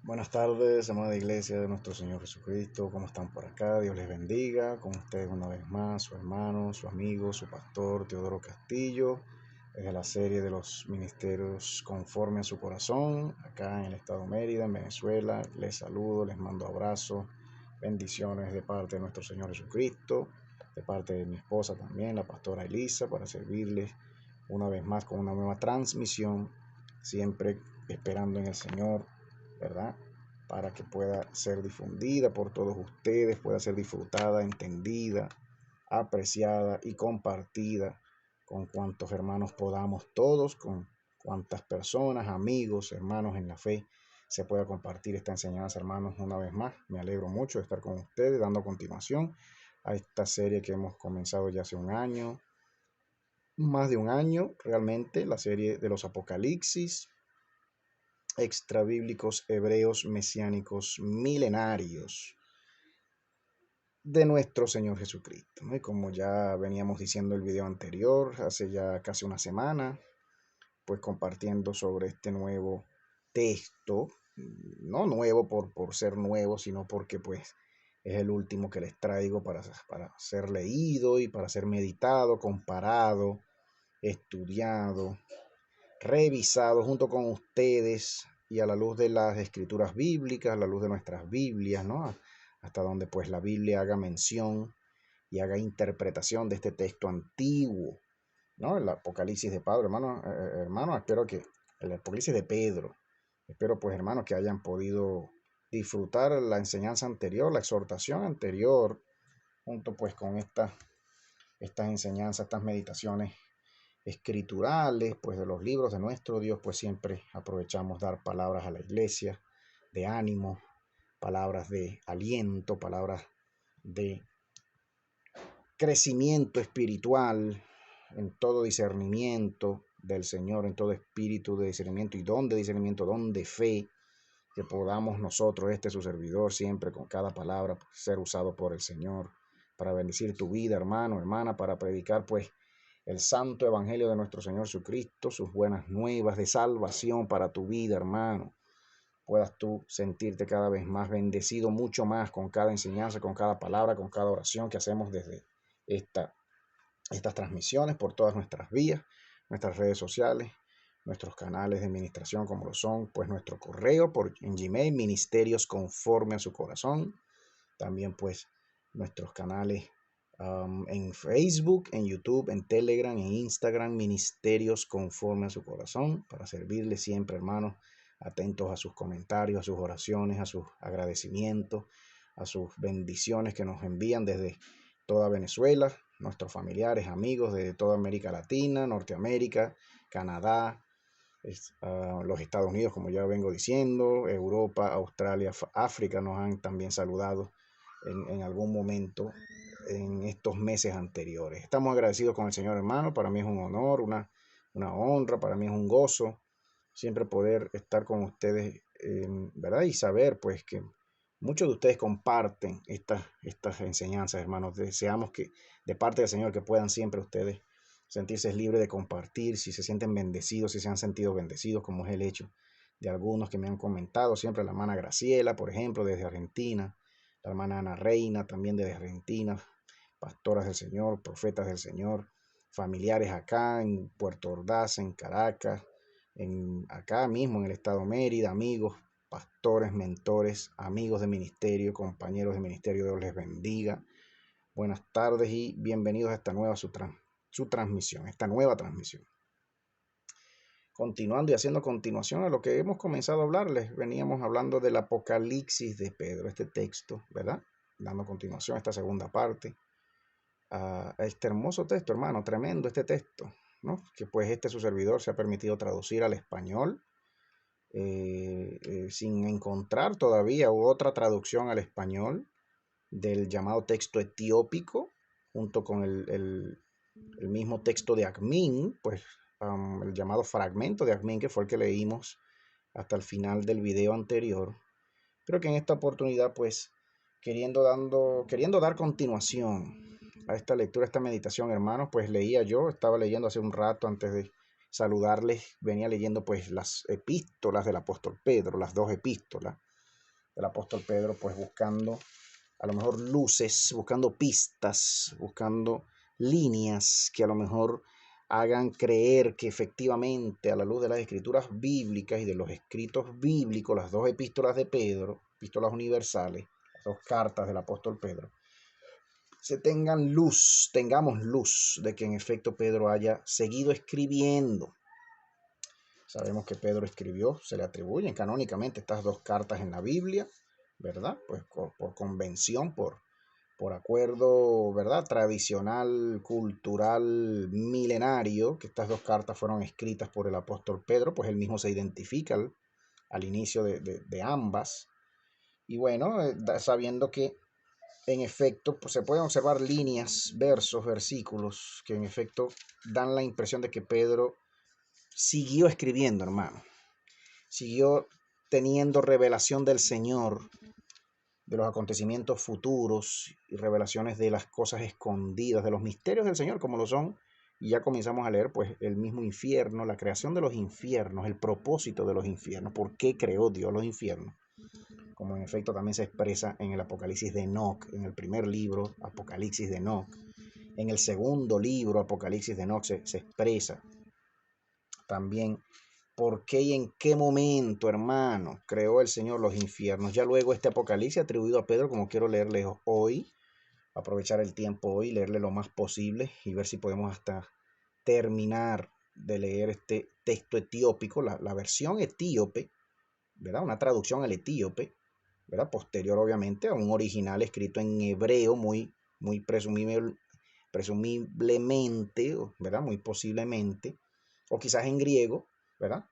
Buenas tardes, amada iglesia de nuestro Señor Jesucristo. ¿Cómo están por acá? Dios les bendiga. Con ustedes una vez más, su hermano, su amigo, su pastor Teodoro Castillo, desde la serie de los ministerios conforme a su corazón, acá en el estado Mérida, en Venezuela. Les saludo, les mando abrazos, bendiciones de parte de nuestro Señor Jesucristo, de parte de mi esposa también, la pastora Elisa, para servirles una vez más con una nueva transmisión, siempre esperando en el Señor, ¿verdad? Para que pueda ser difundida por todos ustedes, pueda ser disfrutada, entendida, apreciada y compartida con cuantos hermanos podamos, todos, con cuantas personas, amigos, hermanos en la fe, se pueda compartir esta enseñanza, hermanos, una vez más. Me alegro mucho de estar con ustedes, dando continuación a esta serie que hemos comenzado ya hace un año, más de un año, realmente, la serie de los Apocalipsis, extrabíblicos hebreos mesiánicos milenarios de nuestro Señor Jesucristo, ¿no? Y como ya veníamos diciendo el video anterior, hace ya casi una semana, pues compartiendo sobre este nuevo texto, no nuevo por ser nuevo, sino porque pues es el último que les traigo para ser leído y para ser meditado, comparado, estudiado, revisado junto con ustedes y a la luz de las escrituras bíblicas, a la luz de nuestras Biblias, ¿no? Hasta donde pues la Biblia haga mención y haga interpretación de este texto antiguo, ¿no? El Apocalipsis de Pedro, hermano, espero que el Apocalipsis de Pedro, espero pues hermanos que hayan podido disfrutar la enseñanza anterior, la exhortación anterior, junto pues con estas enseñanzas, estas meditaciones escriturales, pues de los libros de nuestro Dios, pues siempre aprovechamos dar palabras a la iglesia de ánimo, palabras de aliento, palabras de crecimiento espiritual en todo discernimiento del Señor, en todo espíritu de discernimiento y don de discernimiento, don de fe, que podamos nosotros, su servidor, siempre con cada palabra pues, ser usado por el Señor para bendecir tu vida, hermano, hermana, para predicar pues el santo evangelio de nuestro Señor Jesucristo, sus buenas nuevas de salvación para tu vida, hermano. Puedas tú sentirte cada vez más bendecido, mucho más con cada enseñanza, con cada palabra, con cada oración que hacemos desde estas transmisiones por todas nuestras vías, nuestras redes sociales, nuestros canales de administración como lo son, pues nuestro correo en Gmail, ministerios conforme a su corazón. También pues nuestros canales en Facebook, en YouTube, en Telegram, en Instagram, ministerios conforme a su corazón, para servirle siempre, hermanos, atentos a sus comentarios, a sus oraciones, a sus agradecimientos, a sus bendiciones que nos envían desde toda Venezuela, nuestros familiares, amigos de toda América Latina, Norteamérica, Canadá, los Estados Unidos, como ya vengo diciendo, Europa, Australia, África nos han también saludado en algún momento en estos meses anteriores. Estamos agradecidos con el Señor, hermano. Para mí es un honor, una honra, para mí es un gozo siempre poder estar con ustedes, ¿verdad? Y saber pues que muchos de ustedes comparten estas enseñanzas, hermanos. Deseamos que de parte del Señor que puedan siempre ustedes sentirse libres de compartir, si se sienten bendecidos, si se han sentido bendecidos, como es el hecho de algunos que me han comentado, siempre la hermana Graciela, por ejemplo, desde Argentina, la hermana Ana Reina, también desde Argentina, pastoras del Señor, profetas del Señor, familiares acá en Puerto Ordaz, en Caracas, acá mismo en el estado Mérida, amigos, pastores, mentores, amigos de ministerio, compañeros de ministerio, Dios les bendiga. Buenas tardes y bienvenidos a esta nueva transmisión, esta nueva transmisión. Continuando y haciendo continuación a lo que hemos comenzado a hablar, les veníamos hablando del Apocalipsis de Pedro, este texto, ¿verdad? Dando continuación a esta segunda parte, a este hermoso texto, hermano, tremendo este texto, ¿no? Que pues su servidor se ha permitido traducir al español, sin encontrar todavía otra traducción al español del llamado texto etiópico, junto con el mismo texto de Acmin, pues el llamado fragmento de Acmin, que fue el que leímos hasta el final del video anterior. Creo que en esta oportunidad, pues, queriendo dar continuación a esta lectura, a esta meditación, hermanos, pues estaba leyendo hace un rato antes de saludarles, venía leyendo pues las epístolas del apóstol Pedro, las dos epístolas, del apóstol Pedro, pues buscando a lo mejor luces, buscando pistas, buscando líneas que a lo mejor hagan creer que efectivamente a la luz de las escrituras bíblicas y de los escritos bíblicos, las dos epístolas de Pedro, epístolas universales, las dos cartas del apóstol Pedro, tengamos luz de que en efecto Pedro haya seguido escribiendo. Sabemos que Pedro escribió, se le atribuyen canónicamente estas dos cartas en la Biblia, ¿verdad? Pues por convención, por acuerdo, ¿verdad? Tradicional, cultural, milenario, que estas dos cartas fueron escritas por el apóstol Pedro, pues él mismo se identifica al inicio de ambas. Y bueno, sabiendo que en efecto pues se pueden observar líneas, versos, versículos, que en efecto dan la impresión de que Pedro siguió escribiendo, hermano. Siguió teniendo revelación del Señor, de los acontecimientos futuros y revelaciones de las cosas escondidas, de los misterios del Señor, como lo son. Y ya comenzamos a leer pues el mismo infierno, la creación de los infiernos, el propósito de los infiernos, por qué creó Dios los infiernos, como en efecto también se expresa en el Apocalipsis de Enoc, en el primer libro, Apocalipsis de Enoc. En el segundo libro, Apocalipsis de Enoc, se expresa también por qué y en qué momento, hermano, creó el Señor los infiernos. Ya luego este Apocalipsis atribuido a Pedro, como quiero leerle hoy, aprovechar el tiempo hoy, leerle lo más posible y ver si podemos hasta terminar de leer este texto etiópico, la versión etíope, ¿verdad? Una traducción al etíope, ¿verdad? Posterior obviamente a un original escrito en hebreo muy presumiblemente, ¿verdad? Muy posiblemente, o quizás en griego, ¿verdad?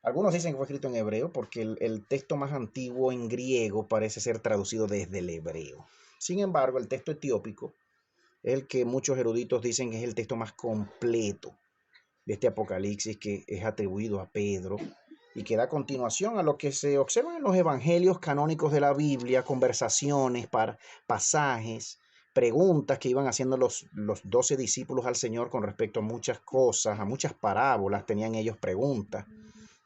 Algunos dicen que fue escrito en hebreo porque el texto más antiguo en griego parece ser traducido desde el hebreo. Sin embargo, el texto etiópico es el que muchos eruditos dicen que es el texto más completo de este Apocalipsis, que es atribuido a Pedro y que da continuación a lo que se observa en los evangelios canónicos de la Biblia, conversaciones, pasajes, preguntas que iban haciendo los 12 discípulos al Señor con respecto a muchas cosas, a muchas parábolas, tenían ellos preguntas,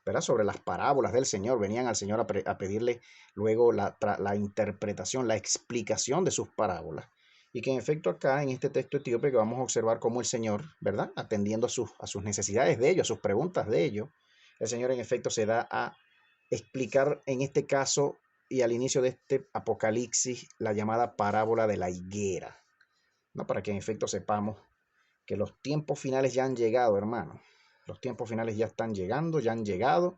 ¿verdad? Sobre las parábolas del Señor, venían al Señor a pedirle luego la interpretación, la explicación de sus parábolas. Y que en efecto acá en este texto etíope que vamos a observar cómo el Señor, ¿verdad? Atendiendo a sus necesidades de ellos, a sus preguntas de ellos, el Señor en efecto se da a explicar en este caso y al inicio de este Apocalipsis la llamada parábola de la higuera, ¿no? Para que en efecto sepamos que los tiempos finales ya han llegado, hermano. Los tiempos finales ya están llegando, ya han llegado.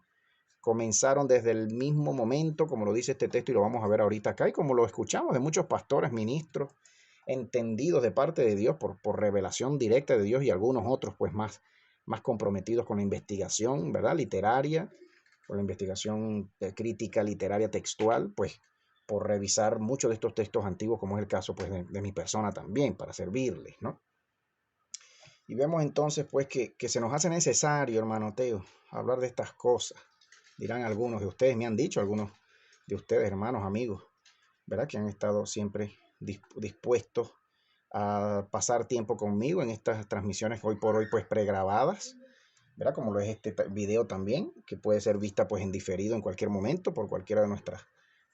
Comenzaron desde el mismo momento, como lo dice este texto y lo vamos a ver ahorita acá, y como lo escuchamos de muchos pastores, ministros, entendidos de parte de Dios por revelación directa de Dios y algunos otros pues más comprometidos con la investigación, ¿verdad? Literaria, con la investigación crítica literaria textual, pues por revisar muchos de estos textos antiguos, como es el caso pues de mi persona también, para servirles, ¿no? Y vemos entonces pues que se nos hace necesario, hermano Teo, hablar de estas cosas. Dirán algunos de ustedes, me han dicho algunos de ustedes, hermanos, amigos, ¿verdad? Que han estado siempre dispuestos a pasar tiempo conmigo en estas transmisiones hoy por hoy pues pregrabadas, ¿verdad? Como lo es este video también, que puede ser vista pues en diferido en cualquier momento por cualquiera de nuestras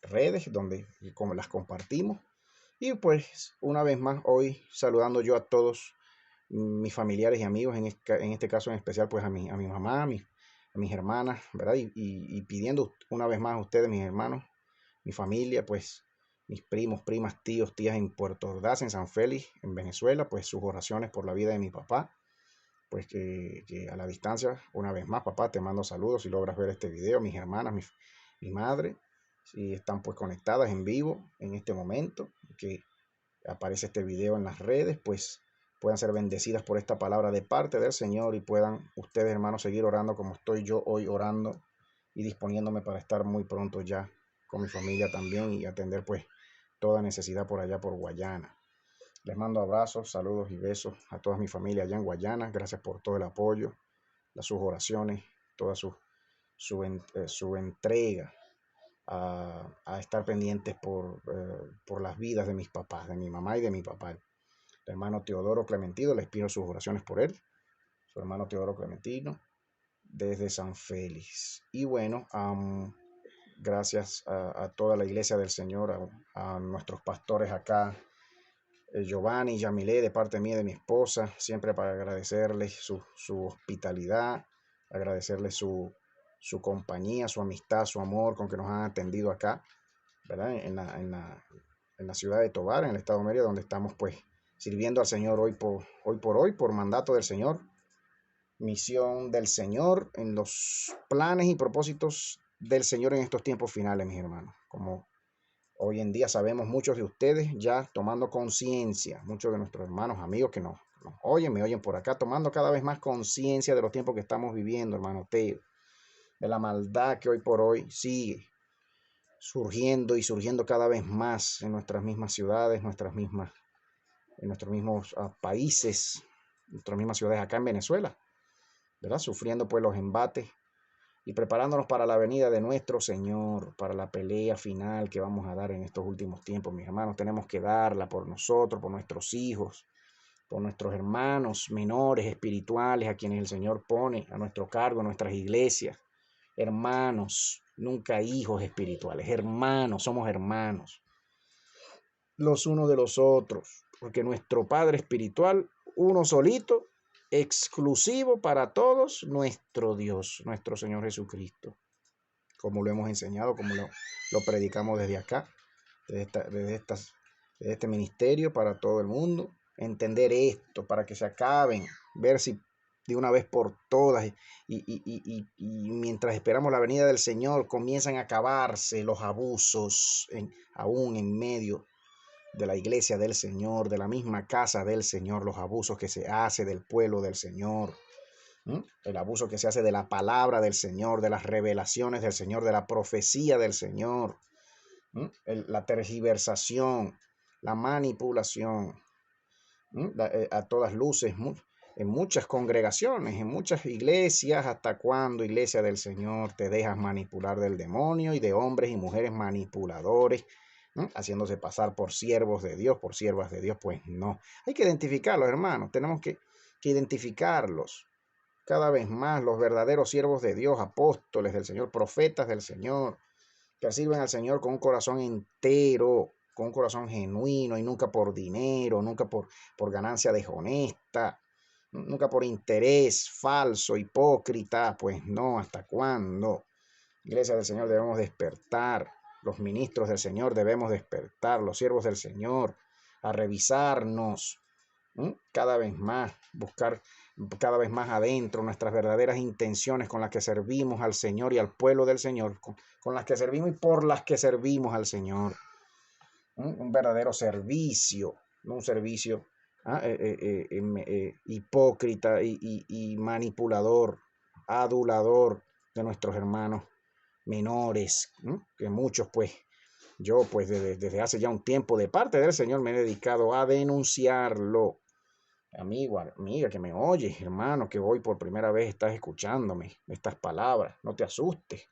redes donde como las compartimos. Y pues una vez más hoy saludando yo a todos mis familiares y amigos, en este caso en especial pues a mi mamá, a mis hermanas, ¿verdad? Y pidiendo una vez más a ustedes, mis hermanos, mi familia, pues mis primos, primas, tíos, tías en Puerto Ordaz, en San Félix, en Venezuela, pues sus oraciones por la vida de mi papá, pues que a la distancia, una vez más, papá, te mando saludos si logras ver este video, mis hermanas, mi madre, si están pues conectadas en vivo en este momento, que aparece este video en las redes, pues puedan ser bendecidas por esta palabra de parte del Señor y puedan ustedes, hermanos, seguir orando como estoy yo hoy orando y disponiéndome para estar muy pronto ya con mi familia también y atender pues toda necesidad por allá por Guayana. Les mando abrazos, saludos y besos a toda mi familia allá en Guayana. Gracias por todo el apoyo, sus oraciones, toda su entrega a estar pendientes por las vidas de mis papás, de mi mamá y de mi papá. El hermano Teodoro Clementino, les pido sus oraciones por él, su hermano Teodoro Clementino, desde San Félix. Y bueno, Gracias a toda la iglesia del Señor, a nuestros pastores acá, Giovanni y Yamilé, de parte mía y de mi esposa, siempre para agradecerles su hospitalidad, agradecerles su compañía, su amistad, su amor con que nos han atendido acá, ¿verdad? En la ciudad de Tovar, en el estado de Mérida, donde estamos pues sirviendo al Señor hoy por hoy, por mandato del Señor, misión del Señor, en los planes y propósitos del Señor en estos tiempos finales, mis hermanos. Como hoy en día sabemos muchos de ustedes ya tomando conciencia, muchos de nuestros hermanos, amigos que nos oyen, me oyen por acá, tomando cada vez más conciencia de los tiempos que estamos viviendo, hermano Teo, de la maldad que hoy por hoy sigue surgiendo y surgiendo cada vez más en nuestras mismas ciudades, en nuestros mismos países, nuestras mismas ciudades acá en Venezuela, ¿verdad? Sufriendo pues los embates y preparándonos para la venida de nuestro Señor, para la pelea final que vamos a dar en estos últimos tiempos, mis hermanos. Tenemos que darla por nosotros, por nuestros hijos, por nuestros hermanos menores espirituales, a quienes el Señor pone a nuestro cargo en nuestras iglesias. Hermanos, nunca hijos espirituales, hermanos, somos hermanos los unos de los otros, porque nuestro Padre espiritual, uno solito, exclusivo para todos, nuestro Dios, nuestro Señor Jesucristo, como lo hemos enseñado, como lo predicamos desde acá, desde este ministerio para todo el mundo. Entender esto para que se acaben, ver si de una vez por todas y mientras esperamos la venida del Señor comienzan a acabarse los abusos aún en medio de la iglesia del Señor, de la misma casa del Señor, los abusos que se hace del pueblo del Señor, el abuso que se hace de la palabra del Señor, de las revelaciones del Señor, de la profecía del Señor, la tergiversación, la manipulación, a todas luces, en muchas congregaciones, en muchas iglesias. ¿Hasta cuándo, iglesia del Señor, te dejas manipular del demonio y de hombres y mujeres manipuladores, haciéndose pasar por siervos de Dios, por siervas de Dios? Pues no, hay que identificarlos, hermanos, tenemos que identificarlos cada vez más, los verdaderos siervos de Dios, apóstoles del Señor, profetas del Señor, que sirven al Señor con un corazón entero, con un corazón genuino y nunca por dinero, nunca por ganancia deshonesta, nunca por interés falso, hipócrita. Pues no, ¿hasta cuándo? Iglesia del Señor, debemos despertar, los ministros del Señor debemos despertar, los siervos del Señor, a revisarnos cada vez más, buscar cada vez más adentro nuestras verdaderas intenciones con las que servimos al Señor y al pueblo del Señor, con las que servimos y por las que servimos al Señor. Un verdadero servicio, no un servicio hipócrita y manipulador, adulador de nuestros hermanos menores, que muchos pues yo pues desde hace ya un tiempo de parte del Señor me he dedicado a denunciarlo. Amigo, amiga que me oyes, hermano, que hoy por primera vez estás escuchándome estas palabras, no te asustes,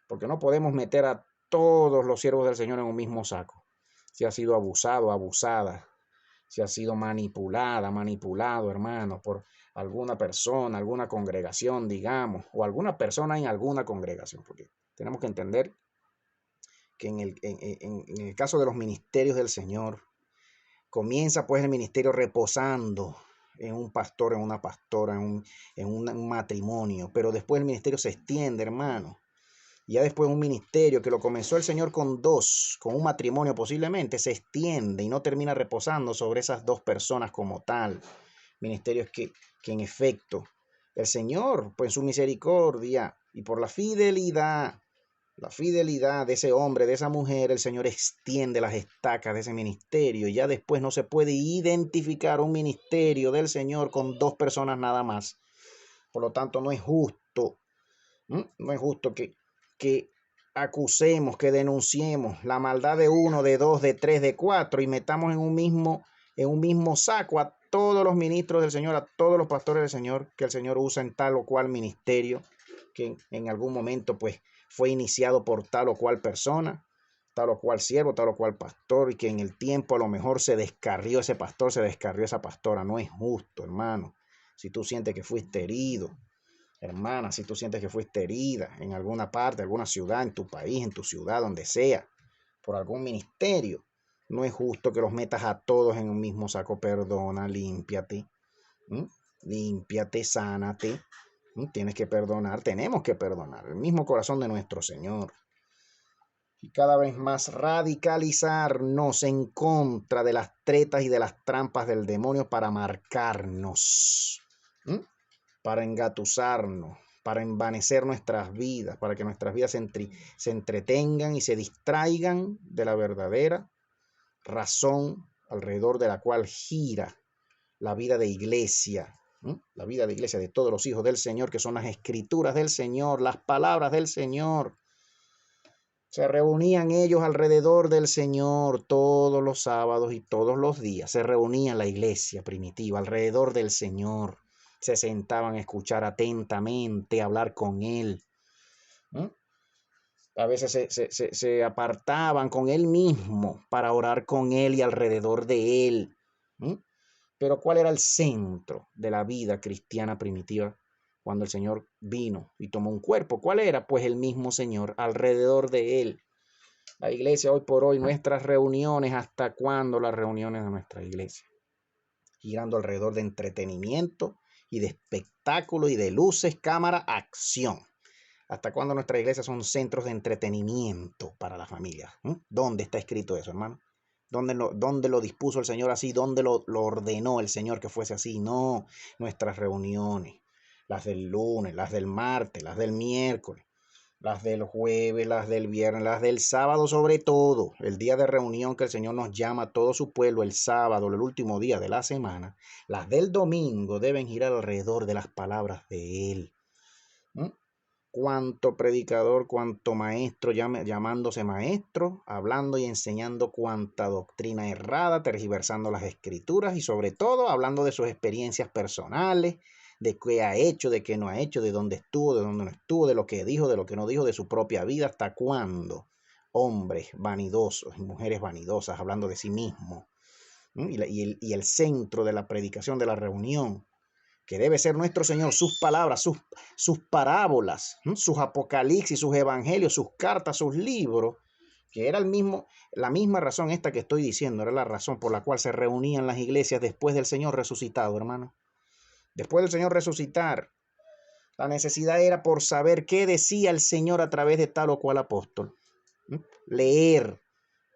porque no podemos meter a todos los siervos del Señor en un mismo saco. Si ha sido abusado, abusada, si ha sido manipulada, manipulado, hermano, por alguna persona, alguna congregación, digamos, o alguna persona en alguna congregación, porque tenemos que entender que en el caso de los ministerios del Señor, comienza pues el ministerio reposando en un pastor, en una pastora, en un matrimonio, pero después el ministerio se extiende, hermano. Y ya después un ministerio que lo comenzó el Señor con con un matrimonio posiblemente, se extiende y no termina reposando sobre esas dos personas como tal. Ministerios que en efecto el Señor, pues en su misericordia y por la fidelidad de ese hombre, de esa mujer, el Señor extiende las estacas de ese ministerio. Y ya después no se puede identificar un ministerio del Señor con dos personas nada más. Por lo tanto, no es justo, no es justo que acusemos, que denunciemos la maldad de uno, de dos, de tres, de cuatro y metamos en un mismo saco a todos los ministros del Señor, a todos los pastores del Señor que el Señor usa en tal o cual ministerio, que en algún momento pues fue iniciado por tal o cual persona, tal o cual siervo, tal o cual pastor, y que en el tiempo a lo mejor se descarrió ese pastor, se descarrió esa pastora. No es justo, hermano. Si tú sientes que fuiste herido, Hermana, si tú sientes que fuiste herida en alguna parte, alguna ciudad, en tu país, en tu ciudad, donde sea, por algún ministerio, no es justo que los metas a todos en un mismo saco. Perdona, límpiate, ¿m? Límpiate, sánate. Tienes que perdonar, tenemos que perdonar. El mismo corazón de nuestro Señor. Y cada vez más radicalizarnos en contra de las tretas y de las trampas del demonio para marcarnos, para engatusarnos, para envanecer nuestras vidas, para que nuestras vidas se entretengan y se distraigan de la verdadera razón alrededor de la cual gira la vida de iglesia, la vida de iglesia de todos los hijos del Señor, que son las escrituras del Señor, las palabras del Señor. Se reunían ellos alrededor del Señor todos los sábados y todos los días. Se reunía la iglesia primitiva alrededor del Señor. Se sentaban a escuchar atentamente, a hablar con Él. A veces se apartaban con Él mismo para orar con Él y alrededor de Él. Pero ¿cuál era el centro de la vida cristiana primitiva cuando el Señor vino y tomó un cuerpo? ¿Cuál era? Pues el mismo Señor alrededor de Él. La iglesia hoy por hoy, nuestras reuniones, ¿hasta cuándo las reuniones de nuestra iglesia? Girando alrededor de entretenimiento y de espectáculo y de luces, cámara, acción. ¿Hasta cuándo nuestras iglesias son centros de entretenimiento para la familia? ¿Dónde está escrito eso, hermano? ¿Dónde lo dispuso el Señor así? ¿Dónde lo ordenó el Señor que fuese así? No, nuestras reuniones, las del lunes, las del martes, las del miércoles, las del jueves, las del viernes, las del sábado sobre todo, el día de reunión que el Señor nos llama a todo su pueblo, el sábado, el último día de la semana, las del domingo deben girar alrededor de las palabras de Él. Cuánto predicador, cuánto maestro llamándose maestro, hablando y enseñando cuánta doctrina errada, tergiversando las escrituras y sobre todo hablando de sus experiencias personales, de qué ha hecho, de qué no ha hecho, de dónde estuvo, de dónde no estuvo, de lo que dijo, de lo que no dijo, de su propia vida, hasta cuándo. Hombres vanidosos y mujeres vanidosas hablando de sí mismos. Y el centro de la predicación de la reunión, que debe ser nuestro Señor, sus palabras, sus parábolas, sus apocalipsis, sus evangelios, sus cartas, sus libros, que era la misma razón esta que estoy diciendo, era la razón por la cual se reunían las iglesias después del Señor resucitado, hermano. Después del Señor resucitar, la necesidad era por saber qué decía el Señor a través de tal o cual apóstol. Leer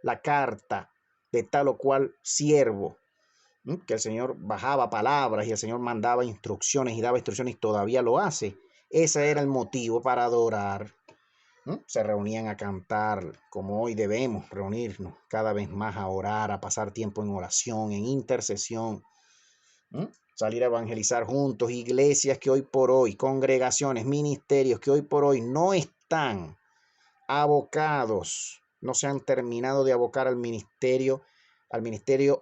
la carta de tal o cual siervo, que el Señor bajaba palabras y el Señor mandaba instrucciones y daba instrucciones y todavía lo hace. Ese era el motivo para adorar. Se reunían a cantar, como hoy debemos reunirnos cada vez más a orar, a pasar tiempo en oración, en intercesión, salir a evangelizar juntos, iglesias que hoy por hoy, congregaciones, ministerios que hoy por hoy no están abocados, no se han terminado de abocar al ministerio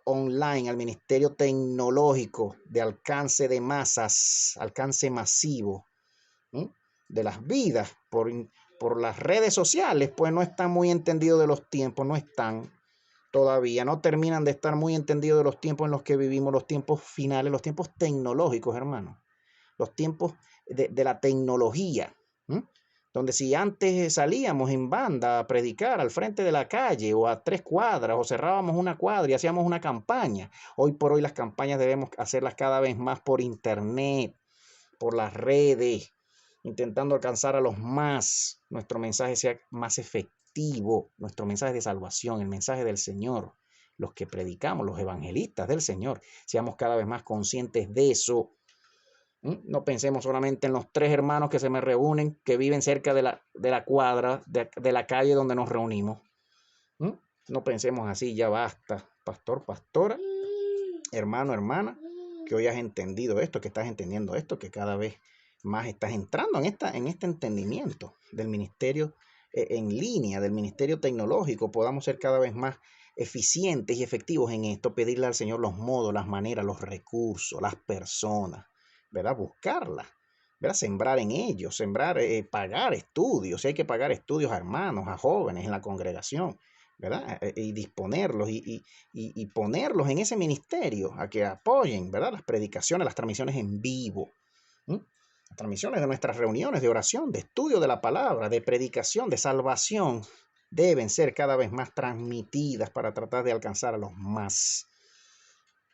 online, al ministerio tecnológico de alcance de masas, alcance masivo, de las vidas por las redes sociales, pues no están muy entendidos de los tiempos, no están todavía, no terminan de estar muy entendidos de los tiempos en los que vivimos, los tiempos finales, los tiempos tecnológicos, hermano, los tiempos de la tecnología, donde si antes salíamos en banda a predicar al frente de la calle o a 3 cuadras o cerrábamos una cuadra y hacíamos una campaña, hoy por hoy las campañas debemos hacerlas cada vez más por internet, por las redes, intentando alcanzar a los más, nuestro mensaje sea más efectivo, nuestro mensaje de salvación, el mensaje del Señor, los que predicamos, los evangelistas del Señor, seamos cada vez más conscientes de eso. No pensemos solamente en los 3 hermanos que se me reúnen, que viven cerca de la cuadra, de la calle donde nos reunimos. No pensemos así, ya basta. Pastor, pastora, hermano, hermana, que hoy has entendido esto, que estás entendiendo esto, que cada vez más estás entrando en este entendimiento del ministerio en línea, del ministerio tecnológico, podamos ser cada vez más eficientes y efectivos en esto, pedirle al Señor los modos, las maneras, los recursos, las personas, ¿verdad? Buscarlas, ¿verdad? Sembrar en ellos, pagar estudios, si hay que pagar estudios a hermanos, a jóvenes en la congregación, ¿verdad? Y disponerlos y ponerlos en ese ministerio a que apoyen, ¿verdad? Las predicaciones, las transmisiones en vivo. Las transmisiones de nuestras reuniones de oración, de estudio de la palabra, de predicación, de salvación, deben ser cada vez más transmitidas para tratar de alcanzar a los más.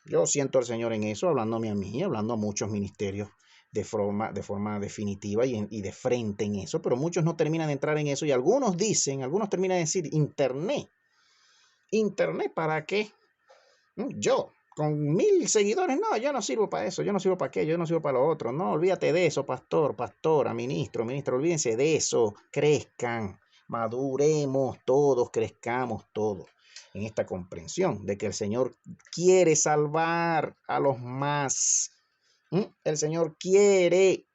Yo siento al Señor en eso, hablándome a mí, hablando a muchos ministerios de forma definitiva y de frente en eso, pero muchos no terminan de entrar en eso y algunos terminan de decir, internet, ¿para qué? Yo, con 1000 seguidores, no, yo no sirvo para eso, yo no sirvo para aquello, yo no sirvo para lo otro, no, olvídate de eso, pastora, ministro, olvídense de eso, crezcan, maduremos todos, crezcamos todos en esta comprensión de que el Señor quiere salvar a los más. El Señor quiere.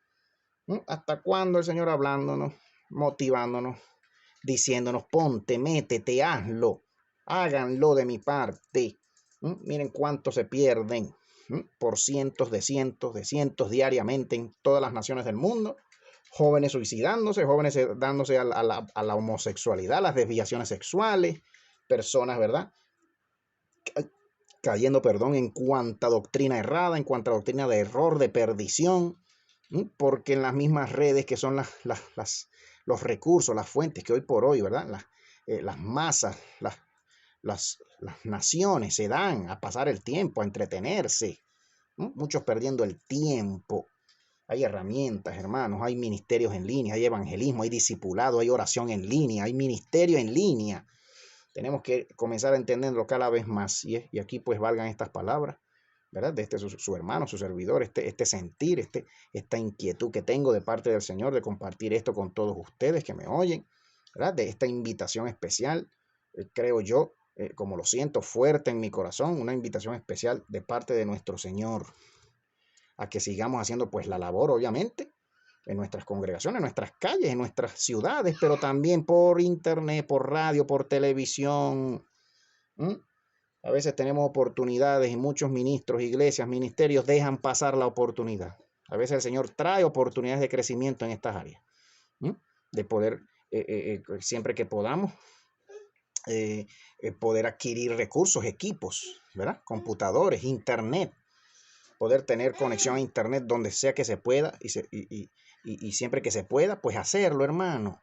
¿Hasta cuándo el Señor hablándonos, motivándonos, diciéndonos, ponte, métete, hazlo, háganlo de mi parte? Miren cuántos se pierden por cientos diariamente en todas las naciones del mundo. Jóvenes suicidándose, jóvenes dándose a la homosexualidad, las desviaciones sexuales, personas, ¿verdad? Cayendo, en cuanta doctrina errada, en cuanta doctrina de error, de perdición, porque en las mismas redes que son los recursos, las fuentes que hoy por hoy, ¿verdad? Las masas, las naciones se dan a pasar el tiempo, a entretenerse, muchos perdiendo el tiempo. Hay herramientas, hermanos, hay ministerios en línea, hay evangelismo, hay discipulado, hay oración en línea, hay ministerio en línea. Tenemos que comenzar a entenderlo cada vez más y aquí pues valgan estas palabras, ¿verdad? De su hermano, su servidor, este sentir, esta inquietud que tengo de parte del Señor de compartir esto con todos ustedes que me oyen, ¿verdad? De esta invitación especial, creo yo, como lo siento fuerte en mi corazón, una invitación especial de parte de nuestro Señor a que sigamos haciendo pues la labor, obviamente, en nuestras congregaciones, en nuestras calles, en nuestras ciudades, pero también por internet, por radio, por televisión. A veces tenemos oportunidades y muchos ministros, iglesias, ministerios dejan pasar la oportunidad. A veces el Señor trae oportunidades de crecimiento en estas áreas, de poder, siempre que podamos, poder adquirir recursos, equipos, ¿verdad? Computadores, internet, poder tener conexión a internet donde sea que se pueda y siempre que se pueda, pues hacerlo, hermano,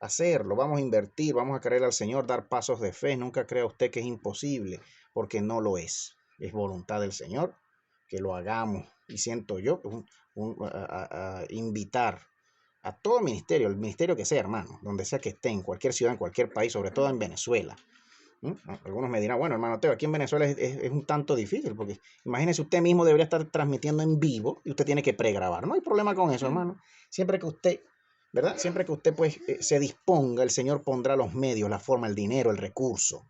hacerlo. Vamos a invertir, vamos a creer al Señor, dar pasos de fe. Nunca crea usted que es imposible, porque no lo es. Es voluntad del Señor que lo hagamos. Y siento yo invitar a todo ministerio, el ministerio que sea, hermano, donde sea que esté, en cualquier ciudad, en cualquier país, sobre todo en Venezuela. Algunos me dirán, bueno, hermano Teo, aquí en Venezuela es un tanto difícil, porque imagínese usted mismo debería estar transmitiendo en vivo y usted tiene que pregrabar. No hay problema con eso, hermano. Siempre que usted, ¿verdad? Siempre que usted pues se disponga, el Señor pondrá los medios, la forma, el dinero, el recurso.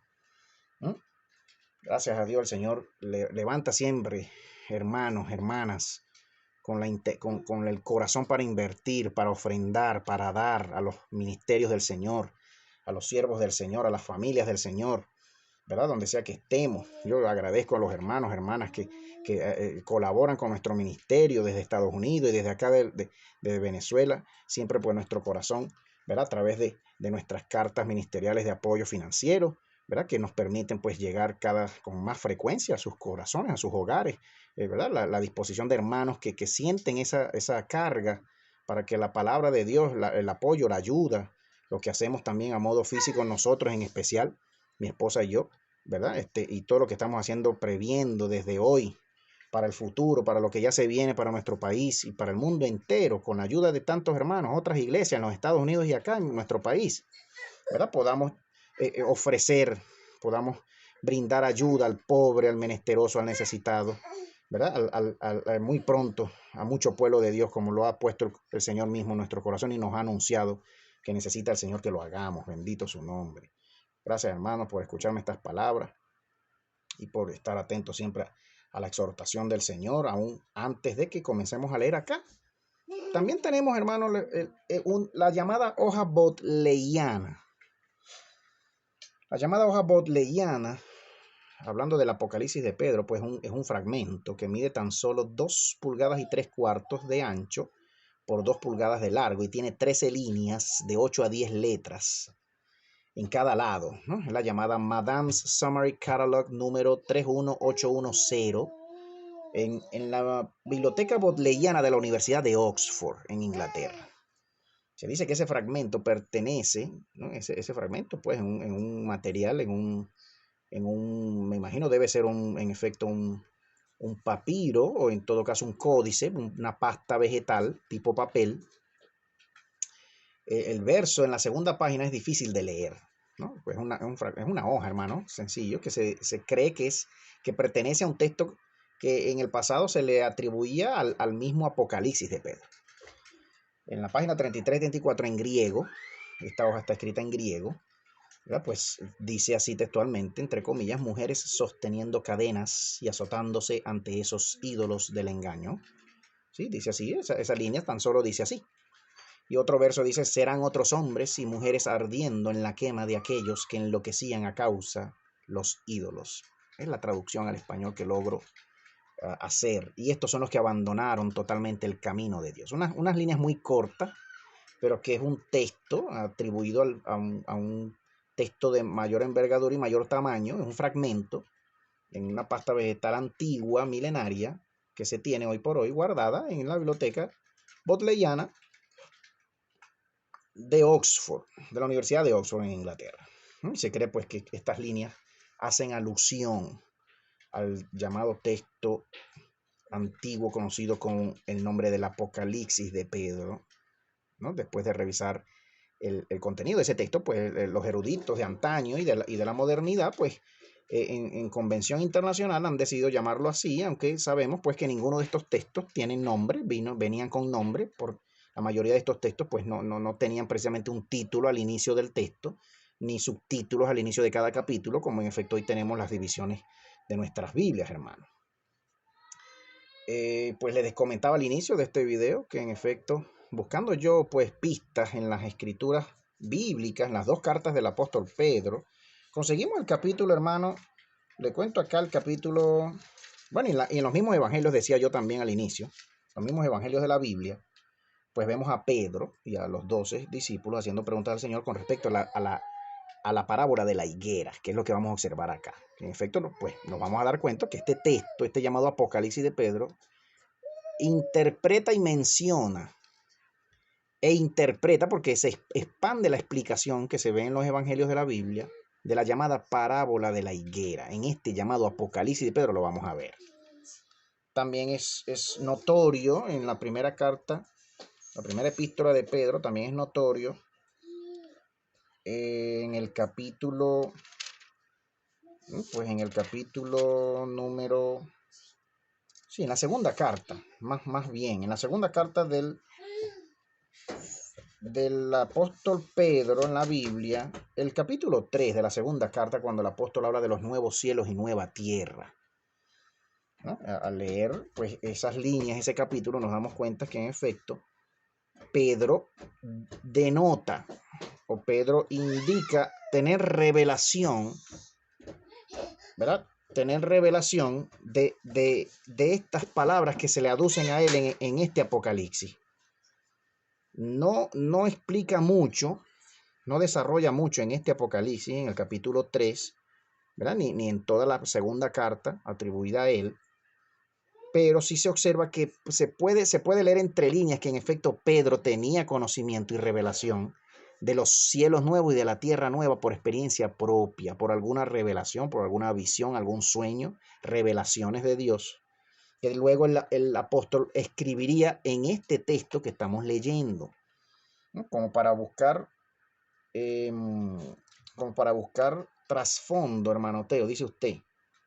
Gracias a Dios, el Señor levanta siempre hermanos, hermanas, con el corazón para invertir, para ofrendar, para dar a los ministerios del Señor, a los siervos del Señor, a las familias del Señor, ¿verdad? Donde sea que estemos. Yo agradezco a los hermanos, hermanas que colaboran con nuestro ministerio desde Estados Unidos y desde acá de Venezuela, siempre por nuestro corazón, ¿verdad? A través de nuestras cartas ministeriales de apoyo financiero, ¿verdad? Que nos permiten pues llegar con más frecuencia a sus corazones, a sus hogares, ¿verdad? La disposición de hermanos que sienten esa carga para que la palabra de Dios, el apoyo, la ayuda, lo que hacemos también a modo físico nosotros en especial, mi esposa y yo, ¿verdad? Y todo lo que estamos haciendo, previendo desde hoy para el futuro, para lo que ya se viene para nuestro país y para el mundo entero, con la ayuda de tantos hermanos, otras iglesias en los Estados Unidos y acá en nuestro país, ¿verdad? Podamos ofrecer, podamos brindar ayuda al pobre, al menesteroso, al necesitado, ¿verdad? Muy pronto a mucho pueblo de Dios, como lo ha puesto el Señor mismo en nuestro corazón y nos ha anunciado que necesita el Señor que lo hagamos. Bendito su nombre. Gracias, hermanos, por escucharme estas palabras y por estar atentos siempre a la exhortación del Señor, aún antes de que comencemos a leer acá. También tenemos, hermanos, la llamada hoja bodleiana. La llamada hoja bodleiana, hablando del Apocalipsis de Pedro, pues es un fragmento que mide tan solo 2 pulgadas y 3/4 de ancho por 2 pulgadas de largo y tiene 13 líneas de 8 a 10 letras en cada lado, ¿no? Es la llamada Madame's Summary Catalog número 31810. en la Biblioteca Bodleiana de la Universidad de Oxford, en Inglaterra. Se dice que ese fragmento pertenece, ¿no? Ese fragmento, pues, en un material, me imagino debe ser en efecto un papiro, o en todo caso un códice, una pasta vegetal tipo papel. El verso en la segunda página es difícil de leer, ¿no? Pues es una hoja, hermano, sencillo, que se cree que pertenece a un texto que en el pasado se le atribuía al mismo Apocalipsis de Pedro. En la página 33-34 en griego, esta hoja está escrita en griego, ¿verdad? Pues dice así textualmente, entre comillas, mujeres sosteniendo cadenas y azotándose ante esos ídolos del engaño. ¿Sí? Dice así, esa línea tan solo dice así. Y otro verso dice, serán otros hombres y mujeres ardiendo en la quema de aquellos que enloquecían a causa los ídolos. Es la traducción al español que logro hacer. Y estos son los que abandonaron totalmente el camino de Dios. Unas líneas muy cortas, pero que es un texto atribuido a un texto de mayor envergadura y mayor tamaño. Es un fragmento en una pasta vegetal antigua, milenaria, que se tiene hoy por hoy guardada en la biblioteca bodleiana de Oxford, de la Universidad de Oxford en Inglaterra. Y se cree pues que estas líneas hacen alusión al llamado texto antiguo conocido con el nombre del Apocalipsis de Pedro, ¿no? Después de revisar el contenido de ese texto, pues los eruditos de antaño y de la modernidad, pues en convención internacional han decidido llamarlo así, aunque sabemos pues que ninguno de estos textos tienen nombre, venían con nombre. Por la mayoría de estos textos pues no tenían precisamente un título al inicio del texto, ni subtítulos al inicio de cada capítulo, como en efecto hoy tenemos las divisiones de nuestras Biblias, hermanos. Pues les comentaba al inicio de este video que en efecto, buscando yo pues pistas en las escrituras bíblicas, en las dos cartas del apóstol Pedro, conseguimos el capítulo, hermano. Le cuento acá el capítulo, bueno, y en los mismos evangelios decía yo también al inicio, los mismos evangelios de la Biblia, pues vemos a Pedro y a los 12 discípulos haciendo preguntas al Señor con respecto a la parábola de la higuera, que es lo que vamos a observar acá. En efecto, pues nos vamos a dar cuenta que este texto, este llamado Apocalipsis de Pedro, interpreta y menciona porque se expande la explicación que se ve en los evangelios de la Biblia de la llamada parábola de la higuera. En este llamado Apocalipsis de Pedro lo vamos a ver. También es notorio en la primera carta, la primera epístola de Pedro, también es notorio en el capítulo, pues en el capítulo número, sí, en la segunda carta, más bien, en la segunda carta del apóstol Pedro en la Biblia, el capítulo 3 de la segunda carta, cuando el apóstol habla de los nuevos cielos y nueva tierra, ¿no? Al leer pues esas líneas, ese capítulo, nos damos cuenta que en efecto Pedro denota, o Pedro indica tener revelación, ¿verdad? Tener revelación de estas palabras que se le aducen a él en este Apocalipsis. No explica mucho, no desarrolla mucho en este Apocalipsis, en el capítulo 3, ¿verdad? Ni en toda la segunda carta atribuida a él, pero sí se observa que se puede leer entre líneas que en efecto Pedro tenía conocimiento y revelación de los cielos nuevos y de la tierra nueva por experiencia propia, por alguna revelación, por alguna visión, algún sueño, revelaciones de Dios, que luego el apóstol escribiría en este texto que estamos leyendo, ¿no? Como para buscar trasfondo, hermano Teo, dice usted,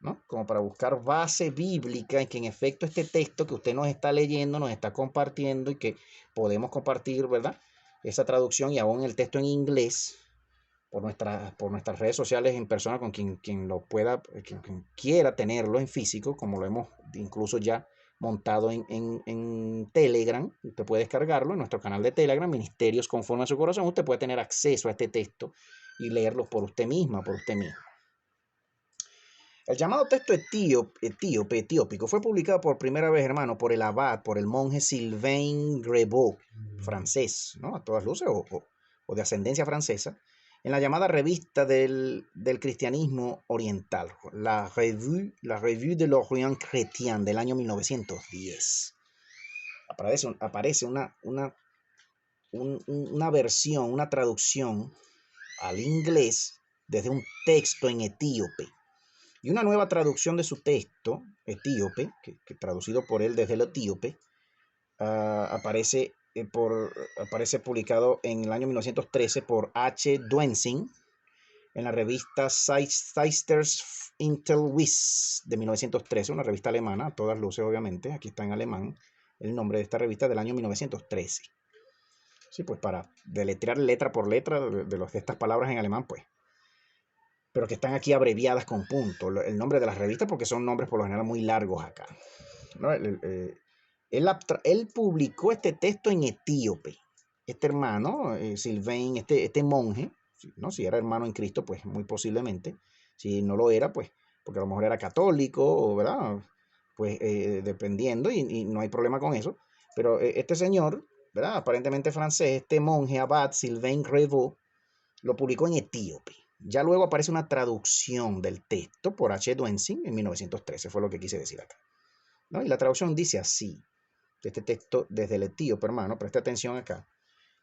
¿no? Como para buscar base bíblica en que en efecto este texto que usted nos está leyendo, nos está compartiendo y que podemos compartir, ¿verdad? Esa traducción y aún el texto en inglés por nuestras redes sociales en persona con quien lo pueda, quien quiera tenerlo en físico, como lo hemos incluso ya montado en Telegram. Usted puede descargarlo en nuestro canal de Telegram, Ministerios Conforme a su Corazón. Usted puede tener acceso a este texto y leerlo por usted misma, por usted mismo. El llamado texto etiópico fue publicado por primera vez, hermano, por el abad, por el monje Sylvain Grevaux, francés, ¿no? A todas luces, o de ascendencia francesa, en la llamada revista del cristianismo oriental, la Revue de l'Orient Chrétien del año 1910. Aparece una versión, una traducción al inglés desde un texto en etíope. Y una nueva traducción de su texto, etíope, que traducido por él desde el etíope, aparece publicado en el año 1913 por H. Duensing en la revista Zeitschrift Intelwiss de 1913, una revista alemana, a todas luces obviamente, aquí está en alemán el nombre de esta revista del año 1913. Sí, pues para deletrear letra por letra de estas palabras en alemán, pues. Pero que están aquí abreviadas con punto. El nombre de las revistas, porque son nombres por lo general muy largos acá. ¿No? Él publicó este texto en etíope. Este hermano, Sylvain, este monje, ¿no? Si era hermano en Cristo, pues muy posiblemente. Si no lo era, pues porque a lo mejor era católico, ¿verdad? Pues dependiendo, y no hay problema con eso. Pero este señor, ¿verdad? Aparentemente francés, este monje abad Sylvain Revaux, lo publicó en etíope. Ya luego aparece una traducción del texto por H. Duensing en 1913, fue lo que quise decir acá, ¿no? Y la traducción dice así, este texto desde el etíope, hermano, preste atención acá,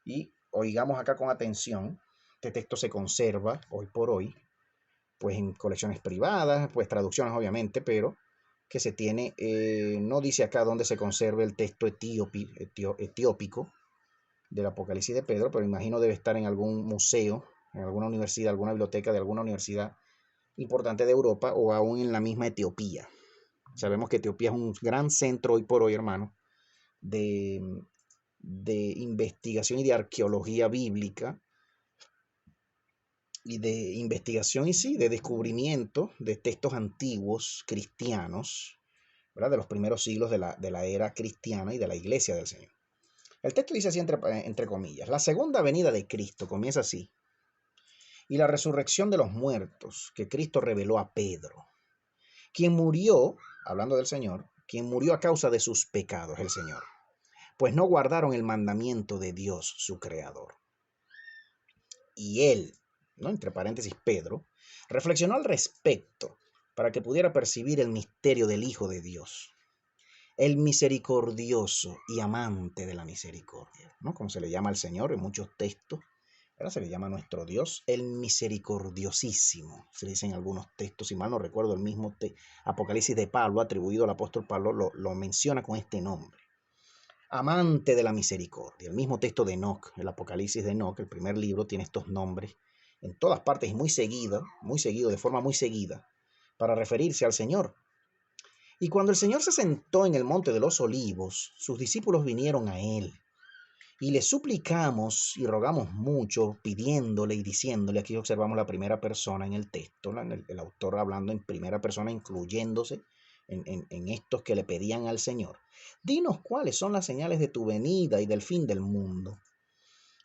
y oigamos acá con atención. Este texto se conserva hoy por hoy, pues en colecciones privadas, pues traducciones obviamente, pero que se tiene, no dice acá dónde se conserva el texto etiópico del Apocalipsis de Pedro, pero imagino debe estar en algún museo, en alguna universidad, alguna biblioteca de alguna universidad importante de Europa, o aún en la misma Etiopía. Sabemos que Etiopía es un gran centro hoy por hoy, hermano, de investigación y de arqueología bíblica, y de investigación y sí, de descubrimiento de textos antiguos cristianos, ¿verdad? De los primeros siglos de la era cristiana y de la iglesia del Señor. El texto dice así entre comillas: la segunda venida de Cristo, comienza así, y la resurrección de los muertos que Cristo reveló a Pedro, quien murió, hablando del Señor, quien murió a causa de sus pecados, el Señor, pues no guardaron el mandamiento de Dios, su Creador. Y él, ¿no? Entre paréntesis Pedro, reflexionó al respecto para que pudiera percibir el misterio del Hijo de Dios, el misericordioso y amante de la misericordia, ¿no? Como se le llama al Señor en muchos textos, ¿verdad? Se le llama a nuestro Dios el misericordiosísimo, se dice en algunos textos, si mal no recuerdo, el mismo Apocalipsis de Pablo, atribuido al apóstol Pablo, lo menciona con este nombre. Amante de la misericordia. El mismo texto de Enoc, el Apocalipsis de Enoc, el primer libro, tiene estos nombres en todas partes y muy seguido, de forma muy seguida, para referirse al Señor. Y cuando el Señor se sentó en el monte de los olivos, sus discípulos vinieron a él, y le suplicamos y rogamos mucho, pidiéndole y diciéndole. Aquí observamos la primera persona en el texto, ¿no? El autor hablando en primera persona, incluyéndose en estos que le pedían al Señor: dinos cuáles son las señales de tu venida y del fin del mundo,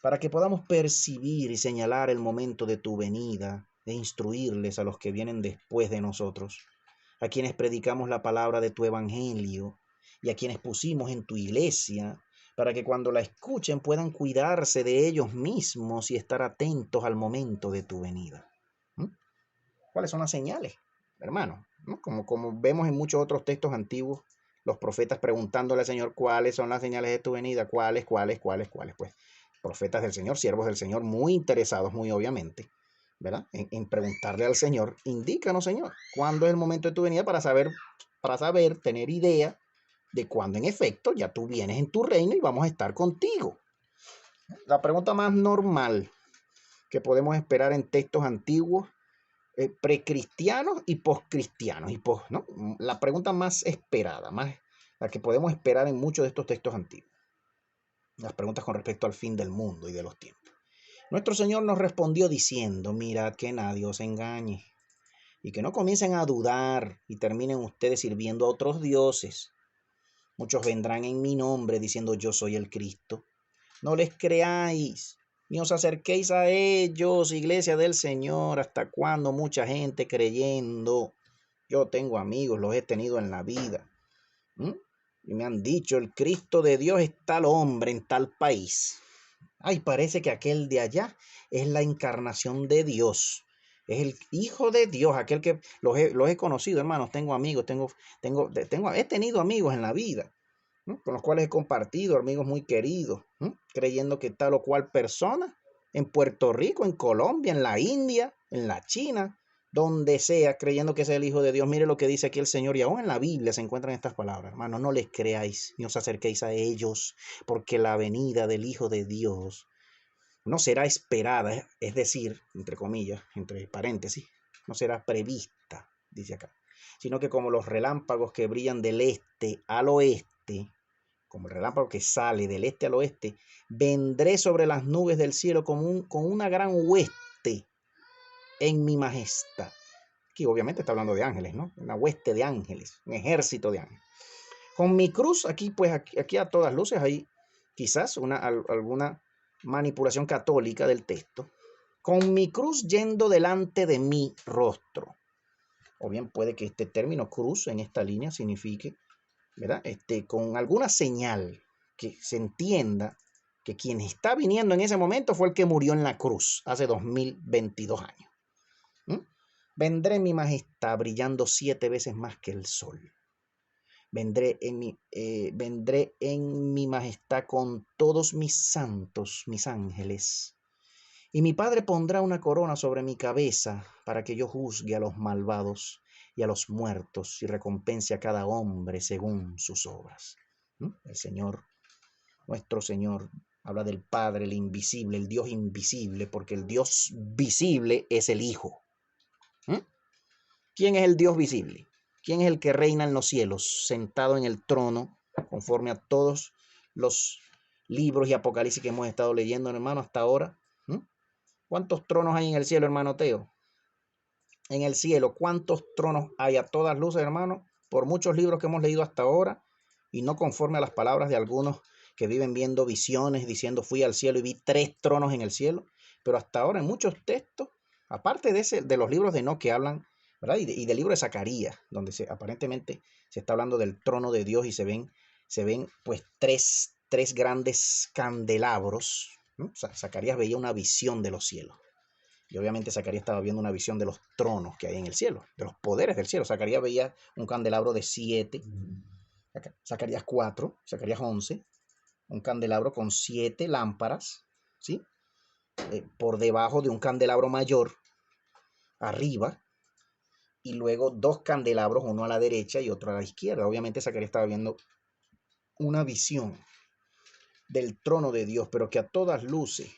para que podamos percibir y señalar el momento de tu venida e instruirles a los que vienen después de nosotros, a quienes predicamos la palabra de tu evangelio y a quienes pusimos en tu iglesia, para que cuando la escuchen puedan cuidarse de ellos mismos y estar atentos al momento de tu venida. ¿Cuáles son las señales, hermano? ¿No? Como vemos en muchos otros textos antiguos, los profetas preguntándole al Señor: ¿cuáles son las señales de tu venida? ¿Cuáles? Pues profetas del Señor, siervos del Señor, muy interesados, muy obviamente, ¿verdad? En preguntarle al Señor: indícanos, Señor, ¿cuándo es el momento de tu venida? Para saber, tener idea de cuándo en efecto ya tú vienes en tu reino y vamos a estar contigo. La pregunta más normal que podemos esperar en textos antiguos, precristianos y postcristianos, ¿no? La pregunta más esperada, la que podemos esperar en muchos de estos textos antiguos, las preguntas con respecto al fin del mundo y de los tiempos. Nuestro Señor nos respondió diciendo: mirad que nadie os engañe, y que no comiencen a dudar y terminen ustedes sirviendo a otros dioses. Muchos vendrán en mi nombre diciendo: yo soy el Cristo. No les creáis, ni os acerquéis a ellos, iglesia del Señor. ¿Hasta cuándo mucha gente creyendo? Yo tengo amigos, los he tenido en la vida, y me han dicho: el Cristo de Dios es tal hombre en tal país. Ay, parece que aquel de allá es la encarnación de Dios. Es el Hijo de Dios, aquel que los he conocido, hermanos. Tengo amigos, he tenido amigos en la vida, ¿no? Con los cuales he compartido, amigos muy queridos, ¿no? Creyendo que tal o cual persona, en Puerto Rico, en Colombia, en la India, en la China, donde sea, creyendo que es el Hijo de Dios. Mire lo que dice aquí el Señor, y aún en la Biblia se encuentran estas palabras. Hermanos, no les creáis ni os acerquéis a ellos, porque la venida del Hijo de Dios no será esperada, es decir, entre comillas, entre paréntesis, no será prevista, dice acá, sino que como los relámpagos que brillan del este al oeste, como el relámpago que sale del este al oeste, vendré sobre las nubes del cielo con una gran hueste en mi majestad. Aquí obviamente está hablando de ángeles, ¿no? Una hueste de ángeles, un ejército de ángeles. Con mi cruz, aquí pues aquí a todas luces hay quizás alguna manipulación católica del texto. Con mi cruz yendo delante de mi rostro. O bien puede que este término cruz en esta línea signifique, ¿verdad? Con alguna señal que se entienda que quien está viniendo en ese momento fue el que murió en la cruz hace 2022 años. Vendré en mi majestad brillando 7 veces más que el sol. Vendré en mi majestad con todos mis santos, mis ángeles. Y mi Padre pondrá una corona sobre mi cabeza para que yo juzgue a los malvados y a los muertos y recompense a cada hombre según sus obras. El Señor, nuestro Señor, habla del Padre, el invisible, el Dios invisible, porque el Dios visible es el Hijo. ¿Quién es el Dios visible? ¿Quién es el que reina en los cielos, sentado en el trono, conforme a todos los libros y apocalipsis que hemos estado leyendo, hermano, hasta ahora? ¿Cuántos tronos hay en el cielo, hermano Teo? En el cielo, ¿cuántos tronos hay a todas luces, hermano? Por muchos libros que hemos leído hasta ahora, y no conforme a las palabras de algunos que viven viendo visiones, diciendo fui al cielo y vi 3 tronos en el cielo. Pero hasta ahora en muchos textos, aparte de los libros de Enoc que hablan, ¿verdad? Y del libro de Zacarías, donde aparentemente se está hablando del trono de Dios y se ven pues tres grandes candelabros, ¿no? Zacarías veía una visión de los cielos. Y obviamente Zacarías estaba viendo una visión de los tronos que hay en el cielo, de los poderes del cielo. Zacarías veía un candelabro de 7, Zacarías 4, Zacarías 11, un candelabro con 7 lámparas, ¿sí? Por debajo de un candelabro mayor, arriba, y luego 2 candelabros, uno a la derecha y otro a la izquierda. Obviamente Zacarías estaba viendo una visión del trono de Dios, pero que a todas luces,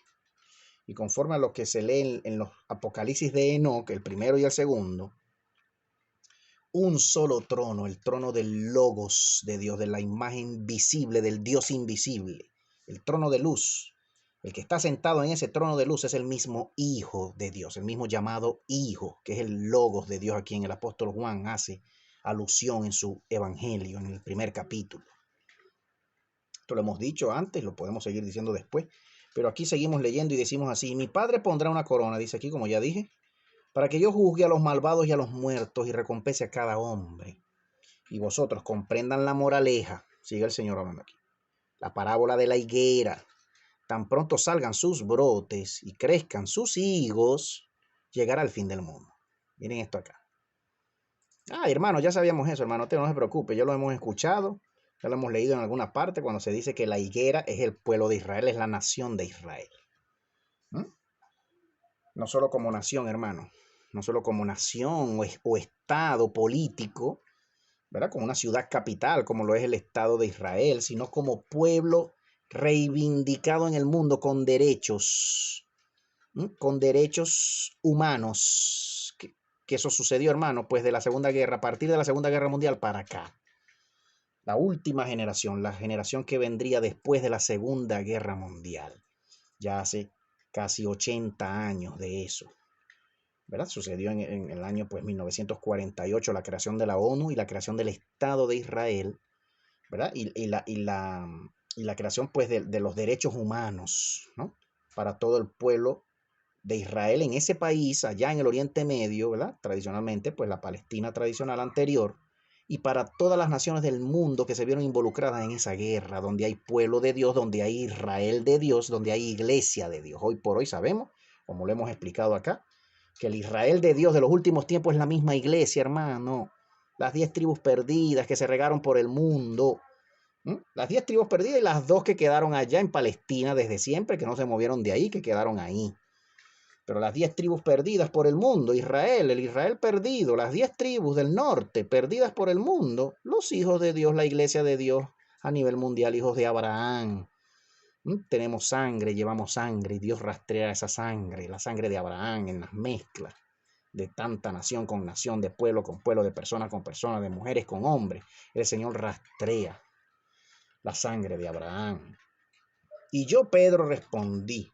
y conforme a lo que se lee en los apocalipsis de Enoc, el primero y el segundo, un solo trono, el trono del Logos de Dios, de la imagen visible, del Dios invisible, el trono de luz. El que está sentado en ese trono de luz es el mismo Hijo de Dios, el mismo llamado Hijo, que es el Logos de Dios, a quien el apóstol Juan hace alusión en su evangelio, en el primer capítulo. Esto lo hemos dicho antes, lo podemos seguir diciendo después, pero aquí seguimos leyendo y decimos así: mi Padre pondrá una corona, dice aquí, como ya dije, para que yo juzgue a los malvados y a los muertos y recompense a cada hombre. Y vosotros comprendan la moraleja, sigue el Señor hablando aquí, la parábola de la higuera. Tan pronto salgan sus brotes y crezcan sus higos, llegará el fin del mundo. Miren esto acá. Hermano, ya sabíamos eso, hermano, no se preocupe, ya lo hemos escuchado, ya lo hemos leído en alguna parte cuando se dice que la higuera es el pueblo de Israel, es la nación de Israel. No solo como nación, hermano, no solo como nación o estado político, ¿verdad? Como una ciudad capital, como lo es el Estado de Israel, sino como pueblo reivindicado en el mundo con derechos humanos. Que eso sucedió, hermano, pues de la Segunda Guerra, a partir de la Segunda Guerra Mundial para acá. La última generación, la generación que vendría después de la Segunda Guerra Mundial. Ya hace casi 80 años de eso, ¿verdad? Sucedió en el año pues 1948 la creación de la ONU y la creación del Estado de Israel, ¿verdad? Y la creación pues de los derechos humanos, ¿no? Para todo el pueblo de Israel en ese país, allá en el Oriente Medio, ¿verdad? Tradicionalmente, pues la Palestina tradicional anterior, y para todas las naciones del mundo que se vieron involucradas en esa guerra, donde hay pueblo de Dios, donde hay Israel de Dios, donde hay iglesia de Dios. Hoy por hoy sabemos, como lo hemos explicado acá, que el Israel de Dios de los últimos tiempos es la misma iglesia, hermano. Las 10 tribus perdidas que se regaron por el mundo. Las 10 tribus perdidas y las 2 que quedaron allá en Palestina desde siempre, que no se movieron de ahí, que quedaron ahí. Pero las 10 tribus perdidas por el mundo, Israel, el Israel perdido, las 10 tribus del norte perdidas por el mundo, los hijos de Dios, la iglesia de Dios a nivel mundial, hijos de Abraham. Tenemos sangre, llevamos sangre y Dios rastrea esa sangre, la sangre de Abraham en las mezclas de tanta nación con nación, de pueblo con pueblo, de personas con personas, de mujeres con hombres. El Señor rastrea la sangre de Abraham. Y yo, Pedro, respondí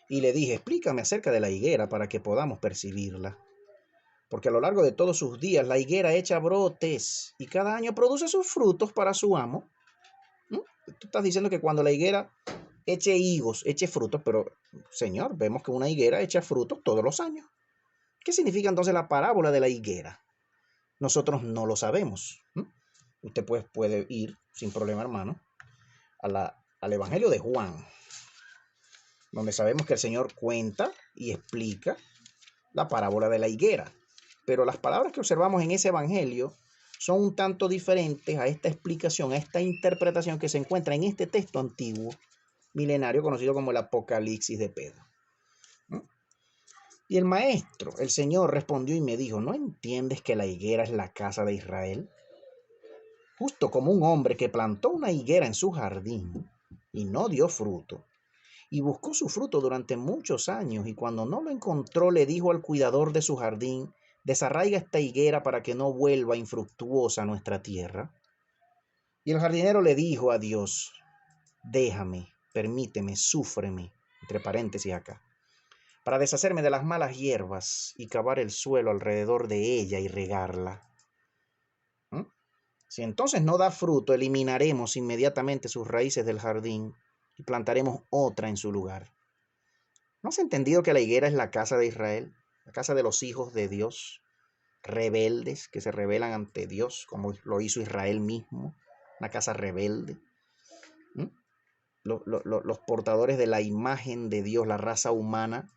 y le dije, explícame acerca de la higuera para que podamos percibirla. Porque a lo largo de todos sus días la higuera echa brotes y cada año produce sus frutos para su amo. Tú estás diciendo que cuando la higuera eche higos, eche frutos, pero Señor, vemos que una higuera echa frutos todos los años. ¿Qué significa entonces la parábola de la higuera? Nosotros no lo sabemos. Usted pues puede ir sin problema, hermano, al Evangelio de Juan, donde sabemos que el Señor cuenta y explica la parábola de la higuera. Pero las palabras que observamos en ese Evangelio son un tanto diferentes a esta explicación, a esta interpretación que se encuentra en este texto antiguo, milenario, conocido como el Apocalipsis de Pedro. Y el maestro, el Señor, respondió y me dijo, ¿no entiendes que la higuera es la casa de Israel? Justo como un hombre que plantó una higuera en su jardín y no dio fruto, y buscó su fruto durante muchos años, y cuando no lo encontró le dijo al cuidador de su jardín, desarraiga esta higuera para que no vuelva infructuosa a nuestra tierra. Y el jardinero le dijo a Dios, déjame, permíteme, súfreme, entre paréntesis acá, para deshacerme de las malas hierbas y cavar el suelo alrededor de ella y regarla. Si entonces no da fruto, eliminaremos inmediatamente sus raíces del jardín y plantaremos otra en su lugar. ¿No has entendido que la higuera es la casa de Israel? La casa de los hijos de Dios, rebeldes que se rebelan ante Dios, como lo hizo Israel mismo, una casa rebelde. Los portadores de la imagen de Dios, la raza humana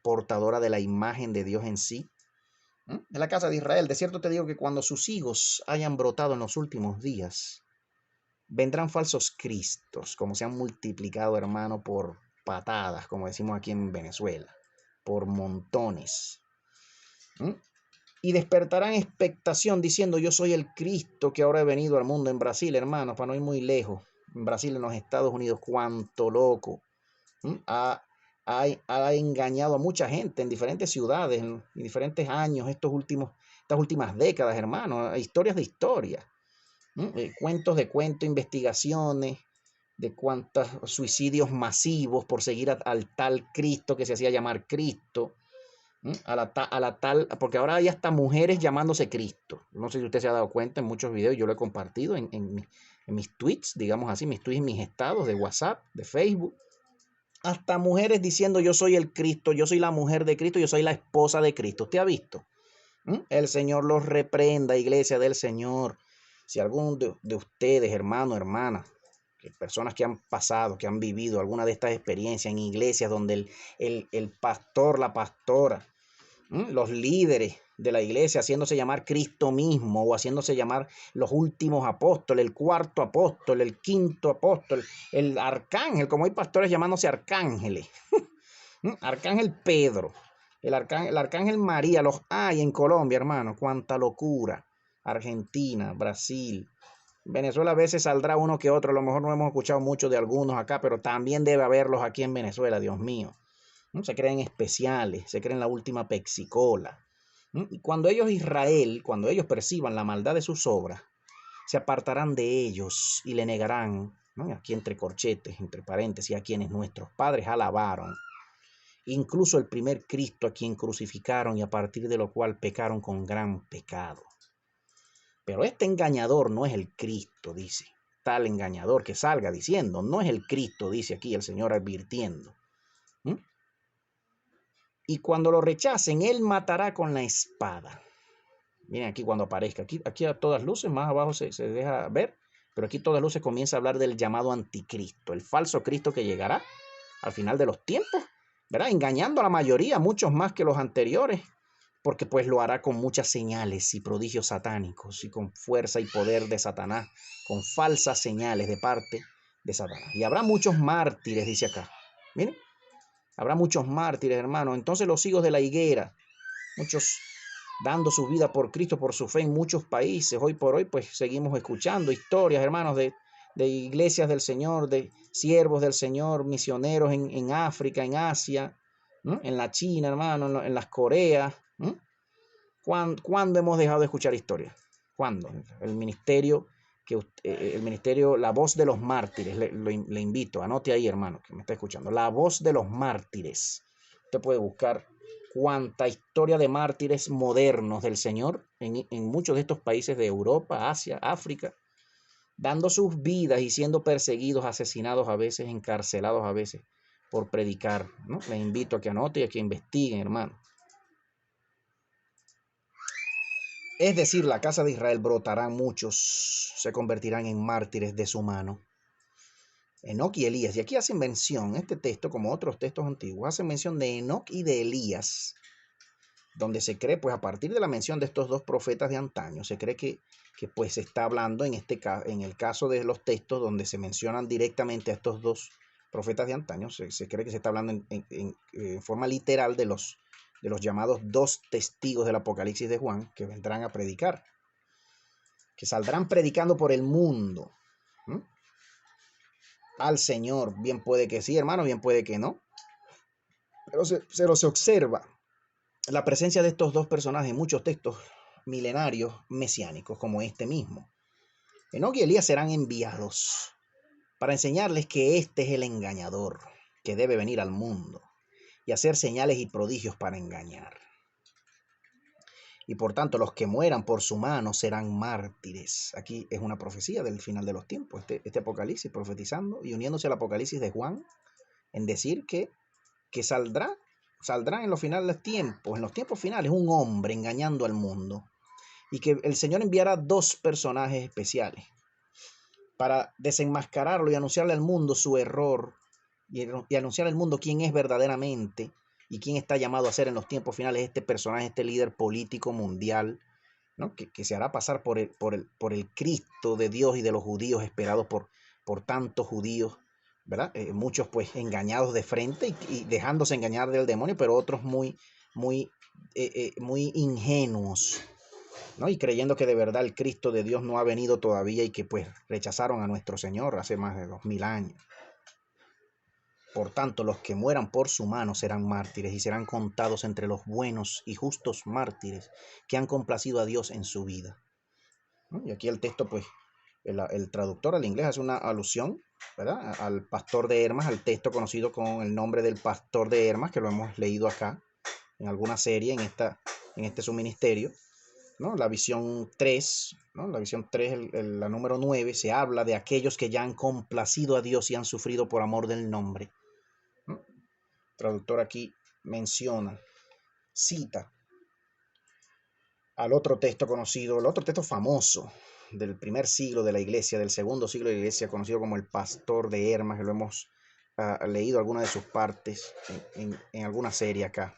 portadora de la imagen de Dios en sí. En la casa de Israel, de cierto te digo que cuando sus higos hayan brotado en los últimos días, vendrán falsos cristos, como se han multiplicado, hermano, por patadas, como decimos aquí en Venezuela, por montones. Y despertarán expectación diciendo, yo soy el Cristo que ahora he venido al mundo. En Brasil, hermano, para no ir muy lejos, en Brasil, en los Estados Unidos, cuánto loco ha engañado a mucha gente en diferentes ciudades, en diferentes años, estas últimas décadas, hermano, historias de historia, cuentos de cuentos, investigaciones de cuántos suicidios masivos por seguir al tal Cristo que se hacía llamar Cristo, a la tal, porque ahora hay hasta mujeres llamándose Cristo. No sé si usted se ha dado cuenta en muchos videos, yo lo he compartido en mis tweets, digamos así, mis tweets, mis estados de WhatsApp, de Facebook. Hasta mujeres diciendo yo soy el Cristo, yo soy la mujer de Cristo, yo soy la esposa de Cristo. ¿Usted ha visto? El Señor los reprenda, iglesia del Señor. Si alguno de ustedes, hermano, hermana, personas que han pasado, que han vivido alguna de estas experiencias en iglesias donde el pastor, la pastora, los líderes de la iglesia haciéndose llamar Cristo mismo o haciéndose llamar los últimos apóstoles, el cuarto apóstol, el quinto apóstol, el arcángel, como hay pastores llamándose arcángeles, arcángel Pedro, el arcángel María, los hay en Colombia, hermano, cuánta locura, Argentina, Brasil, Venezuela a veces saldrá uno que otro, a lo mejor no hemos escuchado mucho de algunos acá, pero también debe haberlos aquí en Venezuela, Dios mío. Se creen especiales, se creen la última pexicola. Y cuando ellos perciban la maldad de sus obras, se apartarán de ellos y le negarán, aquí entre corchetes, entre paréntesis, a quienes nuestros padres alabaron, incluso el primer Cristo a quien crucificaron y a partir de lo cual pecaron con gran pecado. Pero este engañador no es el Cristo, dice. Tal engañador que salga diciendo, no es el Cristo, dice aquí el Señor advirtiendo. Y cuando lo rechacen, él matará con la espada. Miren aquí cuando aparezca. Aquí a todas luces, más abajo se deja ver, pero aquí a todas luces comienza a hablar del llamado anticristo, el falso Cristo que llegará al final de los tiempos, ¿verdad? Engañando a la mayoría, muchos más que los anteriores, porque pues lo hará con muchas señales y prodigios satánicos y con fuerza y poder de Satanás, con falsas señales de parte de Satanás. Y habrá muchos mártires, dice acá. Miren, habrá muchos mártires, hermano. Entonces los higos de la higuera, muchos dando su vida por Cristo, por su fe en muchos países. Hoy por hoy, pues seguimos escuchando historias, hermanos, de iglesias del Señor, de siervos del Señor, misioneros en África, en Asia, ¿no? En la China, hermano, en las Coreas. ¿No? ¿Cuándo hemos dejado de escuchar historias? ¿Cuándo? El ministerio, La Voz de los Mártires, le invito, anote ahí, hermano, que me está escuchando. La Voz de los Mártires. Usted puede buscar cuánta historia de mártires modernos del Señor en muchos de estos países de Europa, Asia, África, dando sus vidas y siendo perseguidos, asesinados a veces, encarcelados a veces por predicar, ¿no? Le invito a que anote y a que investiguen, hermano. Es decir, la casa de Israel brotarán muchos, se convertirán en mártires de su mano. Enoc y Elías, y aquí hacen mención, este texto, como otros textos antiguos, hacen mención de Enoc y de Elías, donde se cree, pues a partir de la mención de estos dos profetas de antaño, se cree que pues se está hablando en el caso de los textos donde se mencionan directamente a estos dos profetas de antaño, se cree que se está hablando en forma literal de los llamados dos testigos del Apocalipsis de Juan que vendrán a predicar, que saldrán predicando por el mundo. ¿Mm? Al Señor, bien puede que sí, hermano, bien puede que no, pero se observa la presencia de estos dos personajes en muchos textos milenarios mesiánicos como este mismo. Enoc y Elías serán enviados para enseñarles que este es el engañador que debe venir al mundo y hacer señales y prodigios para engañar. Y por tanto los que mueran por su mano serán mártires. Aquí es una profecía del final de los tiempos, este Apocalipsis profetizando y uniéndose al Apocalipsis de Juan en decir que saldrá en los finales tiempos, en los tiempos finales, un hombre engañando al mundo. Y que el Señor enviará dos personajes especiales para desenmascararlo y anunciarle al mundo su error y anunciarle al mundo quién es verdaderamente y quién está llamado a ser en los tiempos finales este personaje, este líder político mundial, ¿no? que se hará pasar por el Cristo de Dios y de los judíos, esperado por tantos judíos, ¿verdad? Muchos pues engañados de frente y dejándose engañar del demonio, pero otros muy ingenuos, ¿no? Y creyendo que de verdad el Cristo de Dios no ha venido todavía y que pues rechazaron a nuestro Señor hace más de 2000 años. Por tanto, los que mueran por su mano serán mártires y serán contados entre los buenos y justos mártires que han complacido a Dios en su vida. ¿No? Y aquí el texto, pues, el traductor al inglés hace una alusión, ¿verdad?, al pastor de Hermas, al texto conocido con el nombre del pastor de Hermas, que lo hemos leído acá en alguna serie, en este su ministerio, ¿no? La visión 3, ¿no? La visión 3, la número 9, se habla de aquellos que ya han complacido a Dios y han sufrido por amor del nombre. ¿No? El traductor aquí menciona, cita al otro texto conocido, el otro texto famoso del primer siglo de la iglesia, del segundo siglo de la iglesia, conocido como el pastor de Hermas, que lo hemos leído algunas de sus partes en alguna serie acá.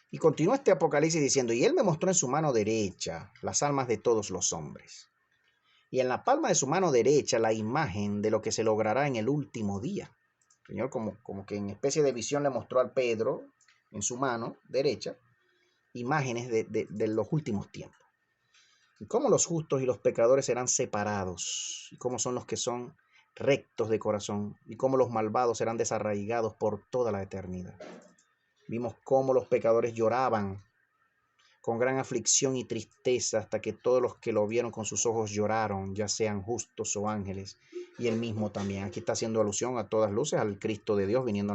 Y continúa este Apocalipsis diciendo, y él me mostró en su mano derecha las almas de todos los hombres, y en la palma de su mano derecha la imagen de lo que se logrará en el último día. El Señor como que en especie de visión le mostró al Pedro en su mano derecha imágenes de los últimos tiempos. Y cómo los justos y los pecadores serán separados, y cómo son los que son rectos de corazón, y cómo los malvados serán desarraigados por toda la eternidad. Vimos cómo los pecadores lloraban con gran aflicción y tristeza hasta que todos los que lo vieron con sus ojos lloraron, ya sean justos o ángeles, y él mismo también. Aquí está haciendo alusión a todas luces al Cristo de Dios viniendo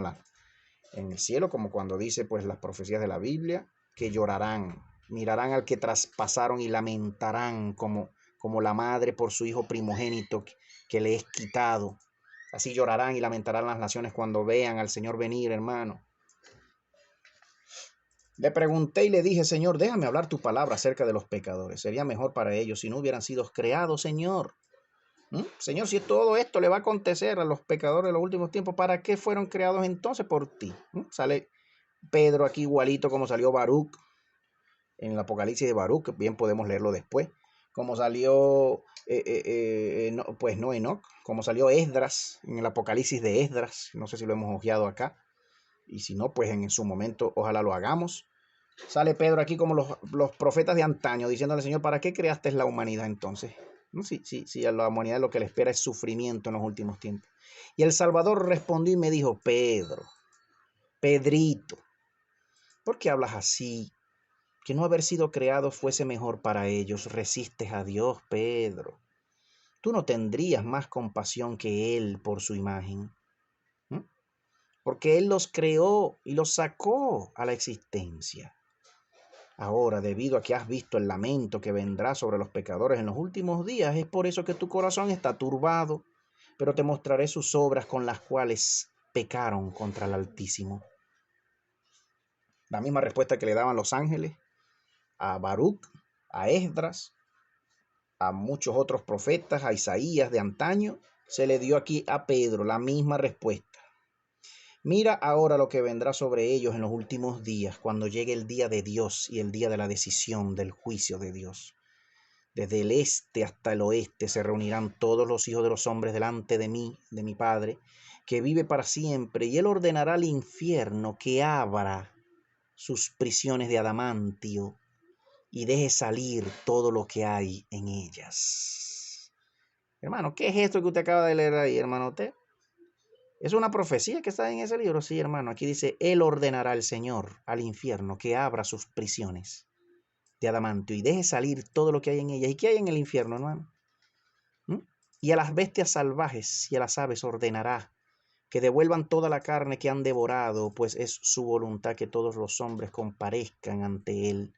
en el cielo, como cuando dice pues las profecías de la Biblia, que llorarán, mirarán al que traspasaron y lamentarán como la madre por su hijo primogénito que le es quitado. Así llorarán y lamentarán las naciones cuando vean al Señor venir, hermano. Le pregunté y le dije, Señor, déjame hablar tu palabra acerca de los pecadores. Sería mejor para ellos si no hubieran sido creados, Señor. Señor, si todo esto le va a acontecer a los pecadores de los últimos tiempos, ¿para qué fueron creados entonces por ti? Sale Pedro aquí igualito como salió Baruch en el Apocalipsis de Baruch, que bien podemos leerlo después, como salió, pues no Enoch, como salió Esdras en el Apocalipsis de Esdras, no sé si lo hemos ojeado acá, y si no, pues en su momento ojalá lo hagamos. Sale Pedro aquí como los profetas de antaño, diciéndole, Señor, ¿para qué creaste la humanidad entonces? ¿No? Si a la humanidad lo que le espera es sufrimiento en los últimos tiempos. Y el Salvador respondió y me dijo, Pedro, Pedrito, ¿por qué hablas así? Que no haber sido creado fuese mejor para ellos. Resistes a Dios, Pedro. Tú no tendrías más compasión que Él por su imagen. Porque Él los creó y los sacó a la existencia. Ahora, debido a que has visto el lamento que vendrá sobre los pecadores en los últimos días, es por eso que tu corazón está turbado. Pero te mostraré sus obras con las cuales pecaron contra el Altísimo. La misma respuesta que le daban los ángeles a Baruch, a Esdras, a muchos otros profetas, a Isaías de antaño, se le dio aquí a Pedro la misma respuesta. Mira ahora lo que vendrá sobre ellos en los últimos días, cuando llegue el día de Dios y el día de la decisión del juicio de Dios. Desde el este hasta el oeste se reunirán todos los hijos de los hombres delante de mí, de mi Padre, que vive para siempre, y Él ordenará al infierno que abra sus prisiones de adamantio y deje salir todo lo que hay en ellas. Hermano, ¿qué es esto que usted acaba de leer ahí, hermano? ¿Usted? ¿Es una profecía que está en ese libro? Sí, hermano. Aquí dice, Él ordenará al Señor, al infierno, que abra sus prisiones de adamantio y deje salir todo lo que hay en ellas. ¿Y qué hay en el infierno, hermano? Y a las bestias salvajes y a las aves ordenará que devuelvan toda la carne que han devorado, pues es su voluntad que todos los hombres comparezcan ante Él,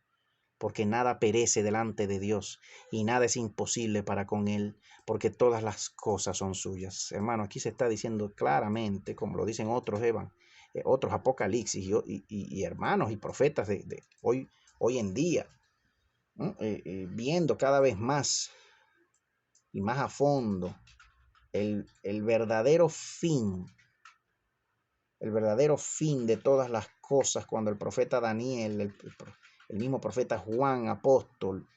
porque nada perece delante de Dios y nada es imposible para con Él, porque todas las cosas son suyas. Hermano, aquí se está diciendo claramente, como lo dicen otros otros apocalipsis y hermanos y profetas de hoy en día, viendo cada vez más y más a fondo el verdadero fin de todas las cosas, cuando el profeta Daniel, el mismo profeta Juan, apóstol,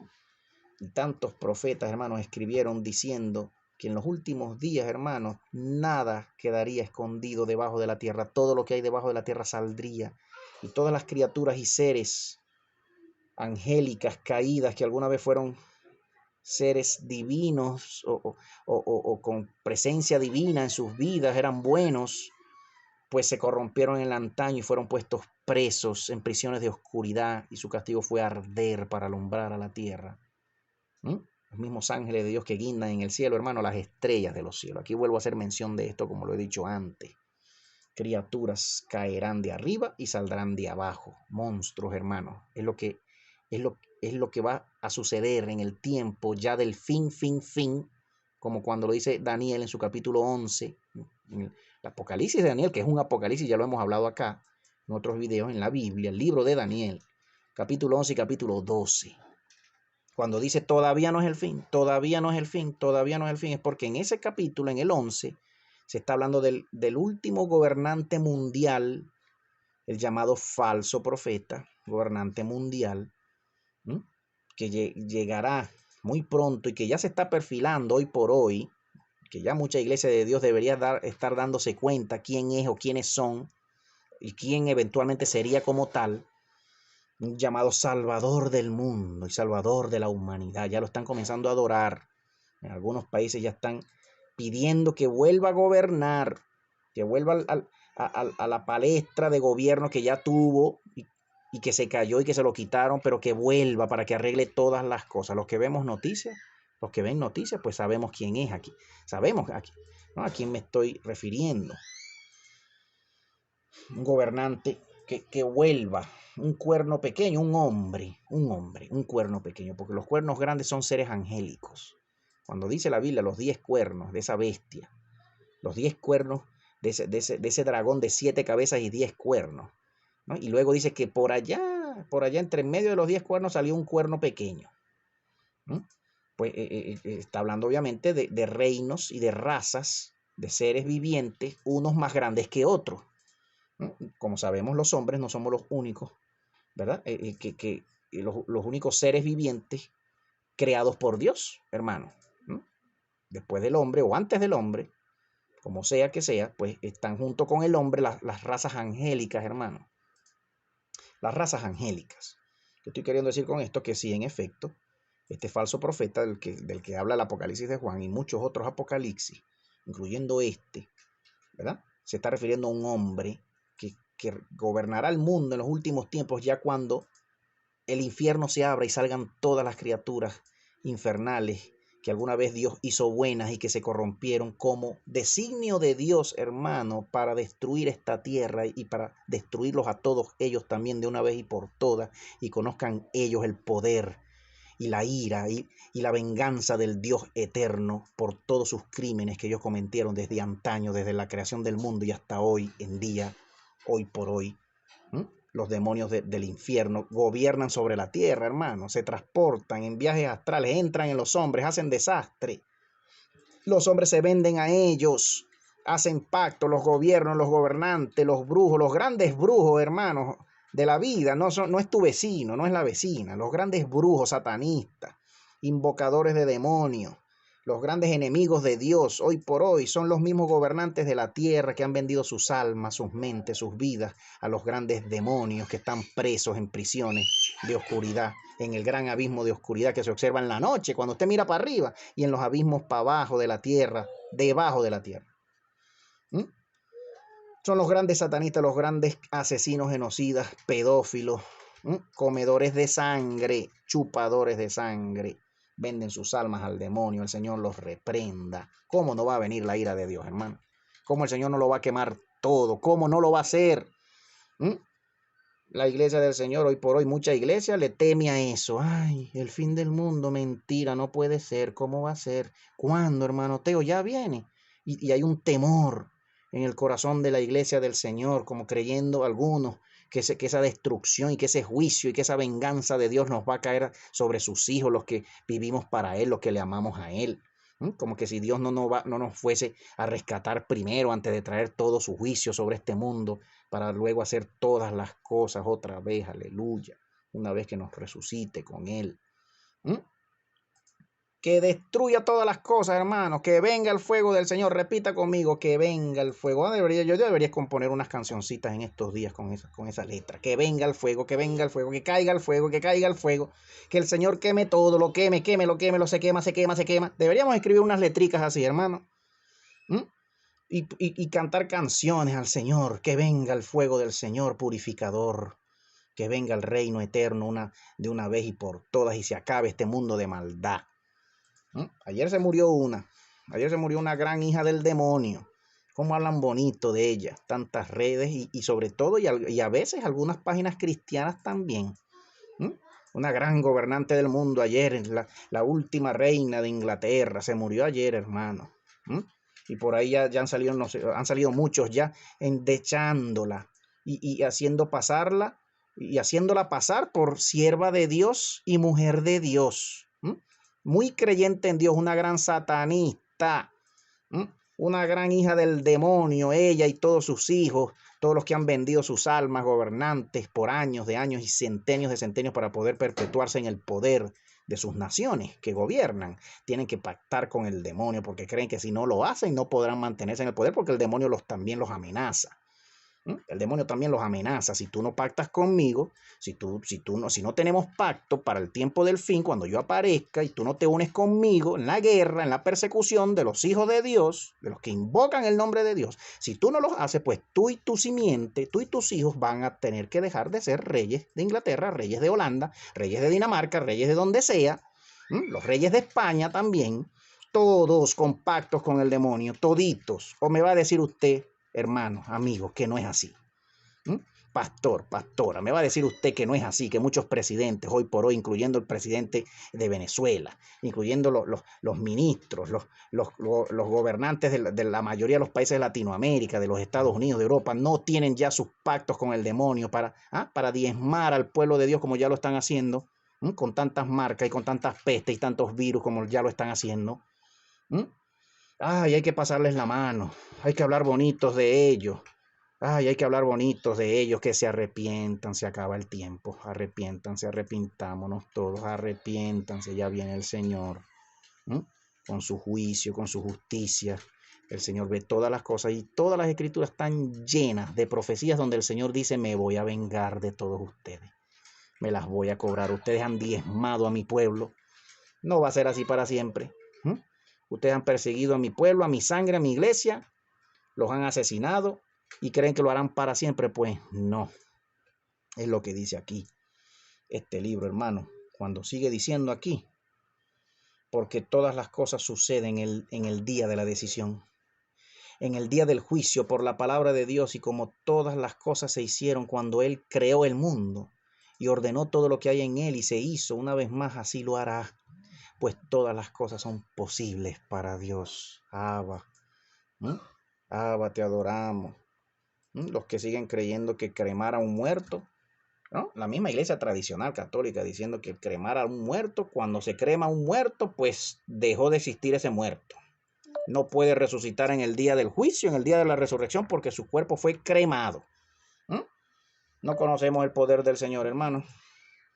y tantos profetas, hermanos, escribieron diciendo que en los últimos días, hermanos, nada quedaría escondido debajo de la tierra. Todo lo que hay debajo de la tierra saldría. Y todas las criaturas y seres angélicas caídas que alguna vez fueron seres divinos o con presencia divina en sus vidas, eran buenos, pues se corrompieron en el antaño y fueron puestos presos en prisiones de oscuridad, y su castigo fue arder para alumbrar a la tierra. Los mismos ángeles de Dios que guindan en el cielo, hermano, las estrellas de los cielos. Aquí vuelvo a hacer mención de esto, como lo he dicho antes. Criaturas caerán de arriba y saldrán de abajo. Monstruos, hermano. Es lo que va a suceder en el tiempo ya del fin, como cuando lo dice Daniel en su capítulo 11, en el Apocalipsis de Daniel, que es un apocalipsis, ya lo hemos hablado acá en otros videos en la Biblia, el libro de Daniel, capítulo 11 y capítulo 12. Cuando dice todavía no es el fin, todavía no es el fin, todavía no es el fin, es porque en ese capítulo, en el 11, se está hablando del último gobernante mundial, el llamado falso profeta, gobernante mundial, que llegará muy pronto y que ya se está perfilando hoy por hoy, que ya mucha iglesia de Dios debería estar dándose cuenta quién es o quiénes son y quién eventualmente sería como tal. Un llamado Salvador del mundo y Salvador de la humanidad. Ya lo están comenzando a adorar. En algunos países ya están pidiendo que vuelva a gobernar, que vuelva a la palestra de gobierno que ya tuvo y que se cayó y que se lo quitaron, pero que vuelva para que arregle todas las cosas. Los que vemos noticias, los que ven noticias, pues sabemos quién es aquí. Sabemos aquí, ¿no? A quién me estoy refiriendo. Un gobernante que vuelva, un cuerno pequeño, un cuerno pequeño, porque los cuernos grandes son seres angélicos. Cuando dice la Biblia los 10 cuernos de esa bestia, los 10 cuernos de ese dragón de 7 cabezas y 10 cuernos, ¿no? Y luego dice que por allá ¿verdad? Por allá entre medio de los 10 cuernos salió un cuerno pequeño. Pues está hablando obviamente de reinos y de razas, de seres vivientes, unos más grandes que otros. Como sabemos, los hombres no somos los únicos, ¿verdad? Los únicos seres vivientes creados por Dios, hermano. Después del hombre o antes del hombre, como sea que sea, pues están junto con el hombre las razas angélicas, hermano. Las razas angélicas. Yo estoy queriendo decir con esto que sí, en efecto, este falso profeta del que habla el Apocalipsis de Juan y muchos otros apocalipsis, incluyendo este, ¿verdad? Se está refiriendo a un hombre que gobernará el mundo en los últimos tiempos, ya cuando el infierno se abra y salgan todas las criaturas infernales que alguna vez Dios hizo buenas y que se corrompieron como designio de Dios, hermano, para destruir esta tierra y para destruirlos a todos ellos también de una vez y por todas, y conozcan ellos el poder y la ira y la venganza del Dios eterno por todos sus crímenes que ellos cometieron desde antaño, desde la creación del mundo y hasta hoy en día, hoy por hoy. Los demonios del infierno gobiernan sobre la tierra, hermano, se transportan en viajes astrales, entran en los hombres, hacen desastre. Los hombres se venden a ellos, hacen pacto, los gobiernos, los gobernantes, los brujos, los grandes brujos, hermanos, de la vida, no es tu vecino, no es la vecina, los grandes brujos satanistas, invocadores de demonios, los grandes enemigos de Dios, hoy por hoy, son los mismos gobernantes de la tierra que han vendido sus almas, sus mentes, sus vidas a los grandes demonios que están presos en prisiones de oscuridad, en el gran abismo de oscuridad que se observa en la noche, cuando usted mira para arriba, y en los abismos para abajo de la tierra, debajo de la tierra. Son los grandes satanistas, los grandes asesinos, genocidas, pedófilos, comedores de sangre, chupadores de sangre. Venden sus almas al demonio, el Señor los reprenda. ¿Cómo no va a venir la ira de Dios, hermano? ¿Cómo el Señor no lo va a quemar todo? ¿Cómo no lo va a hacer? La iglesia del Señor, hoy por hoy, mucha iglesia le teme a eso. Ay, el fin del mundo, mentira, no puede ser. ¿Cómo va a ser? ¿Cuándo, hermano Teo? Ya viene. Y hay un temor en el corazón de la iglesia del Señor, como creyendo algunos que esa destrucción y que ese juicio y que esa venganza de Dios nos va a caer sobre sus hijos, los que vivimos para Él, los que le amamos a Él. Como que si Dios no nos fuese a rescatar primero antes de traer todo su juicio sobre este mundo para luego hacer todas las cosas otra vez, aleluya, una vez que nos resucite con Él. Que destruya todas las cosas, hermanos, que venga el fuego del Señor, repita conmigo, que venga el fuego. Yo debería componer unas cancioncitas en estos días con esa letra, que venga el fuego, que venga el fuego, que caiga el fuego, que caiga el fuego, que el Señor queme todo, lo queme, lo se quema. Deberíamos escribir unas letricas así, hermano, y cantar canciones al Señor, que venga el fuego del Señor purificador, que venga el reino eterno de una vez y por todas y se acabe este mundo de maldad. Ayer se murió una gran hija del demonio. Cómo hablan bonito de ella, tantas redes y sobre todo y a veces algunas páginas cristianas también. Una gran gobernante del mundo ayer, la última reina de Inglaterra, se murió ayer, hermano. Y por ahí ya han salido, no sé, han salido muchos ya endechándola y haciéndola pasar por sierva de Dios y mujer de Dios. Muy creyente en Dios, una gran satanista, una gran hija del demonio, ella y todos sus hijos, todos los que han vendido sus almas, gobernantes por años de años y centenios de centenios para poder perpetuarse en el poder de sus naciones que gobiernan, tienen que pactar con el demonio porque creen que si no lo hacen no podrán mantenerse en el poder porque el demonio también los amenaza. El demonio también los amenaza. Si tú no pactas conmigo, si no tenemos pacto para el tiempo del fin, cuando yo aparezca y tú no te unes conmigo en la guerra, en la persecución de los hijos de Dios, de los que invocan el nombre de Dios, si tú no los haces, pues tú y tu simiente, tú y tus hijos van a tener que dejar de ser reyes de Inglaterra, reyes de Holanda, reyes de Dinamarca, reyes de donde sea, los reyes de España también, todos con pactos con el demonio, toditos. O me va a decir usted, hermanos, amigos, que no es así. pastora, me va a decir usted que no es así, que muchos presidentes hoy por hoy, incluyendo el presidente de Venezuela, incluyendo los ministros, los gobernantes de la mayoría de los países de Latinoamérica, de los Estados Unidos, de Europa, no tienen ya sus pactos con el demonio para diezmar al pueblo de Dios como ya lo están haciendo, con tantas marcas y con tantas pestes y tantos virus como ya lo están haciendo. Ay, hay que pasarles la mano, hay que hablar bonitos de ellos. Ay, hay que hablar bonitos de ellos, que se arrepientan, se acaba el tiempo, arrepiéntanse, arrepintámonos todos, arrepiéntanse, ya viene el Señor, con su juicio, con su justicia. El Señor ve todas las cosas y todas las escrituras están llenas de profecías donde el Señor dice, me voy a vengar de todos ustedes, me las voy a cobrar, ustedes han diezmado a mi pueblo, no va a ser así para siempre. Ustedes han perseguido a mi pueblo, a mi sangre, a mi iglesia, los han asesinado, y creen que lo harán para siempre. Pues no, es lo que dice aquí este libro, hermano, cuando sigue diciendo aquí, porque todas las cosas suceden en el día de la decisión, en el día del juicio por la palabra de Dios, y como todas las cosas se hicieron cuando Él creó el mundo y ordenó todo lo que hay en Él y se hizo, una vez más así lo hará, pues todas las cosas son posibles para Dios. Abba, Abba, te adoramos. Los que siguen creyendo que cremar a un muerto, ¿no? La misma iglesia tradicional católica diciendo que cremar a un muerto, cuando se crema a un muerto, pues dejó de existir ese muerto. No puede resucitar en el día del juicio, en el día de la resurrección, porque su cuerpo fue cremado. No conocemos el poder del Señor, hermano.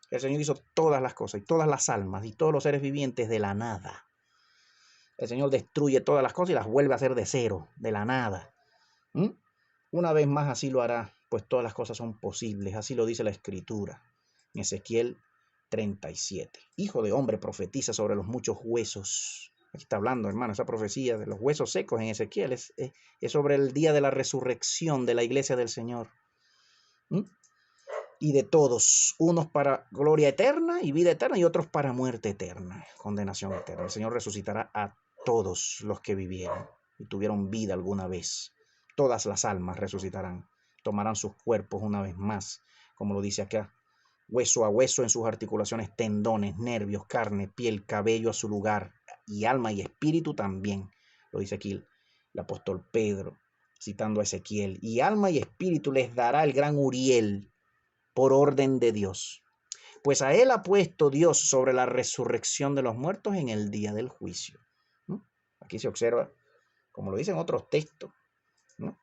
El Señor hizo todas las cosas y todas las almas y todos los seres vivientes de la nada. El Señor destruye todas las cosas y las vuelve a hacer de cero, de la nada. Una vez más así lo hará, pues todas las cosas son posibles, así lo dice la Escritura. En Ezequiel 37. Hijo de hombre, profetiza sobre los muchos huesos. Aquí está hablando, hermano, esa profecía de los huesos secos en Ezequiel es sobre el día de la resurrección de la iglesia del Señor. Y de todos, unos para gloria eterna y vida eterna y otros para muerte eterna, condenación eterna. El Señor resucitará a todos los que vivieron y tuvieron vida alguna vez. Todas las almas resucitarán, tomarán sus cuerpos una vez más, como lo dice acá, hueso a hueso en sus articulaciones, tendones, nervios, carne, piel, cabello a su lugar, y alma y espíritu también, lo dice aquí el apóstol Pedro, citando a Ezequiel, y alma y espíritu les dará el gran Uriel por orden de Dios, pues a él ha puesto Dios sobre la resurrección de los muertos en el día del juicio. Aquí se observa, como lo dicen otros textos,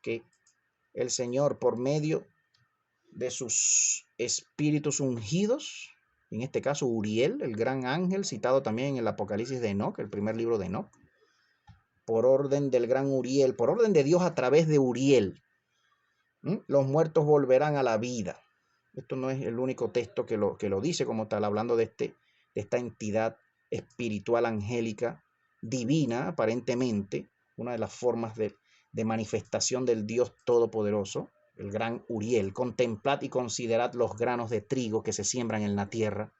que el Señor, por medio de sus espíritus ungidos, en este caso Uriel, el gran ángel, citado también en el Apocalipsis de Enoc, el primer libro de Enoc, por orden del gran Uriel, por orden de Dios a través de Uriel, los muertos volverán a la vida. Esto no es el único texto que lo dice como tal, hablando de esta entidad espiritual angélica, divina aparentemente, una de las formas de manifestación del Dios Todopoderoso, el gran Uriel. Contemplad y considerad los granos de trigo que se siembran en la tierra,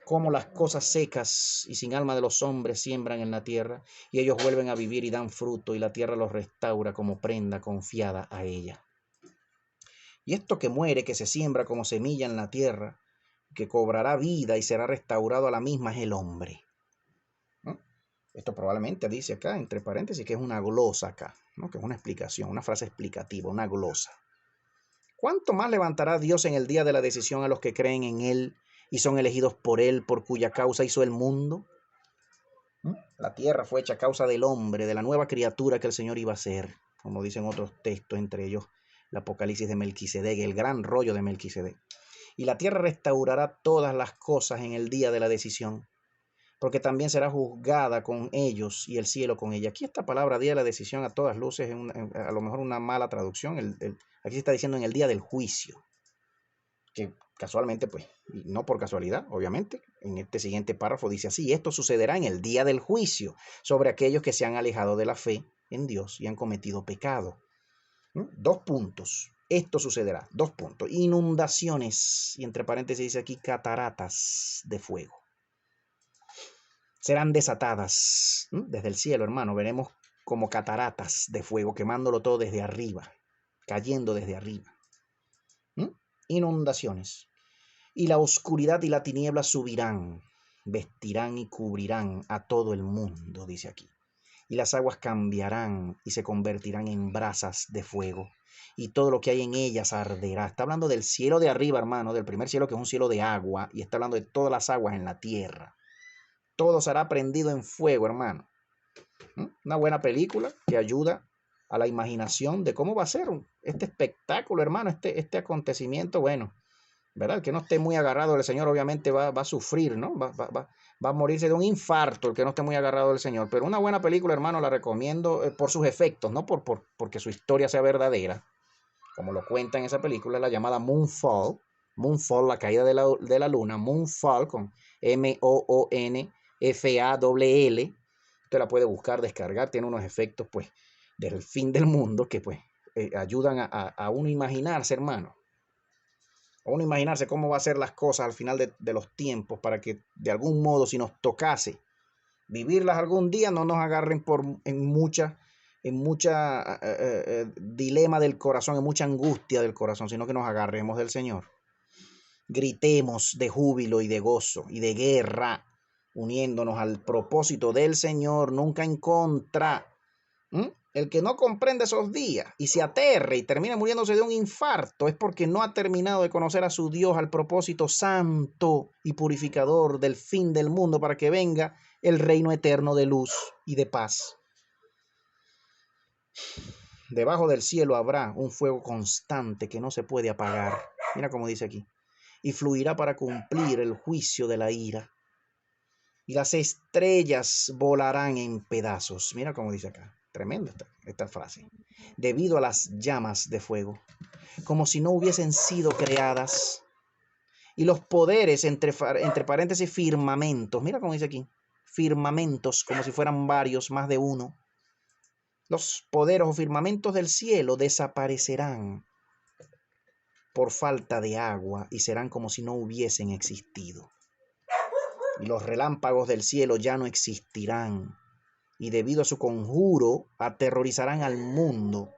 como las cosas secas y sin alma de los hombres siembran en la tierra, y ellos vuelven a vivir y dan fruto, y la tierra los restaura como prenda confiada a ella. Y esto que muere, que se siembra como semilla en la tierra, que cobrará vida y será restaurado a la misma, es el hombre. Esto probablemente dice acá, entre paréntesis, que es una glosa acá, que es una explicación, una frase explicativa, una glosa. ¿Cuánto más levantará Dios en el día de la decisión a los que creen en Él y son elegidos por Él, por cuya causa hizo el mundo? La tierra fue hecha a causa del hombre, de la nueva criatura que el Señor iba a ser, como dicen otros textos, entre ellos el Apocalipsis de Melquisedec, el gran rollo de Melquisedec. Y la tierra restaurará todas las cosas en el día de la decisión, porque también será juzgada con ellos y el cielo con ella. Aquí esta palabra día de la decisión a todas luces es a lo mejor una mala traducción. Aquí se está diciendo en el día del juicio, que casualmente, pues, y no por casualidad, obviamente, en este siguiente párrafo dice así: esto sucederá en el día del juicio sobre aquellos que se han alejado de la fe en Dios y han cometido pecado. 2 puntos. Esto sucederá. 2 puntos. Inundaciones. Y entre paréntesis dice aquí cataratas de fuego. Serán desatadas desde el cielo, hermano. Veremos como cataratas de fuego, quemándolo todo desde arriba, cayendo desde arriba. inundaciones. Y la oscuridad y la tiniebla subirán, vestirán y cubrirán a todo el mundo, dice aquí. Y las aguas cambiarán y se convertirán en brasas de fuego, y todo lo que hay en ellas arderá. Está hablando del cielo de arriba, hermano, del primer cielo, que es un cielo de agua, y está hablando de todas las aguas en la tierra. Todo será prendido en fuego, hermano. Una buena película que ayuda a la imaginación de cómo va a ser este espectáculo, hermano, este acontecimiento. Bueno, ¿verdad? El que no esté muy agarrado del Señor obviamente va a sufrir, ¿no? Va a morirse de un infarto el que no esté muy agarrado del Señor. Pero una buena película, hermano, la recomiendo por sus efectos, no porque su historia sea verdadera, como lo cuenta en esa película, la llamada Moonfall. Moonfall, la caída de la luna. Moonfall con Moonfall. Usted la puede buscar, descargar. Tiene unos efectos, pues, del fin del mundo que, pues, ayudan a uno imaginarse, hermano. A uno imaginarse cómo va a ser las cosas al final de los tiempos, para que de algún modo, si nos tocase vivirlas algún día, no nos agarren en mucha dilema del corazón, en mucha angustia del corazón, sino que nos agarremos del Señor. Gritemos de júbilo y de gozo y de guerra, uniéndonos al propósito del Señor, nunca en contra. El que no comprende esos días y se aterre y termina muriéndose de un infarto es porque no ha terminado de conocer a su Dios, al propósito santo y purificador del fin del mundo, para que venga el reino eterno de luz y de paz. Debajo del cielo habrá un fuego constante que no se puede apagar. Mira cómo dice aquí. Y fluirá para cumplir el juicio de la ira. Y las estrellas volarán en pedazos. Mira cómo dice acá. Tremenda esta frase. Debido a las llamas de fuego, como si no hubiesen sido creadas. Y los poderes, entre paréntesis, firmamentos. Mira cómo dice aquí. Firmamentos, como si fueran varios, más de uno. Los poderes o firmamentos del cielo desaparecerán por falta de agua y serán como si no hubiesen existido. Y los relámpagos del cielo ya no existirán, y debido a su conjuro aterrorizarán al mundo.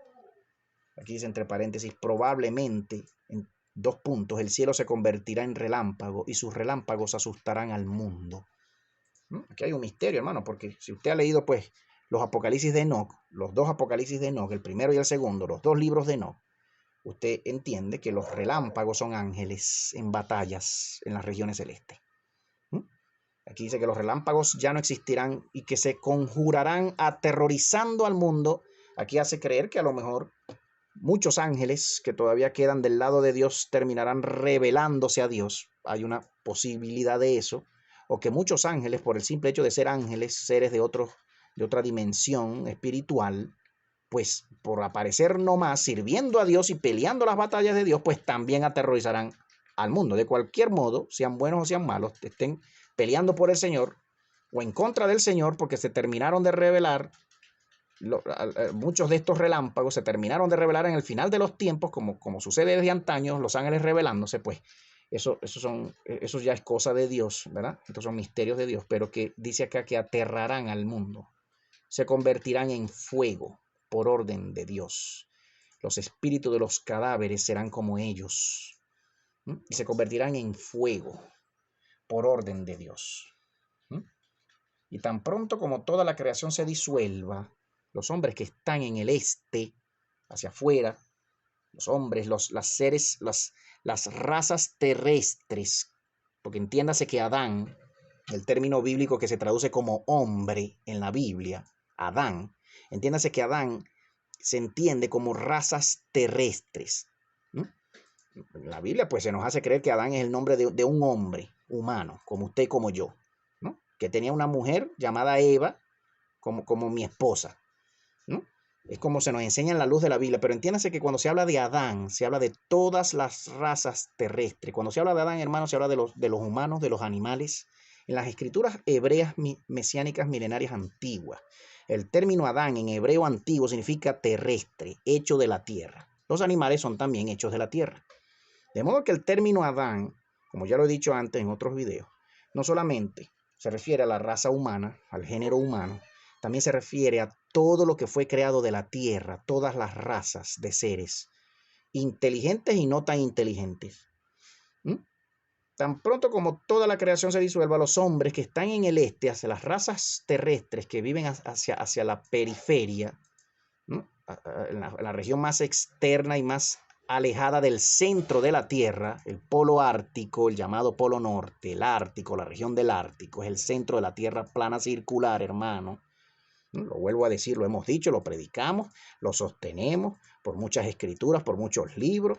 Aquí dice entre paréntesis, probablemente, en 2 puntos, el cielo se convertirá en relámpago y sus relámpagos asustarán al mundo. Aquí hay un misterio, hermano, porque si usted ha leído, pues, los Apocalipsis de Enoch, los 2 Apocalipsis de Enoch, el primero y el segundo, los 2 libros de Enoch, usted entiende que los relámpagos son ángeles en batallas en las regiones celestes. Aquí dice que los relámpagos ya no existirán y que se conjurarán aterrorizando al mundo. Aquí hace creer que a lo mejor muchos ángeles que todavía quedan del lado de Dios terminarán rebelándose a Dios. Hay una posibilidad de eso. O que muchos ángeles, por el simple hecho de ser ángeles, seres de otra dimensión espiritual, pues por aparecer nomás sirviendo a Dios y peleando las batallas de Dios, pues también aterrorizarán al mundo. De cualquier modo, sean buenos o sean malos, estén peleando por el Señor o en contra del Señor, porque se terminaron de revelar, muchos de estos relámpagos se terminaron de revelar en el final de los tiempos, como sucede desde antaño, los ángeles revelándose, pues eso ya es cosa de Dios, ¿verdad? Estos son misterios de Dios, pero que dice acá que aterrarán al mundo, se convertirán en fuego por orden de Dios. Los espíritus de los cadáveres serán como ellos, y se convertirán en fuego por orden de Dios. Y tan pronto como toda la creación se disuelva, los hombres que están en el este, hacia afuera, los hombres, las seres, las razas terrestres, porque entiéndase que Adán, el término bíblico que se traduce como hombre en la Biblia, Adán, entiéndase que Adán se entiende como razas terrestres. La Biblia pues se nos hace creer que Adán es el nombre de un hombre humano, como usted y como yo, ¿no? Que tenía una mujer llamada Eva como mi esposa, ¿no? Es como se nos enseña en la luz de la Biblia, pero entiéndase que cuando se habla de Adán, se habla de todas las razas terrestres. Cuando se habla de Adán, hermano, se habla de los humanos, de los animales. En las escrituras hebreas mesiánicas milenarias antiguas, el término Adán en hebreo antiguo significa terrestre, hecho de la tierra. Los animales son también hechos de la tierra. De modo que el término Adán, como ya lo he dicho antes en otros videos, no solamente se refiere a la raza humana, al género humano, también se refiere a todo lo que fue creado de la tierra, todas las razas de seres inteligentes y no tan inteligentes. ¿Mm? Tan pronto como toda la creación se disuelva, los hombres que están en el este, hacia las razas terrestres que viven hacia la periferia, ¿no? En la región más externa y más alejada del centro de la Tierra, el polo ártico, el llamado polo norte, el Ártico, la región del Ártico, es el centro de la Tierra plana circular, hermano. Lo vuelvo a decir, lo hemos dicho, lo predicamos, lo sostenemos por muchas escrituras, por muchos libros,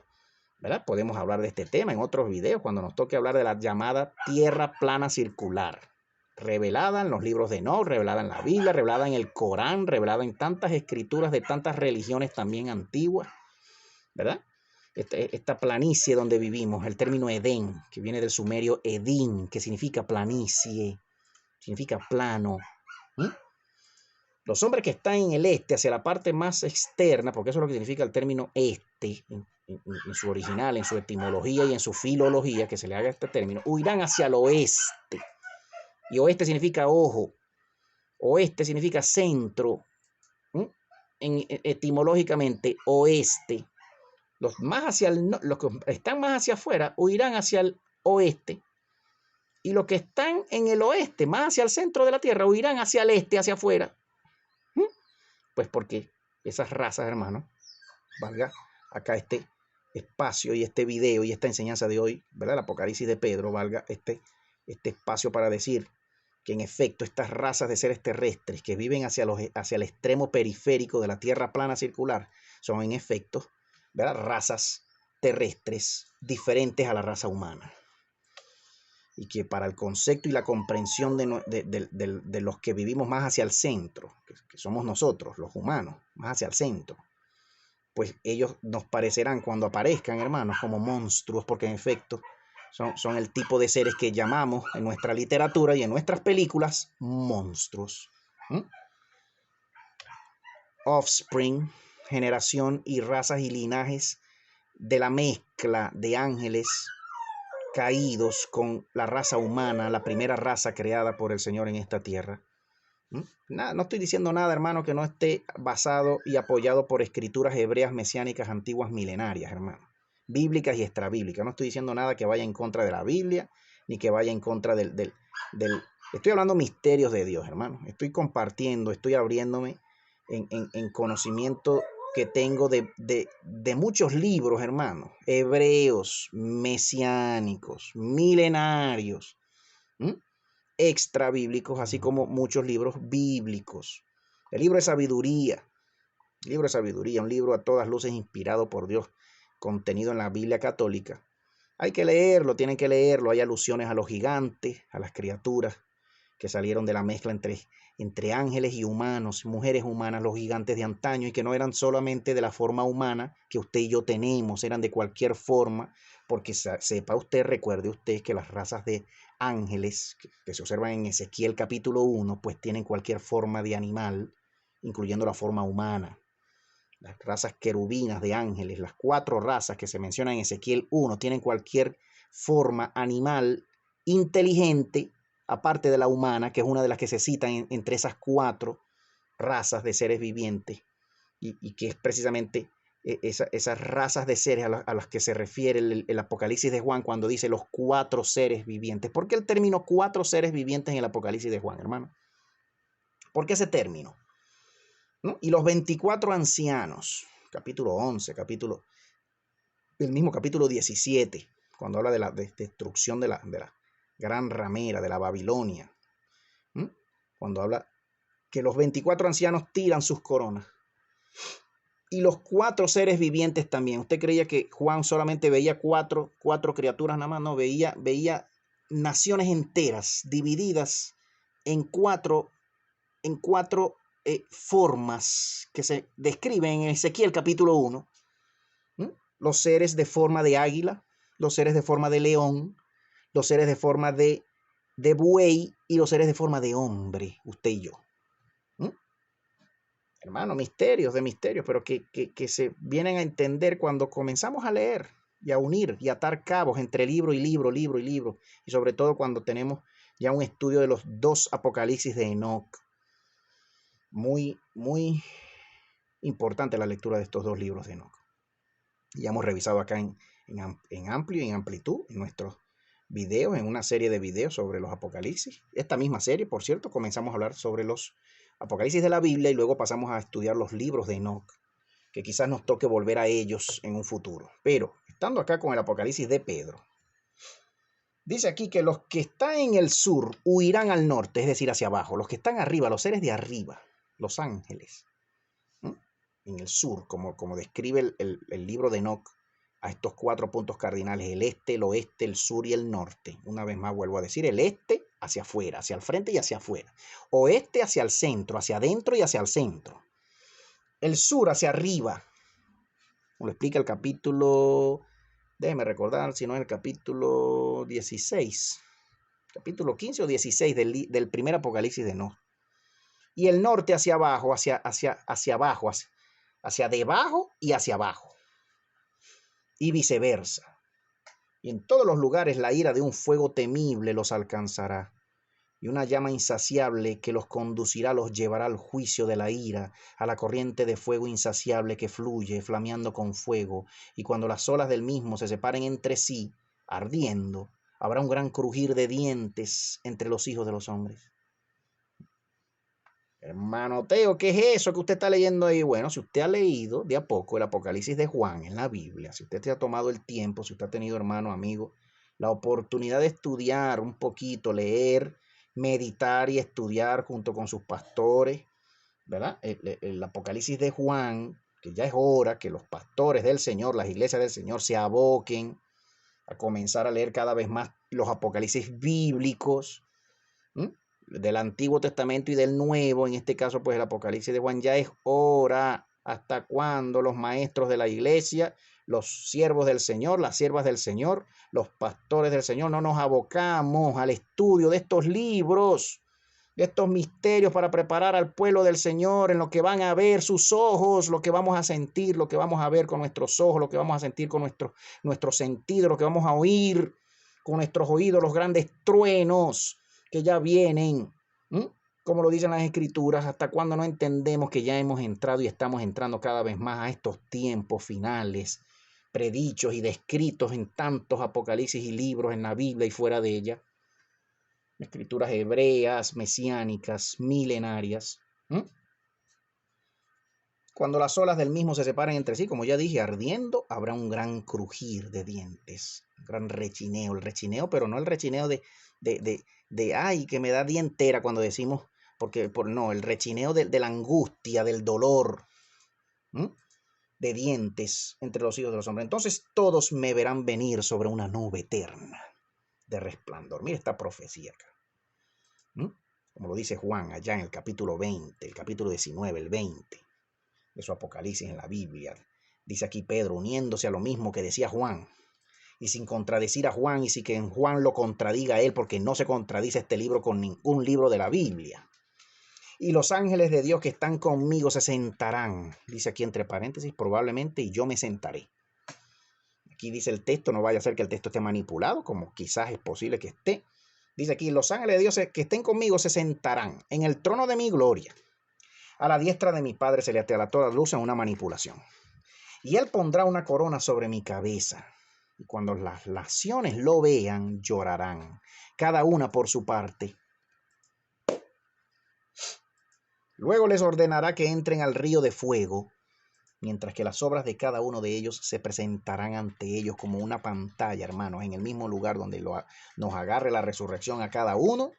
¿verdad? Podemos hablar de este tema en otros videos cuando nos toque hablar de la llamada Tierra plana circular, revelada en los libros de Enoc, revelada en la Biblia, revelada en el Corán, revelada en tantas escrituras de tantas religiones también antiguas, ¿verdad? Esta planicie donde vivimos, el término Edén, que viene del sumerio Edín, que significa planicie, significa plano. ¿Mm? Los hombres que están en el este, hacia la parte más externa, porque eso es lo que significa el término este, en su original, en su etimología y en su filología, que se le haga este término, huirán hacia el oeste. Y oeste significa ojo, oeste significa centro, etimológicamente oeste. Los que están más hacia afuera huirán hacia el oeste. Y los que están en el oeste, más hacia el centro de la tierra, huirán hacia el este, hacia afuera. Pues porque esas razas, hermanos, valga acá este espacio y este video y esta enseñanza de hoy, ¿verdad? El Apocalipsis de Pedro, valga este espacio para decir que en efecto estas razas de seres terrestres que viven hacia el extremo periférico de la Tierra plana circular son en efecto, ¿verdad?, razas terrestres diferentes a la raza humana. Y que para el concepto y la comprensión de los que vivimos más hacia el centro, que somos nosotros, los humanos, más hacia el centro, pues ellos nos parecerán cuando aparezcan, hermanos, como monstruos, porque en efecto son el tipo de seres que llamamos en nuestra literatura y en nuestras películas monstruos. Offspring, generación y razas y linajes de la mezcla de ángeles caídos con la raza humana, la primera raza creada por el Señor en esta tierra. No estoy diciendo nada, hermano, que no esté basado y apoyado por escrituras hebreas mesiánicas antiguas milenarias, hermano, bíblicas y extrabíblicas. No estoy diciendo nada que vaya en contra de la Biblia, ni que vaya en contra del... Estoy hablando misterios de Dios, hermano. Estoy compartiendo, estoy abriéndome en conocimiento que tengo de muchos libros, hermano, hebreos, mesiánicos, milenarios, extra bíblicos, así como muchos libros bíblicos. El libro de sabiduría, un libro a todas luces inspirado por Dios, contenido en la Biblia católica. Hay que leerlo, tienen que leerlo. Hay alusiones a los gigantes, a las criaturas que salieron de la mezcla entre ángeles y humanos, mujeres humanas, los gigantes de antaño, y que no eran solamente de la forma humana que usted y yo tenemos, eran de cualquier forma, porque sepa usted, recuerde usted que las razas de ángeles que se observan en Ezequiel capítulo 1, pues tienen cualquier forma de animal, incluyendo la forma humana. Las razas querubinas de ángeles, las 4 razas que se mencionan en Ezequiel 1, tienen cualquier forma animal inteligente, aparte de la humana, que es una de las que se citan entre esas 4 razas de seres vivientes, y que es precisamente esas razas de seres a las que se refiere el Apocalipsis de Juan cuando dice los 4 seres vivientes. ¿Por qué el término 4 seres vivientes en el Apocalipsis de Juan, hermano? ¿Por qué ese término? ¿No? Y los 24 ancianos, capítulo 11, el mismo capítulo 17, cuando habla de la destrucción de la gran ramera, de la Babilonia, cuando habla que los 24 ancianos tiran sus coronas, y los 4 seres vivientes también. ¿Usted creía que Juan solamente veía cuatro criaturas nada más? No, veía naciones enteras divididas en cuatro formas que se describen en Ezequiel capítulo 1. Los seres de forma de águila, los seres de forma de león, los seres de forma de buey y los seres de forma de hombre, usted y yo. Hermano, misterios de misterios, pero que se vienen a entender cuando comenzamos a leer y a unir y atar cabos entre libro y libro, y sobre todo cuando tenemos ya un estudio de los 2 Apocalipsis de Enoc. Muy, muy importante la lectura de estos 2 libros de Enoc. Ya hemos revisado acá en amplio y en amplitud en nuestros videos, en una serie de videos sobre los Apocalipsis. Esta misma serie, por cierto, comenzamos a hablar sobre los Apocalipsis de la Biblia y luego pasamos a estudiar los libros de Enoch, que quizás nos toque volver a ellos en un futuro. Pero, estando acá con el Apocalipsis de Pedro, dice aquí que los que están en el sur huirán al norte, es decir, hacia abajo. Los que están arriba, los seres de arriba, los ángeles, ¿no? En el sur, como describe el libro de Enoch, a estos 4 puntos cardinales: el este, el oeste, el sur y el norte. Una vez más vuelvo a decir: el este hacia afuera, hacia el frente y hacia afuera. Oeste hacia el centro, hacia adentro y hacia el centro. El sur hacia arriba. Lo explica el capítulo, déjeme recordar si no es el capítulo 16, capítulo 15 o 16 del primer Apocalipsis de Enoch. Y el norte hacia abajo, hacia abajo, hacia debajo y hacia abajo. Y viceversa. Y en todos los lugares la ira de un fuego temible los alcanzará, y una llama insaciable que los conducirá los llevará al juicio de la ira, a la corriente de fuego insaciable que fluye, flameando con fuego, y cuando las olas del mismo se separen entre sí, ardiendo, habrá un gran crujir de dientes entre los hijos de los hombres. Hermano Teo, ¿qué es eso que usted está leyendo ahí? Bueno, si usted ha leído de a poco el Apocalipsis de Juan en la Biblia, si usted se ha tomado el tiempo, si usted ha tenido, hermano, amigo, la oportunidad de estudiar un poquito, leer, meditar y estudiar junto con sus pastores, ¿verdad? El Apocalipsis de Juan, que ya es hora que los pastores del Señor, las iglesias del Señor, se aboquen a comenzar a leer cada vez más los Apocalipsis bíblicos, del Antiguo Testamento y del Nuevo. En este caso, pues el Apocalipsis de Juan. Ya es hora. ¿Hasta cuándo los maestros de la iglesia, los siervos del Señor, las siervas del Señor, los pastores del Señor, no nos abocamos al estudio de estos libros, de estos misterios, para preparar al pueblo del Señor en lo que van a ver sus ojos, lo que vamos a sentir, lo que vamos a ver con nuestros ojos, lo que vamos a sentir con nuestro sentido, lo que vamos a oír con nuestros oídos, los grandes truenos que ya vienen, como lo dicen las Escrituras? ¿Hasta cuándo no entendemos que ya hemos entrado y estamos entrando cada vez más a estos tiempos finales, predichos y descritos en tantos apocalipsis y libros en la Biblia y fuera de ella? Escrituras hebreas, mesiánicas, milenarias. Cuando las olas del mismo se separen entre sí, como ya dije, ardiendo, habrá un gran crujir de dientes, un gran rechineo. El rechineo, pero no el rechineo de ay, que me da dientera cuando decimos, no, el rechineo de la angustia, del dolor, de dientes entre los hijos de los hombres. Entonces todos me verán venir sobre una nube eterna de resplandor. Mira esta profecía acá. Como lo dice Juan allá en el capítulo 20, el capítulo 19, el 20 de su Apocalipsis en la Biblia. Dice aquí Pedro, uniéndose a lo mismo que decía Juan, y sin contradecir a Juan, y sin que en Juan lo contradiga a él, porque no se contradice este libro con ningún libro de la Biblia. Y los ángeles de Dios que están conmigo se sentarán, dice aquí entre paréntesis, probablemente, y yo me sentaré. Aquí dice el texto, no vaya a ser que el texto esté manipulado, como quizás es posible que esté. Dice aquí: los ángeles de Dios que estén conmigo se sentarán en el trono de mi gloria, a la diestra de mi Padre celestial. A toda luz en una manipulación. Y él pondrá una corona sobre mi cabeza. Y cuando las naciones lo vean, llorarán, cada una por su parte. Luego les ordenará que entren al río de fuego, mientras que las obras de cada uno de ellos se presentarán ante ellos como una pantalla, hermanos, en el mismo lugar donde nos agarre la resurrección a cada uno.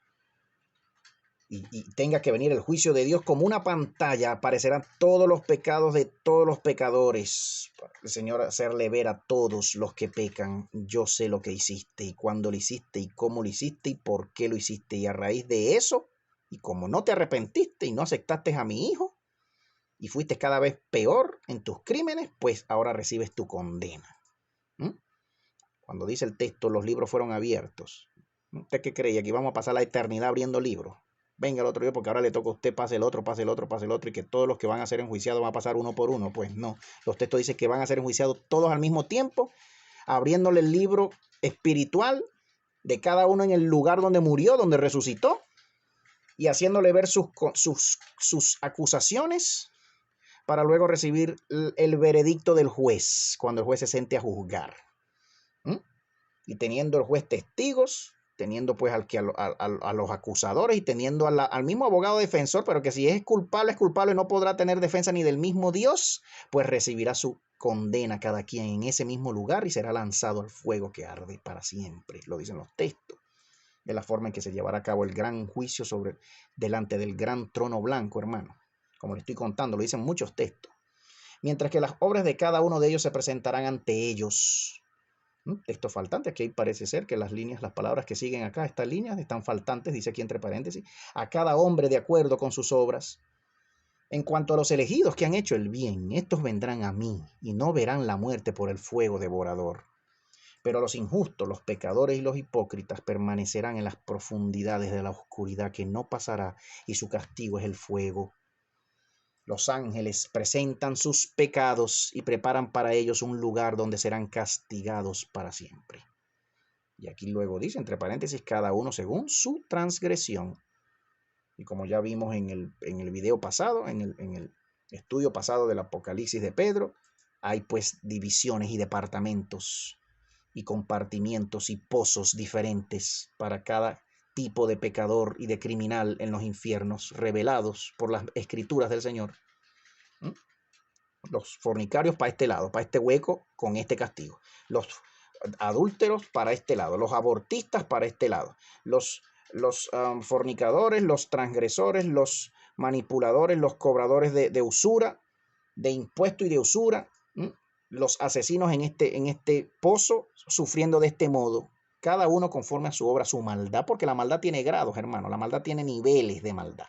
Y tenga que venir el juicio de Dios como una pantalla, aparecerán todos los pecados de todos los pecadores, para el Señor hacerle ver a todos los que pecan: yo sé lo que hiciste, y cuándo lo hiciste, y cómo lo hiciste, y por qué lo hiciste. Y a raíz de eso, y como no te arrepentiste y no aceptaste a mi hijo, y fuiste cada vez peor en tus crímenes, pues ahora recibes tu condena. Cuando dice el texto, los libros fueron abiertos, ¿usted qué creía? ¿Que íbamos a pasar la eternidad abriendo libros? Venga el otro día, porque ahora le toca a usted, pase el otro, pase el otro, pase el otro, y que todos los que van a ser enjuiciados van a pasar uno por uno. Pues no, los textos dicen que van a ser enjuiciados todos al mismo tiempo, abriéndole el libro espiritual de cada uno en el lugar donde murió, donde resucitó, y haciéndole ver sus acusaciones para luego recibir el veredicto del juez, cuando el juez se siente a juzgar. Y teniendo el juez testigos, teniendo pues a los acusadores y teniendo al mismo abogado defensor, pero que si es culpable, no podrá tener defensa ni del mismo Dios, pues recibirá su condena cada quien en ese mismo lugar y será lanzado al fuego que arde para siempre. Lo dicen los textos. De la forma en que se llevará a cabo el gran juicio delante del gran trono blanco, hermano. Como le estoy contando, lo dicen muchos textos. Mientras que las obras de cada uno de ellos se presentarán ante ellos. Texto faltante, aquí parece ser que las palabras que siguen acá, estas líneas están faltantes, dice aquí entre paréntesis, a cada hombre de acuerdo con sus obras. En cuanto a los elegidos que han hecho el bien, estos vendrán a mí y no verán la muerte por el fuego devorador. Pero los injustos, los pecadores y los hipócritas permanecerán en las profundidades de la oscuridad que no pasará, y su castigo es el fuego. Los ángeles presentan sus pecados y preparan para ellos un lugar donde serán castigados para siempre. Y aquí luego dice, entre paréntesis, cada uno según su transgresión. Y como ya vimos en el video pasado, en el estudio pasado del Apocalipsis de Pedro, hay pues divisiones y departamentos y compartimientos y pozos diferentes para cada tipo de pecador y de criminal en los infiernos revelados por las escrituras del Señor. Los fornicarios para este lado, para este hueco, con este castigo. Los adúlteros para este lado, los abortistas para este lado, los fornicadores, los transgresores, los manipuladores, los cobradores de usura, de impuesto y de usura, los asesinos en este pozo, sufriendo de este modo, cada uno conforme a su obra, su maldad, porque la maldad tiene grados, hermano, la maldad tiene niveles de maldad,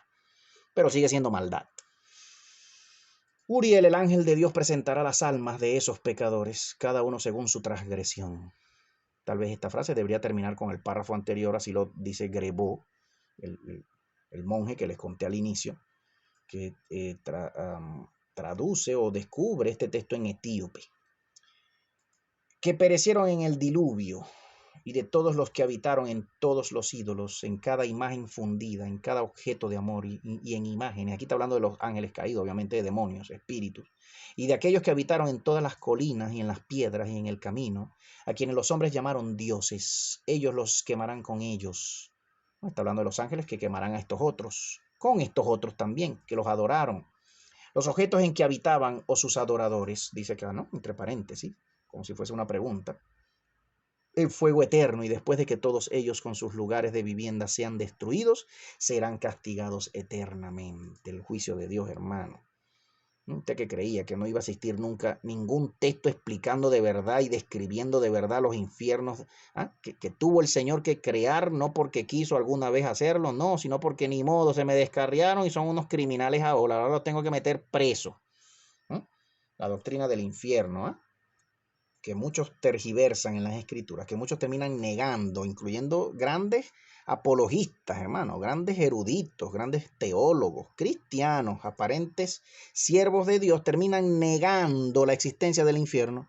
pero sigue siendo maldad. Uriel, el ángel de Dios, presentará las almas de esos pecadores, cada uno según su transgresión. Tal vez esta frase debería terminar con el párrafo anterior, así lo dice Grebó, el monje que les conté al inicio, que traduce o descubre este texto en etíope. Que perecieron en el diluvio, y de todos los que habitaron en todos los ídolos, en cada imagen fundida, en cada objeto de amor y en imágenes. Aquí está hablando de los ángeles caídos, obviamente de demonios, espíritus. Y de aquellos que habitaron en todas las colinas y en las piedras y en el camino, a quienes los hombres llamaron dioses, ellos los quemarán con ellos. Está hablando de los ángeles que quemarán a estos otros, con estos otros también, que los adoraron. Los objetos en que habitaban o sus adoradores, dice acá, ¿no? Entre paréntesis, como si fuese una pregunta. El fuego eterno, y después de que todos ellos con sus lugares de vivienda sean destruidos, serán castigados eternamente. El juicio de Dios, hermano. Usted que creía que no iba a existir nunca ningún texto explicando de verdad y describiendo de verdad los infiernos que tuvo el Señor que crear, no porque quiso alguna vez hacerlo, no, sino porque ni modo, se me descarriaron y son unos criminales ahora los tengo que meter preso. La doctrina del infierno, que muchos tergiversan en las escrituras, que muchos terminan negando, incluyendo grandes apologistas, hermanos, grandes eruditos, grandes teólogos, cristianos, aparentes siervos de Dios, terminan negando la existencia del infierno.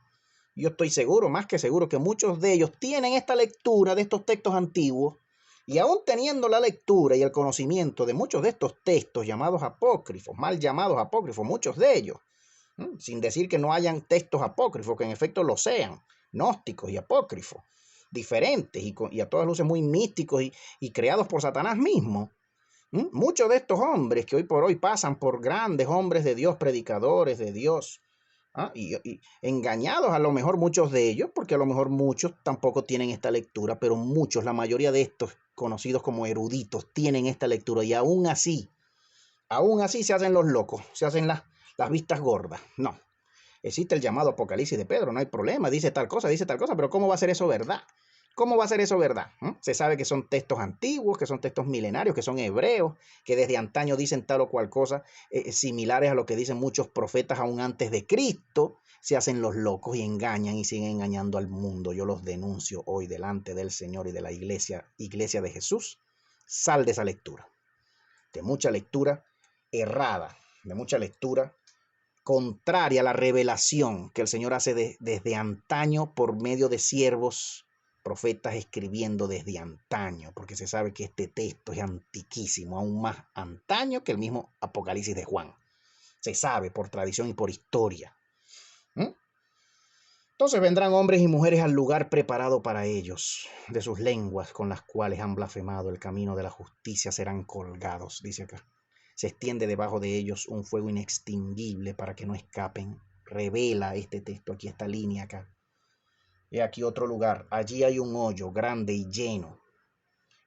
Yo estoy seguro, más que seguro, que muchos de ellos tienen esta lectura de estos textos antiguos, y aún teniendo la lectura y el conocimiento de muchos de estos textos llamados apócrifos, mal llamados apócrifos, muchos de ellos, sin decir que no hayan textos apócrifos, que en efecto lo sean, gnósticos y apócrifos, diferentes y a todas luces muy místicos y creados por Satanás mismo. Muchos de estos hombres que hoy por hoy pasan por grandes hombres de Dios, predicadores de Dios, y engañados a lo mejor muchos de ellos, porque a lo mejor muchos tampoco tienen esta lectura, pero muchos, la mayoría de estos conocidos como eruditos, tienen esta lectura y aún así se hacen los locos, se hacen las vistas gordas. No, existe el llamado Apocalipsis de Pedro, no hay problema, dice tal cosa, pero ¿cómo va a ser eso verdad? ¿Cómo va a ser eso verdad? Se sabe que son textos antiguos, que son textos milenarios, que son hebreos, que desde antaño dicen tal o cual cosa, similares a lo que dicen muchos profetas aún antes de Cristo. Se hacen los locos y engañan y siguen engañando al mundo. Yo los denuncio hoy delante del Señor y de la iglesia de Jesús. Sal de esa lectura, de mucha lectura errada, de mucha lectura contraria a la revelación que el Señor hace desde antaño por medio de siervos, profetas escribiendo desde antaño, porque se sabe que este texto es antiquísimo, aún más antaño que el mismo Apocalipsis de Juan. Se sabe por tradición y por historia. ¿Mm? Entonces vendrán hombres y mujeres al lugar preparado para ellos. De sus lenguas con las cuales han blasfemado el camino de la justicia serán colgados, dice acá. Se extiende debajo de ellos un fuego inextinguible para que no escapen. Revela este texto, aquí esta línea acá. He aquí otro lugar. Allí hay un hoyo grande y lleno.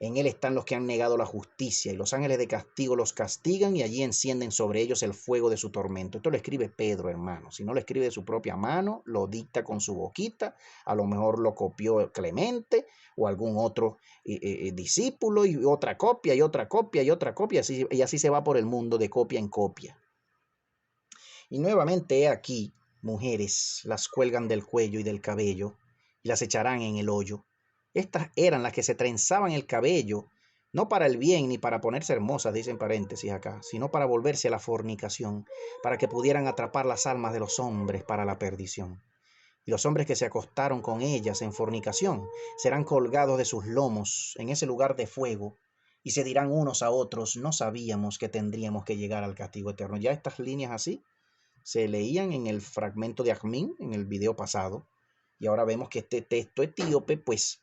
En él están los que han negado la justicia, y los ángeles de castigo los castigan, y allí encienden sobre ellos el fuego de su tormento. Esto lo escribe Pedro, hermano. Si no lo escribe de su propia mano, lo dicta con su boquita. A lo mejor lo copió Clemente o algún otro discípulo, y otra copia, y otra copia, y otra copia. Y así se va por el mundo de copia en copia. Y nuevamente he aquí, mujeres las cuelgan del cuello y del cabello, y las echarán en el hoyo. Estas eran las que se trenzaban el cabello, no para el bien ni para ponerse hermosas, dice en paréntesis acá, sino para volverse a la fornicación, para que pudieran atrapar las almas de los hombres para la perdición. Y los hombres que se acostaron con ellas en fornicación serán colgados de sus lomos en ese lugar de fuego, y se dirán unos a otros, no sabíamos que tendríamos que llegar al castigo eterno. Ya estas líneas así se leían en el fragmento de Ajmín, en el video pasado, y ahora vemos que este texto etíope pues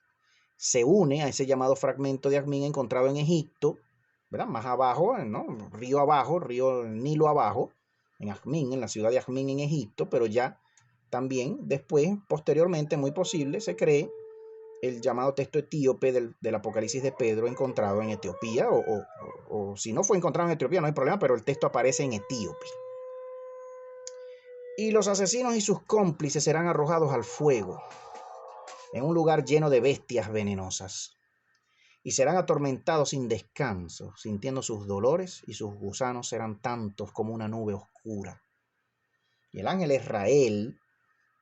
se une a ese llamado fragmento de Ajmín encontrado en Egipto, ¿verdad? Más abajo, ¿no? Río abajo, río Nilo abajo, en Ajmín, en la ciudad de Ajmín en Egipto, pero ya también después, posteriormente, muy posible, se cree el llamado texto etíope del Apocalipsis de Pedro encontrado en Etiopía, o si no fue encontrado en Etiopía no hay problema, pero el texto aparece en etíope. Y los asesinos y sus cómplices serán arrojados al fuego, en un lugar lleno de bestias venenosas, y serán atormentados sin descanso, sintiendo sus dolores, y sus gusanos serán tantos como una nube oscura. Y el ángel Israel,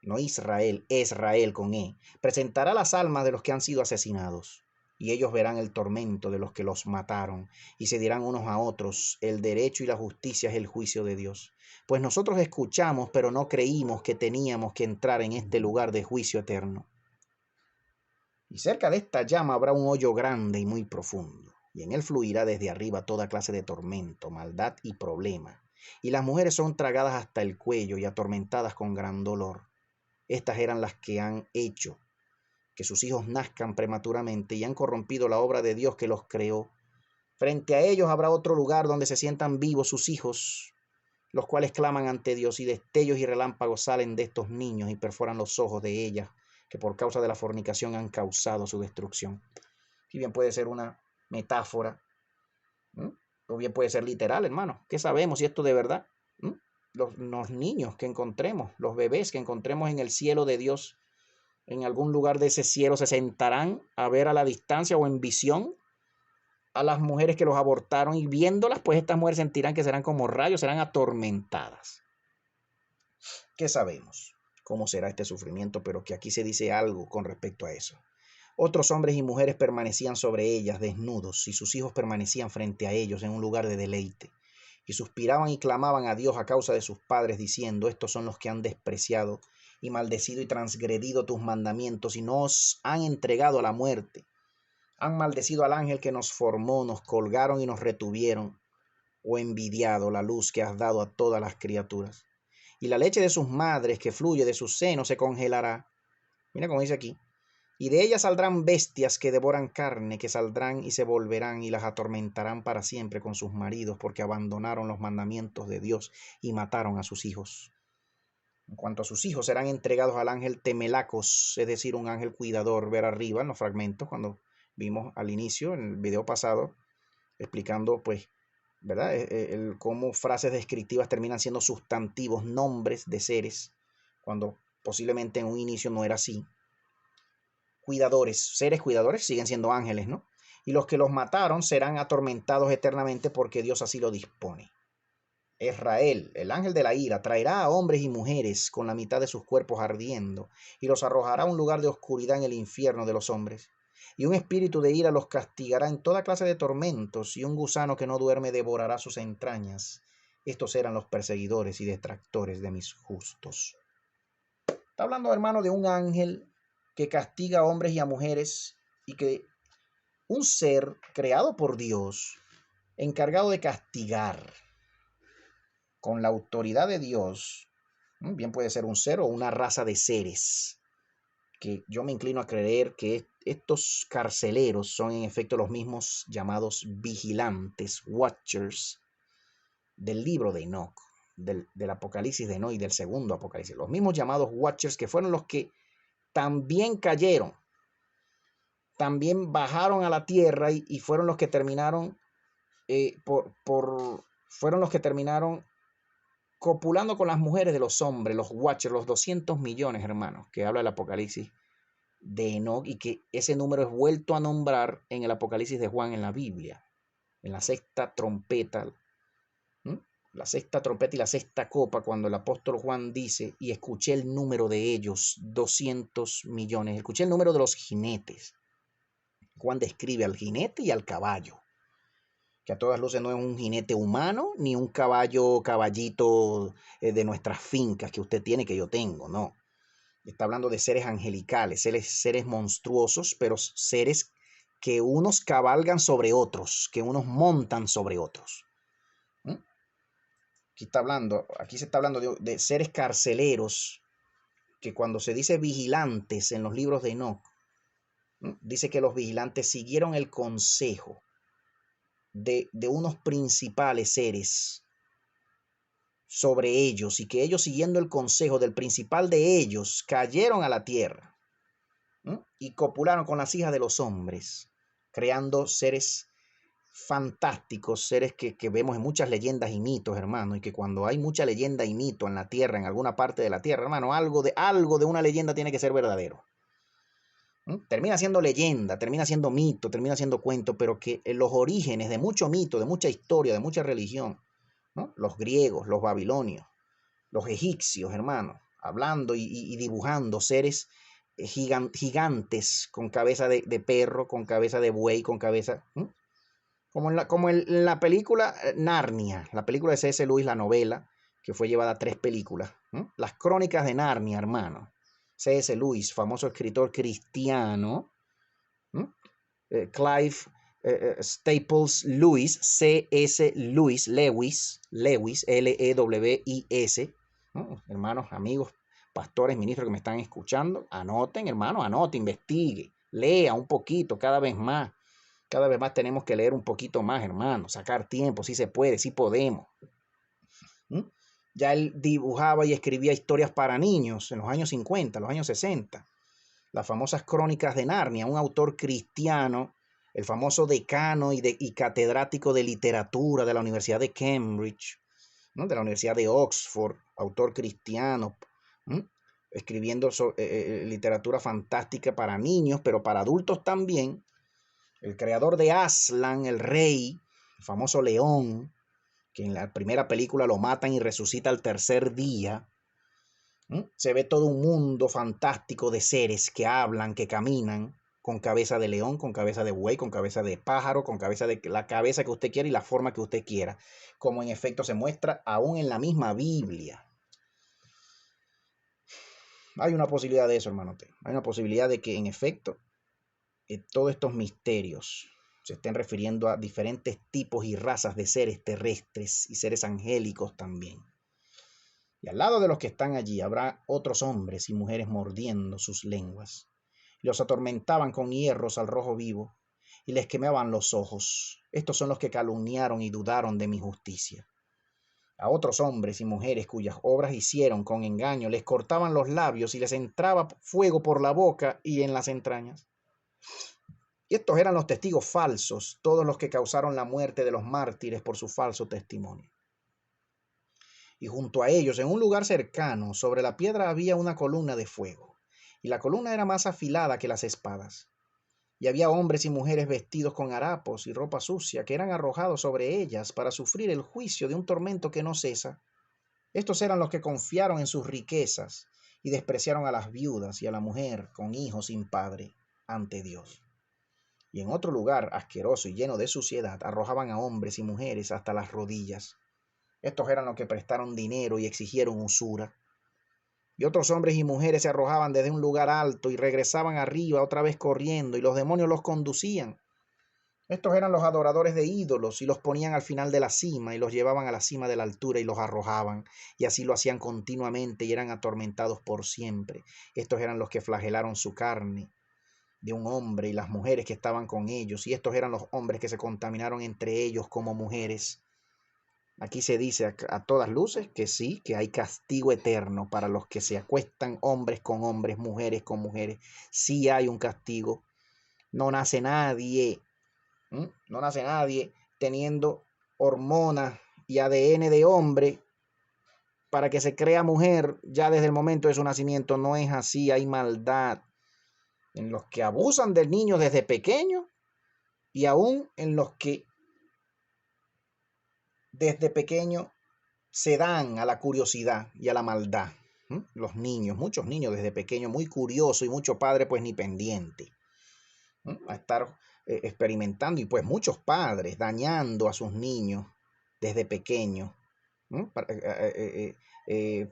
no Israel, Israel con E, presentará las almas de los que han sido asesinados, y ellos verán el tormento de los que los mataron, y se dirán unos a otros, el derecho y la justicia es el juicio de Dios. Pues nosotros escuchamos, pero no creímos que teníamos que entrar en este lugar de juicio eterno. Y cerca de esta llama habrá un hoyo grande y muy profundo, y en él fluirá desde arriba toda clase de tormento, maldad y problema. Y las mujeres son tragadas hasta el cuello y atormentadas con gran dolor. Estas eran las que han hecho que sus hijos nazcan prematuramente y han corrompido la obra de Dios que los creó. Frente a ellos habrá otro lugar donde se sientan vivos sus hijos, los cuales claman ante Dios, y destellos y relámpagos salen de estos niños y perforan los ojos de ellas, que por causa de la fornicación han causado su destrucción. Si bien puede ser una metáfora, ¿m? O bien puede ser literal, hermano. ¿Qué sabemos si esto de verdad? Los niños que encontremos, los bebés que encontremos en el cielo de Dios, en algún lugar de ese cielo, se sentarán a ver a la distancia o en visión a las mujeres que los abortaron, y viéndolas, pues estas mujeres sentirán que serán como rayos, serán atormentadas. ¿Qué sabemos? ¿Cómo será este sufrimiento? Pero que aquí se dice algo con respecto a eso. Otros hombres y mujeres permanecían sobre ellas desnudos, y sus hijos permanecían frente a ellos en un lugar de deleite, y suspiraban y clamaban a Dios a causa de sus padres, diciendo: estos son los que han despreciado y maldecido y transgredido tus mandamientos, y nos han entregado a la muerte. Han maldecido al ángel que nos formó, nos colgaron y nos retuvieron, o envidiado la luz que has dado a todas las criaturas. Y la leche de sus madres que fluye de sus senos se congelará. Mira cómo dice aquí. Y de ellas saldrán bestias que devoran carne, que saldrán y se volverán y las atormentarán para siempre con sus maridos, porque abandonaron los mandamientos de Dios y mataron a sus hijos. En cuanto a sus hijos, serán entregados al ángel Temelacos, es decir, un ángel cuidador. Ver arriba en los fragmentos, cuando vimos al inicio, en el video pasado, explicando, pues, ¿verdad? Cómo frases descriptivas terminan siendo sustantivos, nombres de seres, cuando posiblemente en un inicio no era así. Cuidadores, seres cuidadores, siguen siendo ángeles, ¿no? Y los que los mataron serán atormentados eternamente porque Dios así lo dispone. Israel, el ángel de la ira, traerá a hombres y mujeres con la mitad de sus cuerpos ardiendo, y los arrojará a un lugar de oscuridad en el infierno de los hombres. Y un espíritu de ira los castigará en toda clase de tormentos, y un gusano que no duerme devorará sus entrañas. Estos eran los perseguidores y detractores de mis justos. Está hablando, hermano, de un ángel que castiga a hombres y a mujeres, y que un ser creado por Dios, encargado de castigar. con la autoridad de Dios, bien puede ser un ser o una raza de seres, que yo me inclino a creer que estos carceleros son en efecto los mismos llamados vigilantes, watchers, del libro de Enoch, del Apocalipsis de Enoch y del segundo Apocalipsis. Los mismos llamados watchers que fueron los que también cayeron, también bajaron a la tierra y fueron los que terminaron fueron los que terminaron copulando con las mujeres de los hombres, los watchers, los 200 millones, hermanos, que habla el Apocalipsis de Enoch, y que ese número es vuelto a nombrar en el Apocalipsis de Juan en la Biblia, en la sexta trompeta, la sexta trompeta y la sexta copa, cuando el apóstol Juan dice, y escuché el número de ellos, 200 millones, escuché el número de los jinetes. Juan describe al jinete y al caballo, que a todas luces no es un jinete humano, ni un caballito de nuestras fincas que usted tiene, que yo tengo, no. Está hablando de seres angelicales, seres monstruosos, pero seres que unos cabalgan sobre otros, que unos montan sobre otros. Aquí se está hablando de seres carceleros, que cuando se dice vigilantes en los libros de Enoch, dice que los vigilantes siguieron el consejo de unos principales seres sobre ellos, y que ellos, siguiendo el consejo del principal de ellos, cayeron a la tierra y copularon con las hijas de los hombres, creando seres fantásticos, seres que vemos en muchas leyendas y mitos, hermano, y que cuando hay mucha leyenda y mito en la tierra, en alguna parte de la tierra, hermano, algo de una leyenda tiene que ser verdadero. Termina siendo leyenda, termina siendo mito, termina siendo cuento, pero que los orígenes de mucho mito, de mucha historia, de mucha religión, ¿no? Los griegos, los babilonios, los egipcios, hermano, hablando y dibujando seres gigantes con cabeza de perro, con cabeza de buey, con cabeza... Como en la película Narnia, la película de C.S. Lewis, la novela, que fue llevada a 3 películas. Las Crónicas de Narnia, hermano. C.S. Lewis, famoso escritor cristiano. Clive Staples Lewis, C.S. Lewis, Lewis, hermanos, amigos, pastores, ministros que me están escuchando, anoten, hermano, anoten, investigue, lea un poquito cada vez más. Cada vez más tenemos que leer un poquito más, hermano, sacar tiempo, si se puede, si podemos. Ya él dibujaba y escribía historias para niños en los años 50, los años 60. Las famosas Crónicas de Narnia, un autor cristiano, el famoso decano y catedrático de literatura de la Universidad de Cambridge, ¿no? De la Universidad de Oxford, autor cristiano, escribiendo literatura fantástica para niños, pero para adultos también. El creador de Aslan, el rey, el famoso león, que en la primera película lo matan y resucita al tercer día. Se ve todo un mundo fantástico de seres que hablan, que caminan, con cabeza de león, con cabeza de buey, con cabeza de pájaro, con cabeza de la cabeza que usted quiera y la forma que usted quiera, como en efecto se muestra aún en la misma Biblia. Hay una posibilidad de eso, hermano. Hay una posibilidad de que en efecto todos estos misterios se estén refiriendo a diferentes tipos y razas de seres terrestres y seres angélicos también. Y al lado de los que están allí habrá otros hombres y mujeres mordiendo sus lenguas. Los atormentaban con hierros al rojo vivo y les quemaban los ojos. Estos son los que calumniaron y dudaron de mi justicia. A otros hombres y mujeres cuyas obras hicieron con engaño les cortaban los labios y les entraba fuego por la boca y en las entrañas. Y estos eran los testigos falsos, todos los que causaron la muerte de los mártires por su falso testimonio. Y junto a ellos, en un lugar cercano, sobre la piedra había una columna de fuego, y la columna era más afilada que las espadas. Y había hombres y mujeres vestidos con harapos y ropa sucia, que eran arrojados sobre ellas para sufrir el juicio de un tormento que no cesa. Estos eran los que confiaron en sus riquezas y despreciaron a las viudas y a la mujer con hijos sin padre ante Dios. Y en otro lugar asqueroso y lleno de suciedad arrojaban a hombres y mujeres hasta las rodillas. Estos eran los que prestaron dinero y exigieron usura. Y otros hombres y mujeres se arrojaban desde un lugar alto y regresaban arriba otra vez corriendo, y los demonios los conducían. Estos eran los adoradores de ídolos y los ponían al final de la cima y los llevaban a la cima de la altura y los arrojaban. Y así lo hacían continuamente y eran atormentados por siempre. Estos eran los que flagelaron su carne de un hombre y las mujeres que estaban con ellos. Y estos eran los hombres que se contaminaron entre ellos como mujeres. Aquí se dice a todas luces que sí, que hay castigo eterno para los que se acuestan hombres con hombres, mujeres con mujeres. Sí hay un castigo. No nace nadie. No nace nadie teniendo hormonas y ADN de hombre para que se crea mujer ya desde el momento de su nacimiento. No es así, hay maldad en los que abusan del niño desde pequeño y aún en los que desde pequeño se dan a la curiosidad y a la maldad. Los niños, muchos niños desde pequeño muy curiosos y muchos padres pues ni pendiente a estar experimentando, y pues muchos padres dañando a sus niños desde pequeños,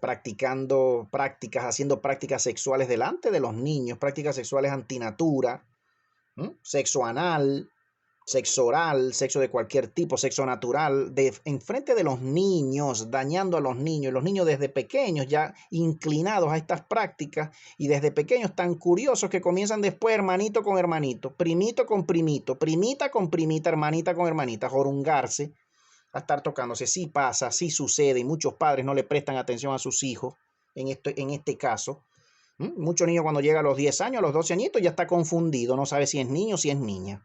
practicando prácticas, haciendo prácticas sexuales delante de los niños, prácticas sexuales antinatura, sexo anal, sexo oral, sexo de cualquier tipo, sexo natural, enfrente de los niños, dañando a los niños desde pequeños ya inclinados a estas prácticas y desde pequeños tan curiosos que comienzan después hermanito con hermanito, primito con primito, primita con primita, hermanita con hermanita, jorungarse, a estar tocándose. Sí pasa, sí sucede y muchos padres no le prestan atención a sus hijos en este caso. Muchos niños cuando llega a los 10 años, a los 12 añitos ya está confundido, no sabe si es niño o si es niña.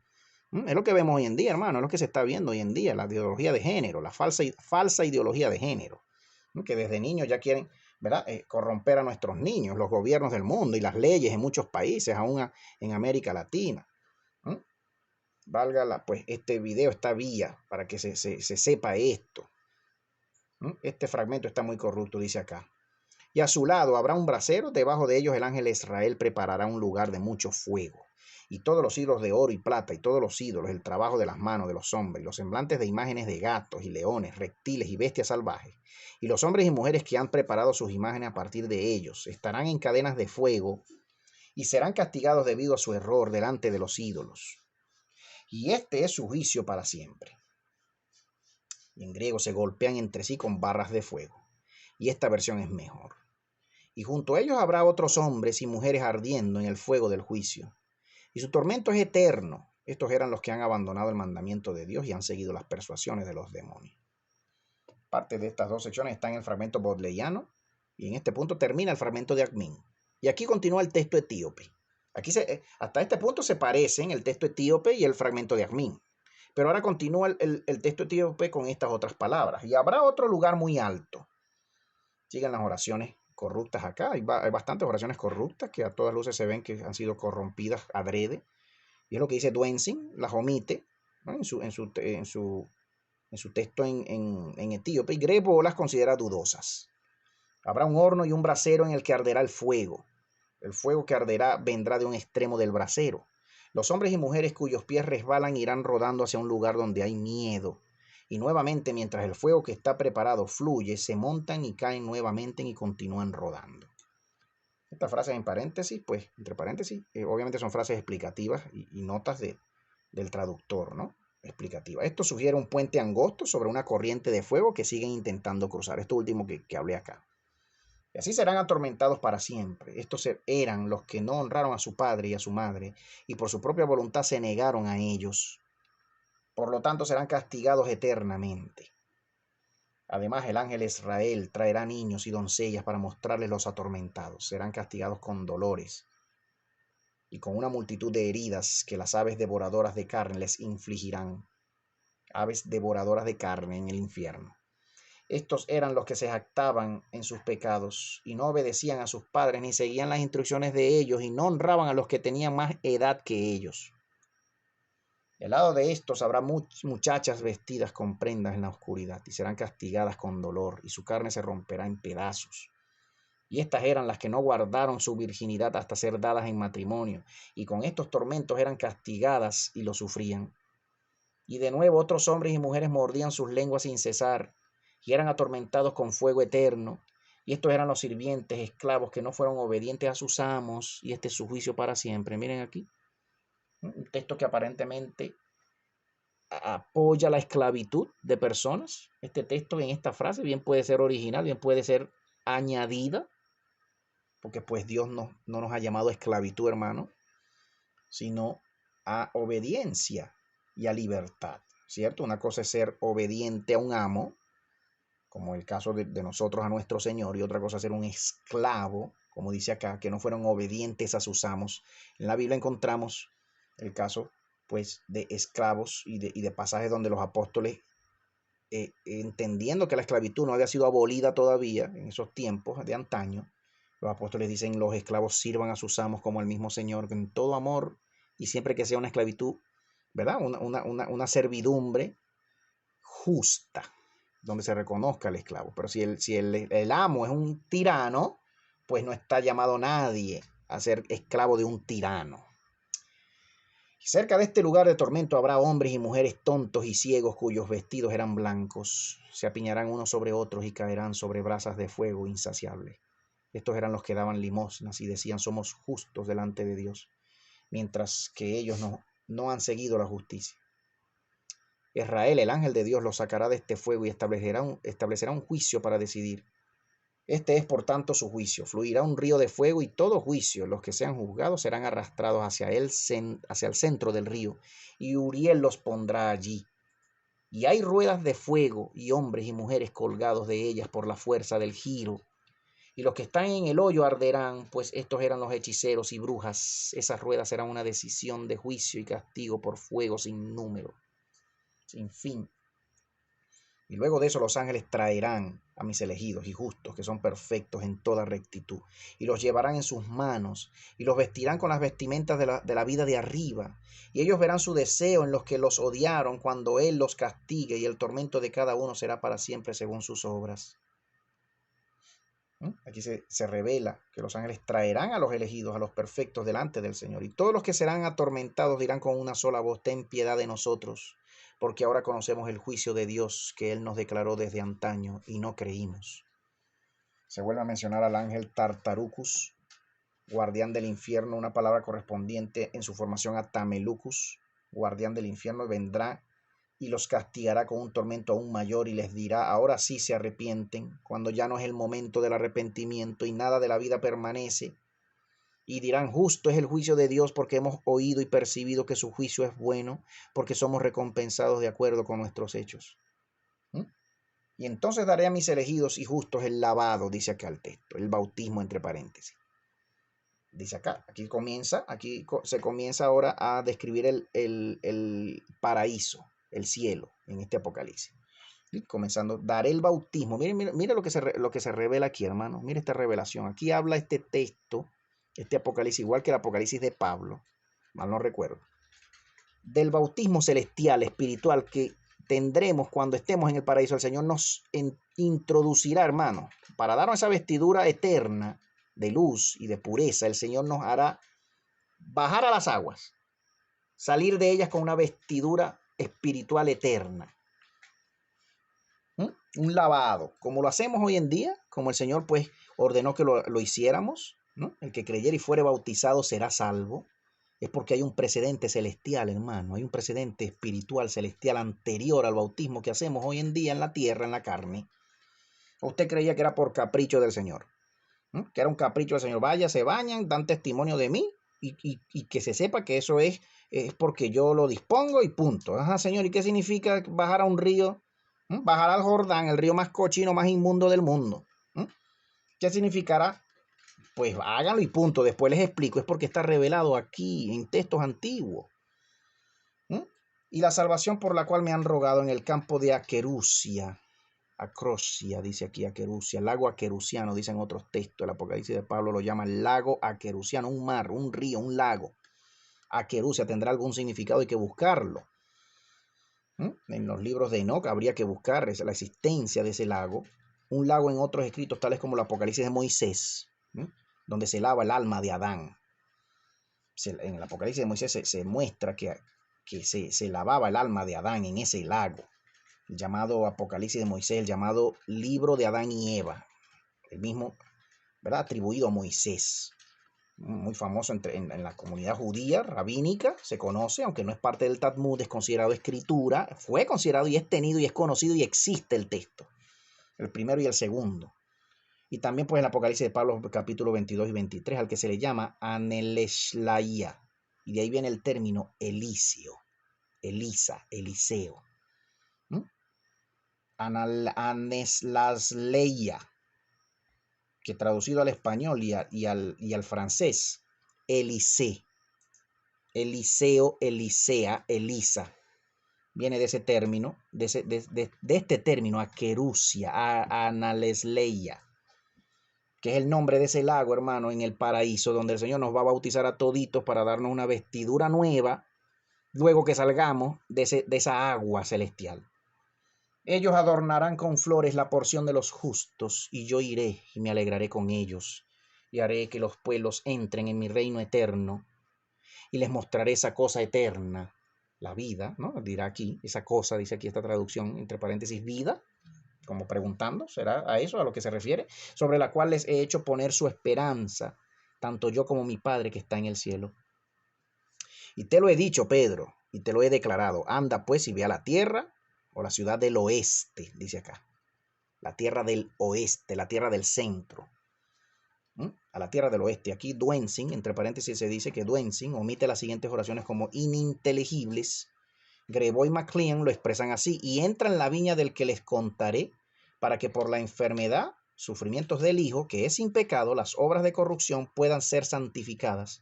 Es lo que vemos hoy en día, hermano, es lo que se está viendo hoy en día, la ideología de género, la falsa ideología de género, que desde niños ya quieren, ¿verdad? Corromper a nuestros niños, los gobiernos del mundo y las leyes en muchos países, aún en América Latina. Válgala, pues este video, esta vía, para que se sepa esto. Este fragmento está muy corrupto, dice acá. Y a su lado habrá un brasero, debajo de ellos el ángel de Israel preparará un lugar de mucho fuego. Y todos los ídolos de oro y plata, y todos los ídolos, el trabajo de las manos de los hombres, los semblantes de imágenes de gatos y leones, reptiles y bestias salvajes, y los hombres y mujeres que han preparado sus imágenes a partir de ellos, estarán en cadenas de fuego y serán castigados debido a su error delante de los ídolos. Y este es su juicio para siempre. Y en griego se golpean entre sí con barras de fuego. Y esta versión es mejor. Y junto a ellos habrá otros hombres y mujeres ardiendo en el fuego del juicio. Y su tormento es eterno. Estos eran los que han abandonado el mandamiento de Dios y han seguido las persuasiones de los demonios. Parte de estas dos secciones está en el fragmento bodleiano y en este punto termina el fragmento de Acmin. Y aquí continúa el texto etíope. Aquí hasta este punto se parecen el texto etíope y el fragmento de Acmin. Pero ahora continúa el texto etíope con estas otras palabras. Y habrá otro lugar muy alto. Siguen las oraciones corruptas acá. Hay bastantes oraciones corruptas que a todas luces se ven que han sido corrompidas adrede. Y es lo que dice Duensing, las omite, ¿no? en su texto en etíope. Y Grebo las considera dudosas. Habrá un horno y un brasero en el que arderá el fuego. El fuego que arderá vendrá de un extremo del brasero. Los hombres y mujeres cuyos pies resbalan irán rodando hacia un lugar donde hay miedo. Y nuevamente, mientras el fuego que está preparado fluye, se montan y caen nuevamente y continúan rodando. Estas frases en paréntesis, pues, entre paréntesis, obviamente son frases explicativas y notas del traductor, ¿no? Explicativa. Esto sugiere un puente angosto sobre una corriente de fuego que siguen intentando cruzar. Esto último que hablé acá. Y así serán atormentados para siempre. Estos eran los que no honraron a su padre y a su madre, y por su propia voluntad se negaron a ellos. Por lo tanto, serán castigados eternamente. Además, el ángel Israel traerá niños y doncellas para mostrarles los atormentados. Serán castigados con dolores y con una multitud de heridas que las aves devoradoras de carne les infligirán. Aves devoradoras de carne en el infierno. Estos eran los que se jactaban en sus pecados y no obedecían a sus padres ni seguían las instrucciones de ellos y no honraban a los que tenían más edad que ellos. Del lado de estos habrá muchachas vestidas con prendas en la oscuridad y serán castigadas con dolor y su carne se romperá en pedazos. Y estas eran las que no guardaron su virginidad hasta ser dadas en matrimonio y con estos tormentos eran castigadas y lo sufrían. Y de nuevo otros hombres y mujeres mordían sus lenguas sin cesar y eran atormentados con fuego eterno. Y estos eran los sirvientes, esclavos que no fueron obedientes a sus amos y este es su juicio para siempre. Miren aquí. Un texto que aparentemente apoya la esclavitud de personas. Este texto en esta frase bien puede ser original, bien puede ser añadida, porque pues Dios no nos ha llamado a esclavitud, hermano, sino a obediencia y a libertad, ¿cierto? Una cosa es ser obediente a un amo, como el caso de nosotros a nuestro Señor, y otra cosa es ser un esclavo, como dice acá, que no fueron obedientes a sus amos. En la Biblia encontramos el caso, pues, de esclavos y de pasajes donde los apóstoles, entendiendo que la esclavitud no había sido abolida todavía en esos tiempos de antaño, los apóstoles dicen: los esclavos sirvan a sus amos como al mismo Señor, en todo amor, y siempre que sea una esclavitud, ¿verdad? Una servidumbre justa, donde se reconozca al esclavo. Pero si el amo es un tirano, pues no está llamado nadie a ser esclavo de un tirano. Cerca de este lugar de tormento habrá hombres y mujeres tontos y ciegos cuyos vestidos eran blancos. Se apiñarán unos sobre otros y caerán sobre brasas de fuego insaciables. Estos eran los que daban limosnas y decían: somos justos delante de Dios, mientras que ellos no han seguido la justicia. Israel, el ángel de Dios, los sacará de este fuego y establecerá un juicio para decidir. Este es, por tanto, su juicio. Fluirá un río de fuego, y todo juicio, los que sean juzgados serán arrastrados hacia el centro del río, y Uriel los pondrá allí. Y hay ruedas de fuego y hombres y mujeres colgados de ellas por la fuerza del giro. Y los que están en el hoyo arderán, pues estos eran los hechiceros y brujas. Esas ruedas serán una decisión de juicio y castigo por fuego sin número, sin fin. Y luego de eso los ángeles traerán a mis elegidos y justos, que son perfectos en toda rectitud, y los llevarán en sus manos, y los vestirán con las vestimentas de la vida de arriba. Y ellos verán su deseo en los que los odiaron cuando Él los castigue, y el tormento de cada uno será para siempre según sus obras. Aquí se revela que los ángeles traerán a los elegidos, a los perfectos, delante del Señor. Y todos los que serán atormentados dirán con una sola voz: ten piedad de nosotros, porque ahora conocemos el juicio de Dios que Él nos declaró desde antaño y no creímos. Se vuelve a mencionar al ángel Tartarucus, guardián del infierno, una palabra correspondiente en su formación a Tamelucus, guardián del infierno. Vendrá y los castigará con un tormento aún mayor, y les dirá: ahora sí se arrepienten, cuando ya no es el momento del arrepentimiento y nada de la vida permanece. Y dirán: justo es el juicio de Dios, porque hemos oído y percibido que su juicio es bueno, porque somos recompensados de acuerdo con nuestros hechos. Y entonces daré a mis elegidos y justos el lavado, dice acá el texto, el bautismo entre paréntesis. Dice acá, aquí se comienza ahora a describir el paraíso, el cielo, en este Apocalipsis. Y comenzando: daré el bautismo. Mire lo que se revela aquí, hermano. Mire esta revelación. Aquí habla este texto, este Apocalipsis, igual que el Apocalipsis de Pablo, mal no recuerdo, del bautismo celestial, espiritual, que tendremos cuando estemos en el paraíso. El Señor nos introducirá, hermano, para darnos esa vestidura eterna de luz y de pureza. El Señor nos hará bajar a las aguas, salir de ellas con una vestidura espiritual eterna. Un lavado, como lo hacemos hoy en día, como el Señor pues ordenó que lo hiciéramos, ¿no? El que creyere y fuere bautizado será salvo. Es porque hay un precedente celestial, hermano. Hay un precedente espiritual celestial anterior al bautismo que hacemos hoy en día en la tierra, en la carne. ¿O usted creía que era por capricho del Señor? Que era un capricho del Señor. Vaya, se bañan, dan testimonio de mí, y que se sepa que eso es porque yo lo dispongo y punto. Ajá, Señor, ¿y qué significa bajar a un río? Bajar al Jordán, el río más cochino, más inmundo del mundo. ¿Qué significará? Pues háganlo y punto. Después les explico. Es porque está revelado aquí en textos antiguos. Y la salvación por la cual me han rogado en el campo de Aquerusia. Acrosia, dice aquí Aquerusia. Lago Aquerusiano, dicen otros textos. El Apocalipsis de Pablo lo llama el lago Aquerusiano. Un mar, un río, un lago. Aquerusia tendrá algún significado, hay que buscarlo. En los libros de Enoc habría que buscar la existencia de ese lago. Un lago en otros escritos, tales como el Apocalipsis de Moisés, donde se lava el alma de Adán. En el Apocalipsis de Moisés se muestra que se lavaba el alma de Adán en ese lago, el llamado Apocalipsis de Moisés, el llamado libro de Adán y Eva, el mismo, ¿verdad?, atribuido a Moisés. muy famoso en la comunidad judía, rabínica, se conoce, aunque no es parte del Talmud, es considerado escritura, fue considerado y es tenido y es conocido y existe el texto, el primero y el segundo. Y también pues el Apocalipsis de Pablo, capítulo 22 y 23, al que se le llama Aneleshlaia, y de ahí viene el término Eliseo, Elisa, Eliseo. Aneslasleia, que traducido al español y al francés, Elisée, Eliseo, Elisea, Elisa, viene de ese término, de este término, Aquerusia, Analesleia, que es el nombre de ese lago, hermano, en el paraíso, donde el Señor nos va a bautizar a toditos para darnos una vestidura nueva, luego que salgamos de esa agua celestial. Ellos adornarán con flores la porción de los justos, y yo iré y me alegraré con ellos, y haré que los pueblos entren en mi reino eterno, y les mostraré esa cosa eterna, la vida, ¿no? Dirá aquí, esa cosa, dice aquí esta traducción, entre paréntesis, vida, como preguntando, ¿será a eso a lo que se refiere? Sobre la cual les he hecho poner su esperanza, tanto yo como mi Padre que está en el cielo. Y te lo he dicho, Pedro, y te lo he declarado, anda pues y ve a la tierra, o la ciudad del oeste, dice acá, la tierra del oeste, la tierra del centro, a la tierra del oeste. Aquí Duensing, entre paréntesis se dice que Duensing omite las siguientes oraciones como ininteligibles. Grebo y MacLean lo expresan así: y entra en la viña del que les contaré, para que por la enfermedad, sufrimientos del Hijo, que es sin pecado, las obras de corrupción puedan ser santificadas.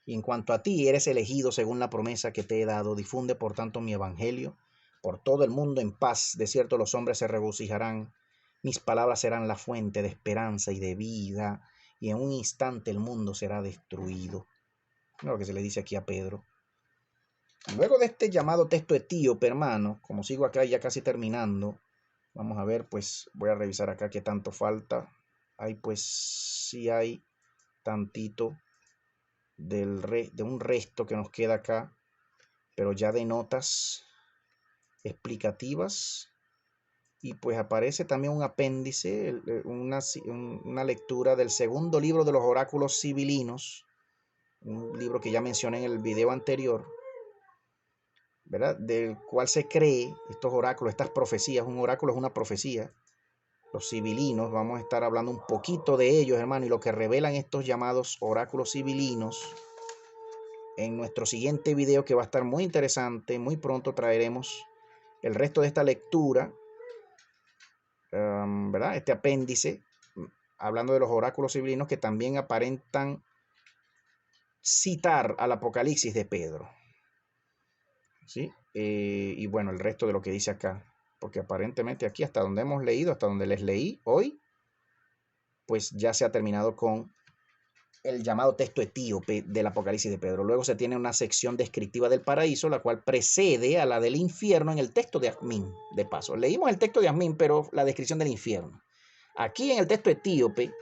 Y en cuanto a ti, eres elegido según la promesa que te he dado. Difunde por tanto mi evangelio por todo el mundo en paz. De cierto los hombres se regocijarán. Mis palabras serán la fuente de esperanza y de vida, y en un instante el mundo será destruido. Lo que se le dice aquí a Pedro. Luego de este llamado texto etíope, hermano, como sigo acá ya casi terminando, vamos a ver, pues voy a revisar acá qué tanto falta. Hay pues sí hay tantito de un resto que nos queda acá, pero ya de notas explicativas. Y pues aparece también un apéndice, una lectura del segundo libro de los oráculos sibilinos, un libro que ya mencioné en el video anterior, ¿verdad? Del cual se cree estos oráculos, estas profecías. Un oráculo es una profecía. Los sibilinos, vamos a estar hablando un poquito de ellos, hermano, y lo que revelan estos llamados oráculos sibilinos en nuestro siguiente video, que va a estar muy interesante. Muy pronto traeremos el resto de esta lectura, ¿verdad? Este apéndice, hablando de los oráculos sibilinos que también aparentan citar al Apocalipsis de Pedro, ¿sí? Y bueno, el resto de lo que dice acá, porque aparentemente aquí, hasta donde hemos leído, hasta donde les leí hoy, pues ya se ha terminado con el llamado texto etíope del Apocalipsis de Pedro. Luego se tiene una sección descriptiva del paraíso, la cual precede a la del infierno en el texto de Asmín. De paso, leímos el texto de Asmín, pero la descripción del infierno. Aquí en el texto etíope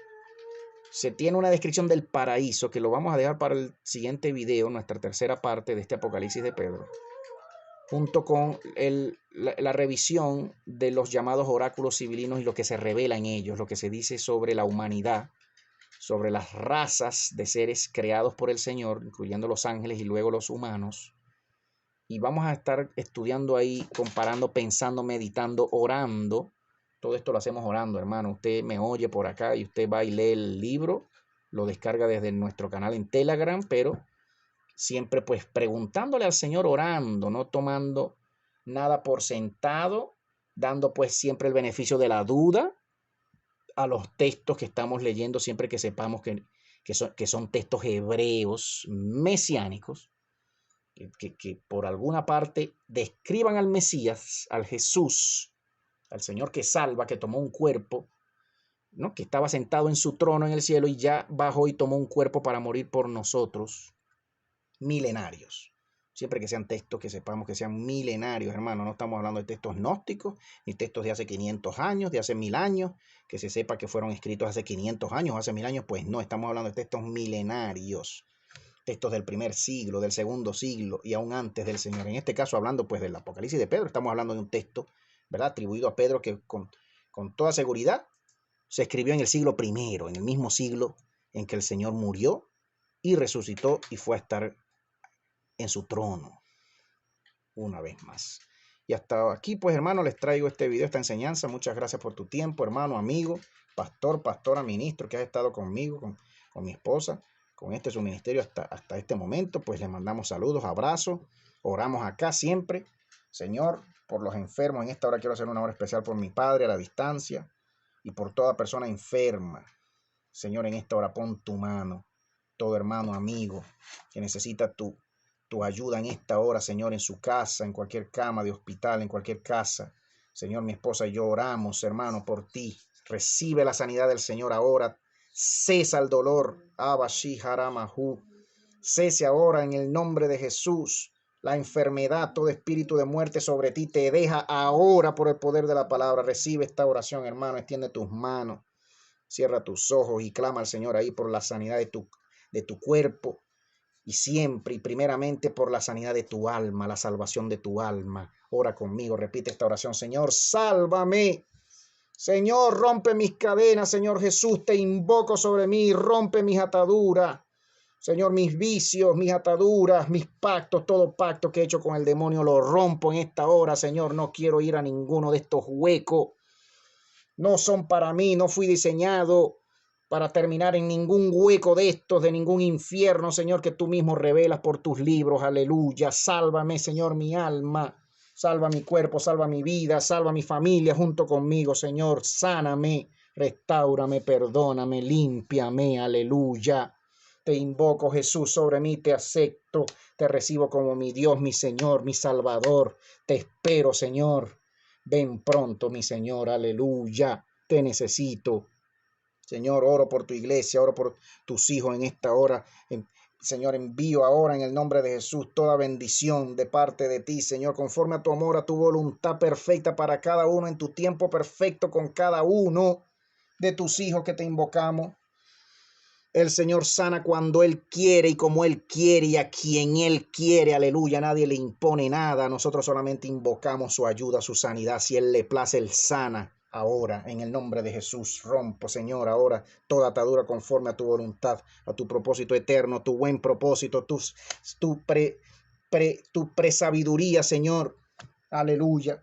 se tiene una descripción del paraíso, que lo vamos a dejar para el siguiente video, nuestra tercera parte de este Apocalipsis de Pedro, junto con la revisión de los llamados oráculos sibilinos y lo que se revela en ellos, lo que se dice sobre la humanidad, sobre las razas de seres creados por el Señor, incluyendo los ángeles y luego los humanos. Y vamos a estar estudiando ahí, comparando, pensando, meditando, orando. Todo esto lo hacemos orando, hermano. Usted me oye por acá y usted va y lee el libro, lo descarga desde nuestro canal en Telegram, pero siempre pues preguntándole al Señor, orando, no tomando nada por sentado, dando pues siempre el beneficio de la duda a los textos que estamos leyendo, siempre que sepamos que son textos hebreos mesiánicos, que por alguna parte describan al Mesías, al Jesús, al Señor que salva, que tomó un cuerpo, ¿no? Que estaba sentado en su trono en el cielo y ya bajó y tomó un cuerpo para morir por nosotros, milenarios. Siempre que sean textos que sepamos que sean milenarios, hermano. No estamos hablando de textos gnósticos, ni textos de hace 500 años, de hace 1000 años, que se sepa que fueron escritos hace 500 años, hace 1000 años. Pues no, estamos hablando de textos milenarios, textos del primer siglo, del segundo siglo y aún antes del Señor. En este caso, hablando pues del Apocalipsis de Pedro, estamos hablando de un texto, ¿verdad?, atribuido a Pedro, que con toda seguridad se escribió en el siglo I, en el mismo siglo en que el Señor murió y resucitó y fue a estar en su trono una vez más. Y hasta aquí, pues, hermano, les traigo este video, esta enseñanza. Muchas gracias por tu tiempo, hermano, amigo, pastora, ministro, que has estado conmigo, con mi esposa, con su ministerio hasta este momento. Pues les mandamos saludos, abrazos, oramos acá siempre. Señor, por los enfermos, en esta hora quiero hacer una hora especial por mi padre a la distancia y por toda persona enferma. Señor, en esta hora pon tu mano, todo hermano, amigo, que necesita tu ayuda en esta hora, Señor, en su casa, en cualquier cama de hospital, en cualquier casa. Señor, mi esposa y yo oramos, hermano, por ti. Recibe la sanidad del Señor ahora. Cesa el dolor. Abashi Haramahu. Cese ahora en el nombre de Jesús. La enfermedad, todo espíritu de muerte sobre ti te deja ahora por el poder de la palabra. Recibe esta oración, hermano. Extiende tus manos. Cierra tus ojos y clama al Señor ahí por la sanidad de tu cuerpo. Y siempre y primeramente por la sanidad de tu alma, la salvación de tu alma. Ora conmigo, repite esta oración. Señor, sálvame. Señor, rompe mis cadenas. Señor Jesús, te invoco sobre mí. Rompe mis ataduras. Señor, mis vicios, mis ataduras, mis pactos, todo pacto que he hecho con el demonio lo rompo en esta hora. Señor, no quiero ir a ninguno de estos huecos. No son para mí, no fui diseñado para terminar en ningún hueco de estos, de ningún infierno, Señor, que tú mismo revelas por tus libros. Aleluya. Sálvame, Señor, mi alma. Salva mi cuerpo, salva mi vida, salva mi familia junto conmigo, Señor. Sáname, restáurame, perdóname, límpiame. Aleluya. Te invoco, Jesús, sobre mí te acepto. Te recibo como mi Dios, mi Señor, mi Salvador. Te espero, Señor. Ven pronto, mi Señor. Aleluya. Te necesito. Señor, oro por tu iglesia, oro por tus hijos en esta hora. Señor, envío ahora en el nombre de Jesús toda bendición de parte de ti, Señor, conforme a tu amor, a tu voluntad perfecta para cada uno, en tu tiempo perfecto con cada uno de tus hijos que te invocamos. El Señor sana cuando Él quiere y como Él quiere y a quien Él quiere. Aleluya. Nadie le impone nada. Nosotros solamente invocamos su ayuda, su sanidad. Si Él le place, Él sana. Ahora, en el nombre de Jesús, rompo, Señor, ahora toda atadura conforme a tu voluntad, a tu propósito eterno, tu buen propósito, tu presabiduría, Señor. Aleluya.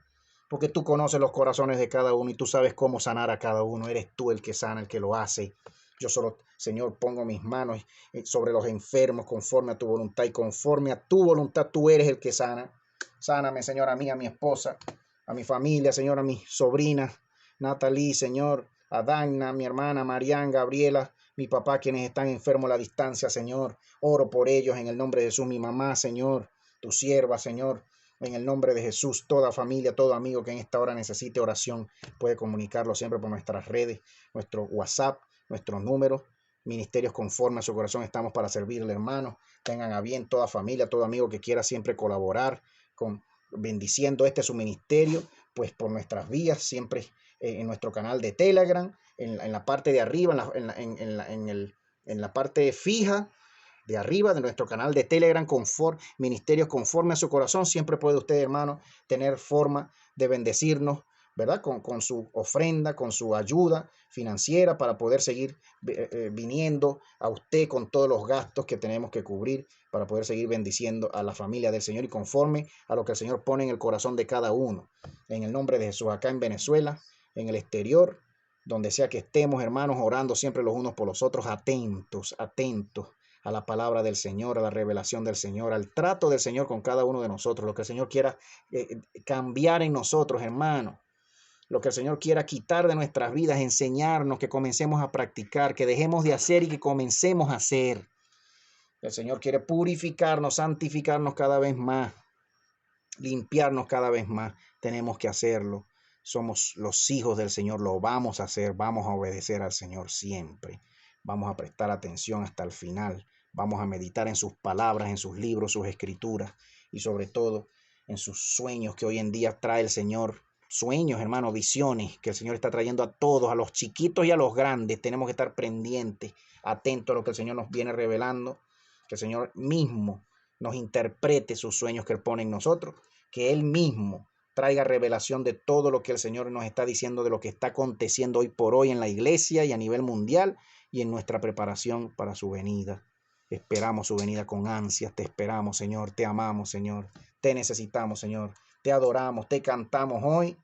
Porque tú conoces los corazones de cada uno y tú sabes cómo sanar a cada uno. Eres tú el que sana, el que lo hace. Yo solo, Señor, pongo mis manos sobre los enfermos conforme a tu voluntad y conforme a tu voluntad tú eres el que sana. Sáname, Señor, a mí, a mi esposa, a mi familia, Señor, a mis sobrinas, Natalie, Señor, a Dagna, mi hermana, Marian, Gabriela, mi papá, quienes están enfermos a la distancia, Señor. Oro por ellos en el nombre de Jesús, mi mamá, Señor, tu sierva, Señor. En el nombre de Jesús, toda familia, todo amigo que en esta hora necesite oración puede comunicarlo siempre por nuestras redes, nuestro WhatsApp, nuestros números, ministerios conforme a su corazón. Estamos para servirle, hermanos. Tengan a bien toda familia, todo amigo que quiera siempre colaborar con bendiciendo su ministerio, pues por nuestras vías, siempre en nuestro canal de Telegram, en la parte de arriba, en la parte fija de arriba de nuestro canal de Telegram, ministerios conforme a su corazón. Siempre puede usted, hermano, tener forma de bendecirnos, ¿verdad? Con su ofrenda, con su ayuda financiera para poder seguir viniendo a usted con todos los gastos que tenemos que cubrir para poder seguir bendiciendo a la familia del Señor y conforme a lo que el Señor pone en el corazón de cada uno. En el nombre de Jesús, acá en Venezuela, en el exterior, donde sea que estemos, hermanos, orando siempre los unos por los otros, atentos a la palabra del Señor, a la revelación del Señor, al trato del Señor con cada uno de nosotros, lo que el Señor quiera cambiar en nosotros, hermano. Lo que el Señor quiera quitar de nuestras vidas, enseñarnos, que comencemos a practicar, que dejemos de hacer y que comencemos a hacer. El Señor quiere purificarnos, santificarnos cada vez más, limpiarnos cada vez más. Tenemos que hacerlo. Somos los hijos del Señor, lo vamos a hacer, vamos a obedecer al Señor siempre. Vamos a prestar atención hasta el final. Vamos a meditar en sus palabras, en sus libros, sus escrituras y sobre todo en sus sueños que hoy en día trae el Señor. Sueños, hermano, visiones que el Señor está trayendo a todos, a los chiquitos y a los grandes. Tenemos que estar pendientes, atentos a lo que el Señor nos viene revelando, que el Señor mismo nos interprete sus sueños que Él pone en nosotros, que Él mismo traiga revelación de todo lo que el Señor nos está diciendo, de lo que está aconteciendo hoy por hoy en la iglesia y a nivel mundial y en nuestra preparación para su venida. Esperamos su venida con ansias, te esperamos, Señor, te amamos, Señor, te necesitamos, Señor, te adoramos, te cantamos hoy,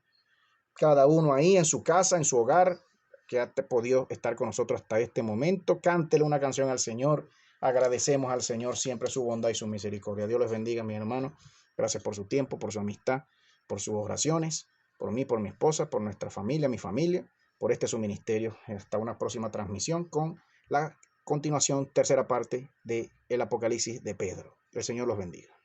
cada uno ahí en su casa, en su hogar, que ha podido estar con nosotros hasta este momento. Cántele una canción al Señor. Agradecemos al Señor siempre su bondad y su misericordia. Dios les bendiga, mi hermano. Gracias por su tiempo, por su amistad, por sus oraciones, por mí, por mi esposa, por nuestra familia, mi familia, por este su ministerio. Hasta una próxima transmisión con la continuación, tercera parte de el Apocalipsis de Pedro. El Señor los bendiga.